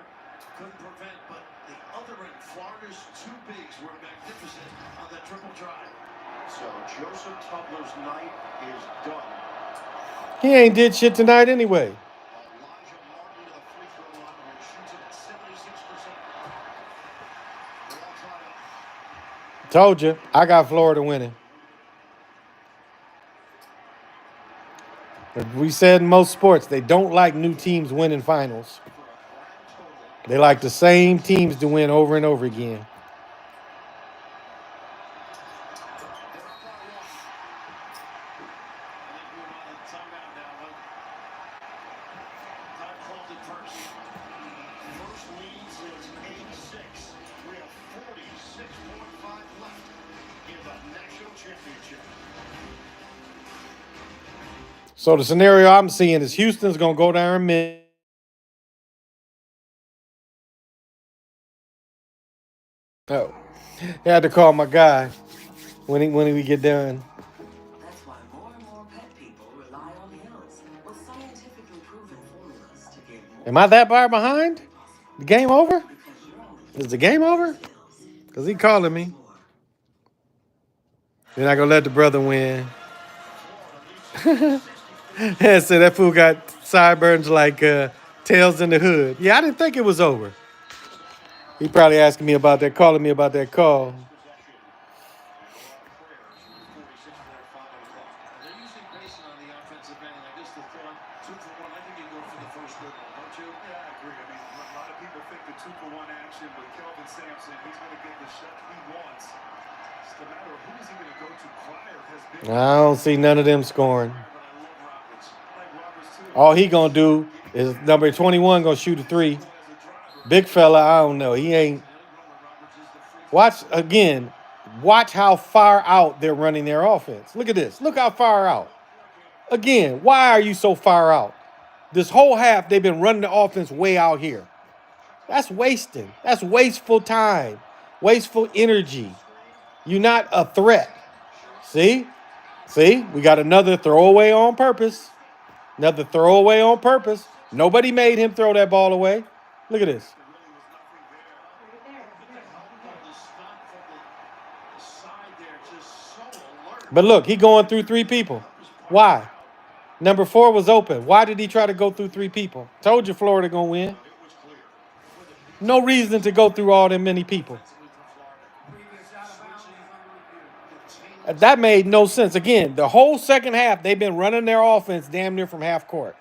couldn't prevent, but the other end, Florida's two bigs were magnificent on that triple try. So Joseph Tugler's night is done. He ain't did shit tonight anyway. Elijah Martin to the free throw line where he shoots it at 76%. They're all tied up. Told you, I got Florida winning. We said in most sports, they don't like new teams winning finals. They like the same teams to win over and over again. First lead since 86. We have 46.5 left in the national championship. So the scenario I'm seeing is Houston's going to go down and miss. Oh, I had to call my guy when we get done. That's why more and more pet people rely on Hills with scientifically proven formulas to give more. Am I that far behind? The game over? Is the game over? Because he calling me. Then I going to let the brother win. And so that fool got sideburns like Tails in the Hood. Yeah, I didn't think it was over. He probably asking me about that, calling me about that call. They're usually basing on the offensive end. I guess the thought, 2 for 1. I think you go for the first good one, don't you? Yeah, I agree. I mean, a lot of people think the 2-for-1 action with Kelvin Sampson, he's going to get the shot he wants. It's the matter of who is he going to go to. Cryer has been. I don't see none of them scoring. All he going to do is number 21 going to shoot a 3. Big fella, I don't know. He ain't. Watch again. Watch how far out they're running their offense. Look at this. Look how far out. Again, why are you so far out? This whole half, they've been running the offense way out here. That's wasting. That's wasteful time. Wasteful energy. You're not a threat. See? See? We got another throwaway on purpose. Another throwaway on purpose. Nobody made him throw that ball away. Look at this. But look, he going through 3 people. Why? Number 4 was open. Why did he try to go through 3 people? Told you Florida gonna win. No reason to go through all them many people. That made no sense. Again, the whole second half, they've been running their offense damn near from half court.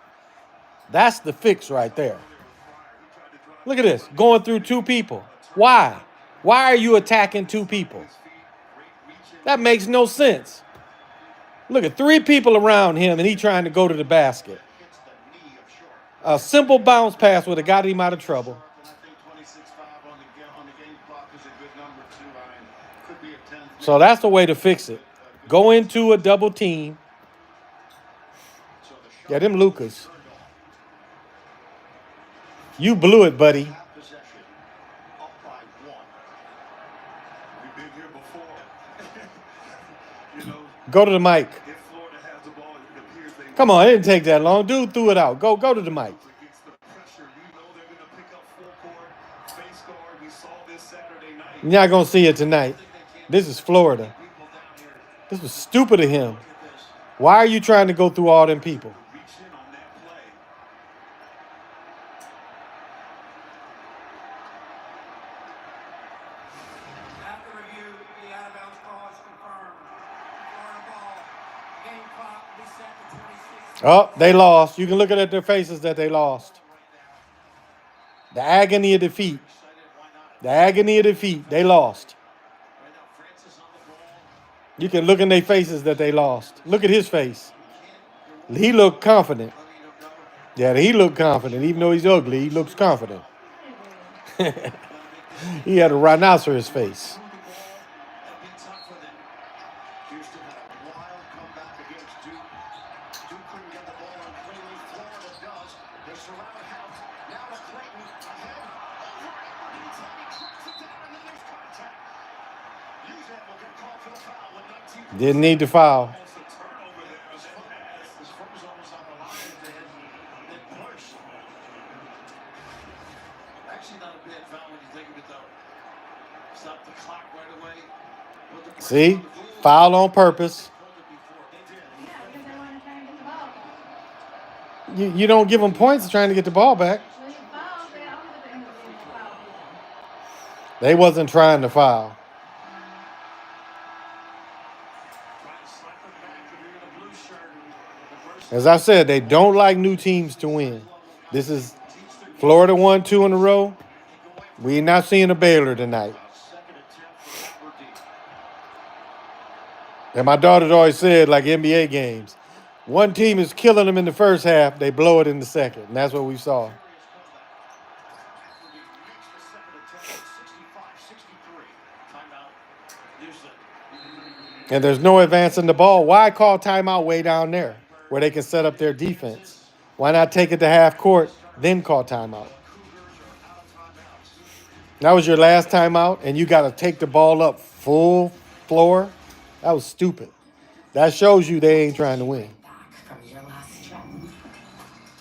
That's the fix right there. Look at this. Going through 2 people. Why? Why are you attacking 2 people? That makes no sense. Look at 3 people around him, and he trying to go to the basket. A simple bounce pass would have got him out of trouble. So that's the way to fix it. Go into a double team. Yeah, them Lucas. You blew it, buddy. Go to the mic. Come on, it didn't take that long. Dude threw it out. Go to the mic. You're not going to see it tonight. This is Florida. This was stupid of him. Why are you trying to go through all them people? Oh, they lost. You can look at their faces that they lost. The agony of defeat. The agony of defeat. They lost. You can look in their faces that they lost. Look at his face. He looked confident. Yeah, he looked confident. Even though he's ugly, he looks confident. He had a rhinoceros face. Didn't need to foul. See? Foul on purpose. You don't give them points trying to get the ball back. They wasn't trying to foul. As I said, they don't like new teams to win. This is Florida won 2 in a row. We're not seeing a Baylor tonight. And my daughter's always said, like NBA games, one team is killing them in the first half, they blow it in the second. And that's what we saw. And there's no advancing the ball. Why call timeout way down there where they can set up their defense? Why not take it to half court, then call timeout? That was your last timeout, and you got to take the ball up full floor? That was stupid. That shows you they ain't trying to win.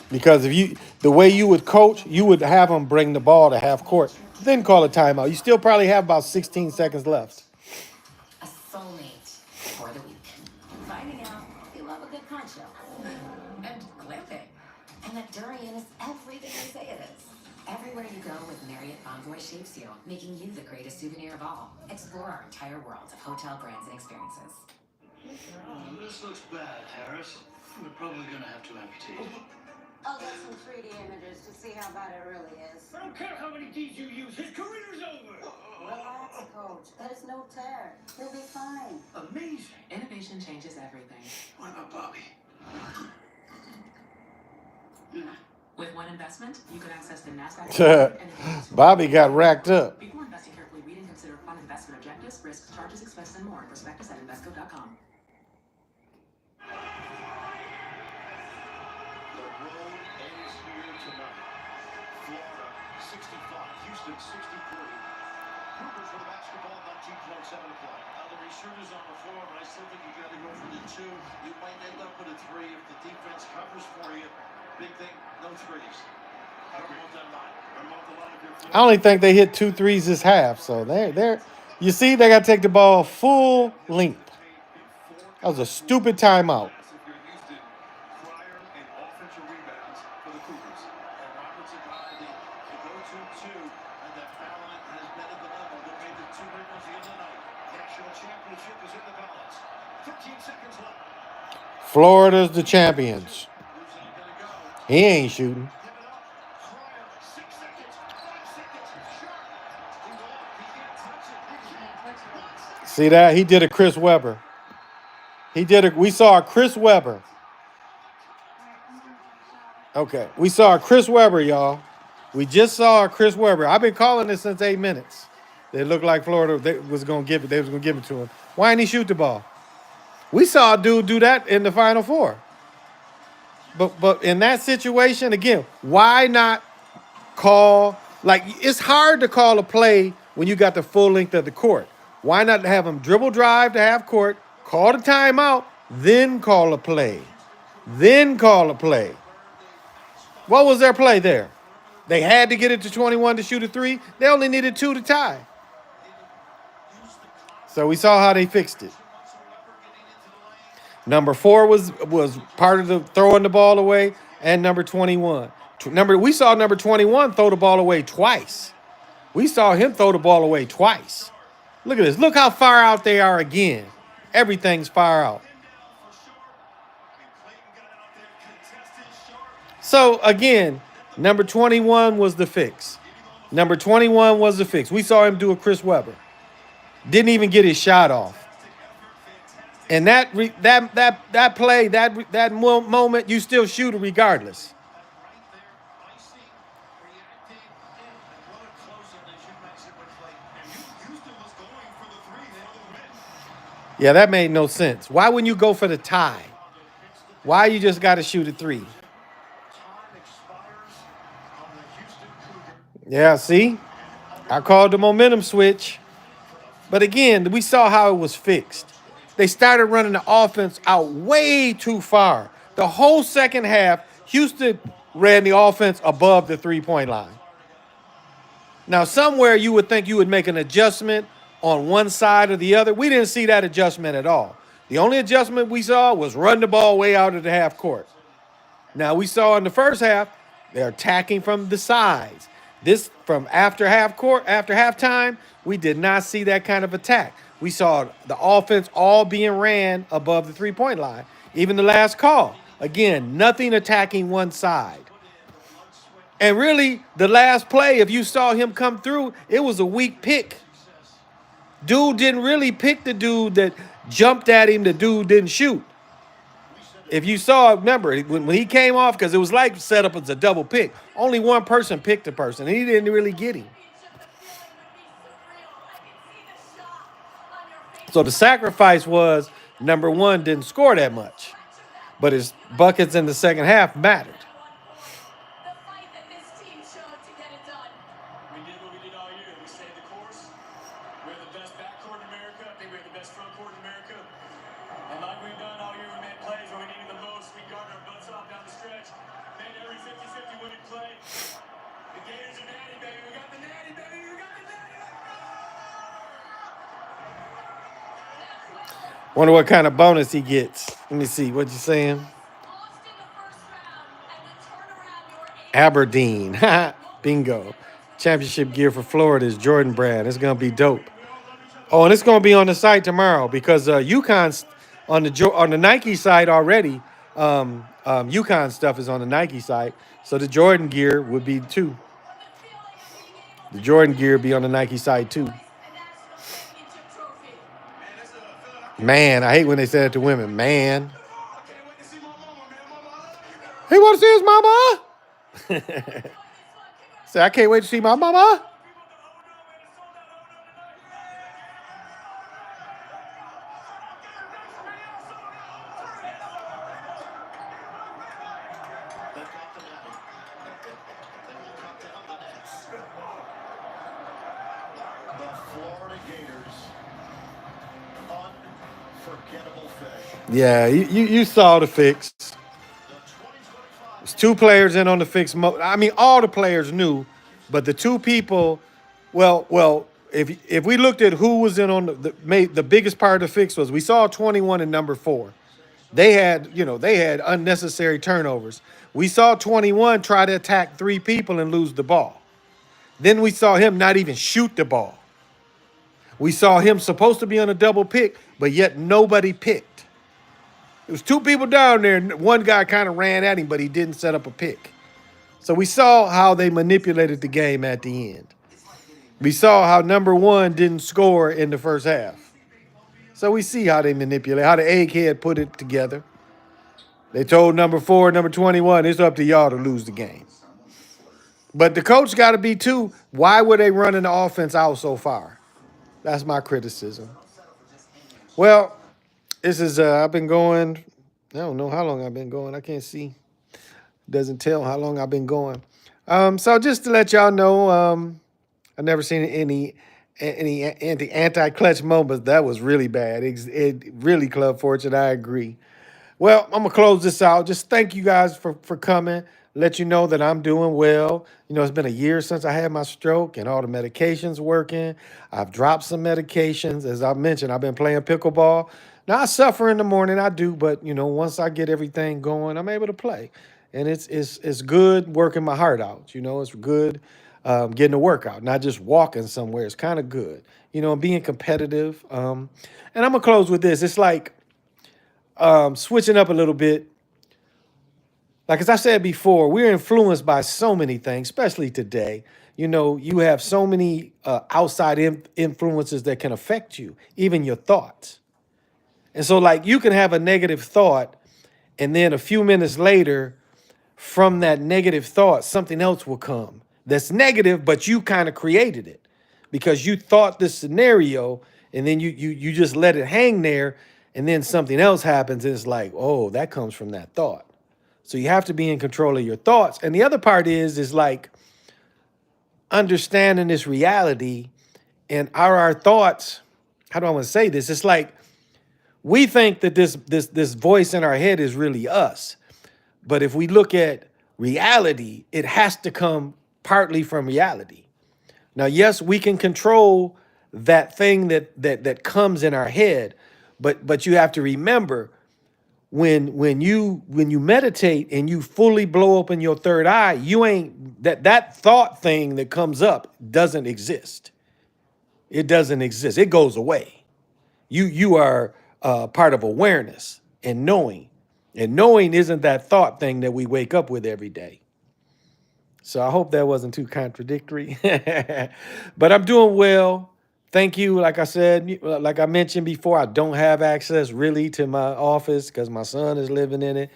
Because the way you would coach, you would have them bring the ball to half court, then call a timeout. You still probably have about 16 seconds left. A soulmate for the week. Finding out you love a good poncho. And glamping. And that durian is everything they say it is. Everywhere you go with Marriott Bonvoy shapes you, making you the greatest souvenir of all. Explore our entire world of hotel brands and experiences. This looks bad, Harris. We're probably gonna have to amputate. I'll get some 3D images to see how bad it really is. I don't care how many Ds you use. His career's over. Relax, coach. There's no tear. He'll be fine. Amazing. Innovation changes everything. What about Bobby? With one investment, you can access the NASDAQ. Bobby got racked up. Before investing carefully, read and consider fund investment objectives, risks, charges, expenses, and more. Prospectus at Invesco.com. The road ends here tonight. Florida 65, Houston 63. Cougars for the basketball, 19.7 to play. The shooters on the floor, but I still think you got to go for the 2. You might end up with a 3 if the defense covers for you. Big thing, no threes. I don't want that line. I don't want the line of your floor. I only think they hit 2 threes this half. So they're you see, they got to take the ball full length. That was a stupid timeout. Florida's the champions. He ain't shooting. See that? He did a Chris Webber. We saw a Chris Webber. Okay. We saw a Chris Webber, y'all. We just saw a Chris Webber. I've been calling this since 8 minutes. It looked like Florida they was gonna give it to him. Why didn't he shoot the ball? We saw a dude do that in the Final Four. But in that situation, again, why not call, like, it's hard to call a play when you got the full length of the court. Why not have him dribble drive to half court, call the timeout, then call a play? What was their play there? They had to get it to 21 to shoot a 3. They only needed 2 to tie. So we saw how they fixed it. Number 4 was part of the throwing the ball away, and number 21. We saw number 21 throw the ball away twice. We saw him throw the ball away twice. Look at this. Look how far out they are again. Everything's far out. So, again, number 21 was the fix. We saw him do a Chris Webber. Didn't even get his shot off. And that play, that moment, you still shoot it regardless. Yeah, that made no sense. Why wouldn't you go for the tie? Why you just got to shoot a 3? Yeah, see? I called the momentum switch. But again, we saw how it was fixed. They started running the offense out way too far. The whole second half, Houston ran the offense above the three-point line. Now, somewhere you would think you would make an adjustment on one side or the other. We didn't see that adjustment at all. The only adjustment we saw was run the ball way out of the half court. Now, we saw in the first half, they're attacking from the sides. This, from after halftime, we did not see that kind of attack. We saw the offense all being ran above the three-point line. Even the last call. Again, nothing attacking one side. And really, the last play, if you saw him come through, it was a weak pick. Dude didn't really pick the dude that jumped at him. The dude didn't shoot. If you saw, remember, when he came off, because it was like set up as a double pick, only one person picked the person, and he didn't really get him. So the sacrifice was number one didn't score that much, but his buckets in the second half mattered. We did what we did all year. We stayed the course. We're the best backcourt in America. I think we're the best frontcourt in America. And like we've done all year, we made plays when we needed the most. We guarded our butts off down the stretch. Made every 50-50 winning play. The Gators are natty, baby. We got the natty, baby. We got the natty. Wonder what kind of bonus he gets. Let me see. What you saying? Aberdeen. Bingo. Championship gear for Florida is Jordan Brand. It's going to be dope. Oh, and it's going to be on the site tomorrow because UConn's on the Nike site already. UConn stuff is on the Nike site. So the Jordan gear would be too. The Jordan gear be on the Nike site too. Man, I hate when they say that to women. Man. He want to see his mama? Say, I can't wait to see my mama. Yeah, you saw the fix. There's two players in on the fix. I mean, all the players knew, but the two people, well, if we looked at who was in on the biggest part of the fix was we saw 21 and number 4. They had unnecessary turnovers. We saw 21 try to attack 3 people and lose the ball. Then we saw him not even shoot the ball. We saw him supposed to be on a double pick, but yet nobody picked. There was 2 people down there, and one guy kind of ran at him, but he didn't set up a pick. So we saw how they manipulated the game at the end. We saw how number 1 didn't score in the first half. So we see how they manipulate, how the egghead put it together. They told number 4, number 21, it's up to y'all to lose the game. But the coach got to be too. Why were they running the offense out so far? That's my criticism. Well, this is, I've been going, I don't know how long I've been going. I can't see. Doesn't tell how long I've been going. So just to let y'all know, I've never seen any anti-clutch moments. That was really bad. It really Club Fortune. I agree. Well, I'm going to close this out. Just thank you guys for coming. Let you know that I'm doing well. You know, it's been a year since I had my stroke and all the medications working. I've dropped some medications. As I mentioned, I've been playing pickleball. Now, I suffer in the morning, I do, but, you know, once I get everything going, I'm able to play. And it's good working my heart out. You know, it's good getting a workout, not just walking somewhere. It's kind of good, you know, being competitive. And I'm going to close with this. It's like switching up a little bit. Like, as I said before, we're influenced by so many things, especially today. You know, you have so many outside influences that can affect you, even your thoughts. And so, like, you can have a negative thought, and then a few minutes later, from that negative thought, something else will come that's negative, but you kind of created it because you thought this scenario, and then you just let it hang there, and then something else happens, and it's like, oh, that comes from that thought. So you have to be in control of your thoughts. And the other part is like understanding this reality, and our thoughts, how do I want to say this? It's like we think that this voice in our head is really us. But if we look at reality, it has to come partly from reality. Now, yes, we can control that thing that comes in our head, but you have to remember when you meditate and you fully blow open your third eye, you ain't that thought thing that comes up doesn't exist. It doesn't exist. It goes away. You are part of awareness and knowing. And knowing isn't that thought thing that we wake up with every day. So I hope that wasn't too contradictory. But I'm doing well. Thank you. Like I said, like I mentioned before, I don't have access really to my office because my son is living in it.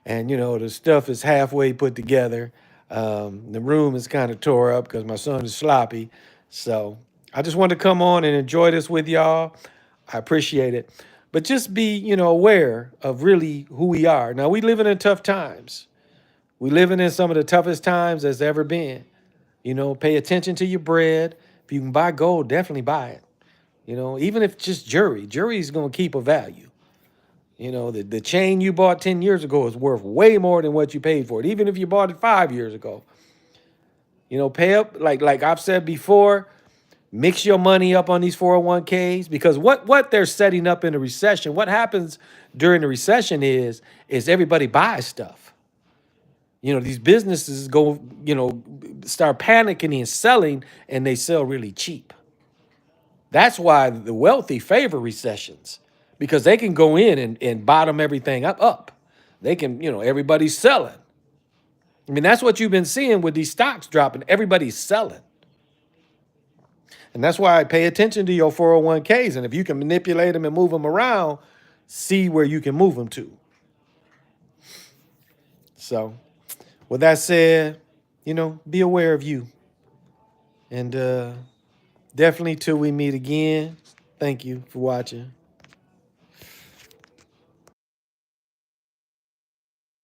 And, you know, the stuff is halfway put together. The room is kind of tore up because my son is sloppy. So I just wanted to come on and enjoy this with y'all. I appreciate it. But just be, aware of really who we are. Now, we living in tough times. We living in some of the toughest times there's ever been. Pay attention to your bread. If you can buy gold, definitely buy it. Even if just jewelry is going to keep a value. The chain you bought 10 years ago is worth way more than what you paid for it, even if you bought it 5 years ago. Pay up, like I've said before, mix your money up on these 401ks, because what they're setting up in a recession, what happens during the recession is everybody buys stuff. These businesses go, start panicking and selling, and they sell really cheap. That's why the wealthy favor recessions, because they can go in and bottom everything up. They can, everybody's selling. I mean, that's what you've been seeing with these stocks dropping. Everybody's selling. And that's why I pay attention to your 401ks. And if you can manipulate them and move them around, see where you can move them to. So, with that said, be aware of you. And definitely till we meet again, thank you for watching.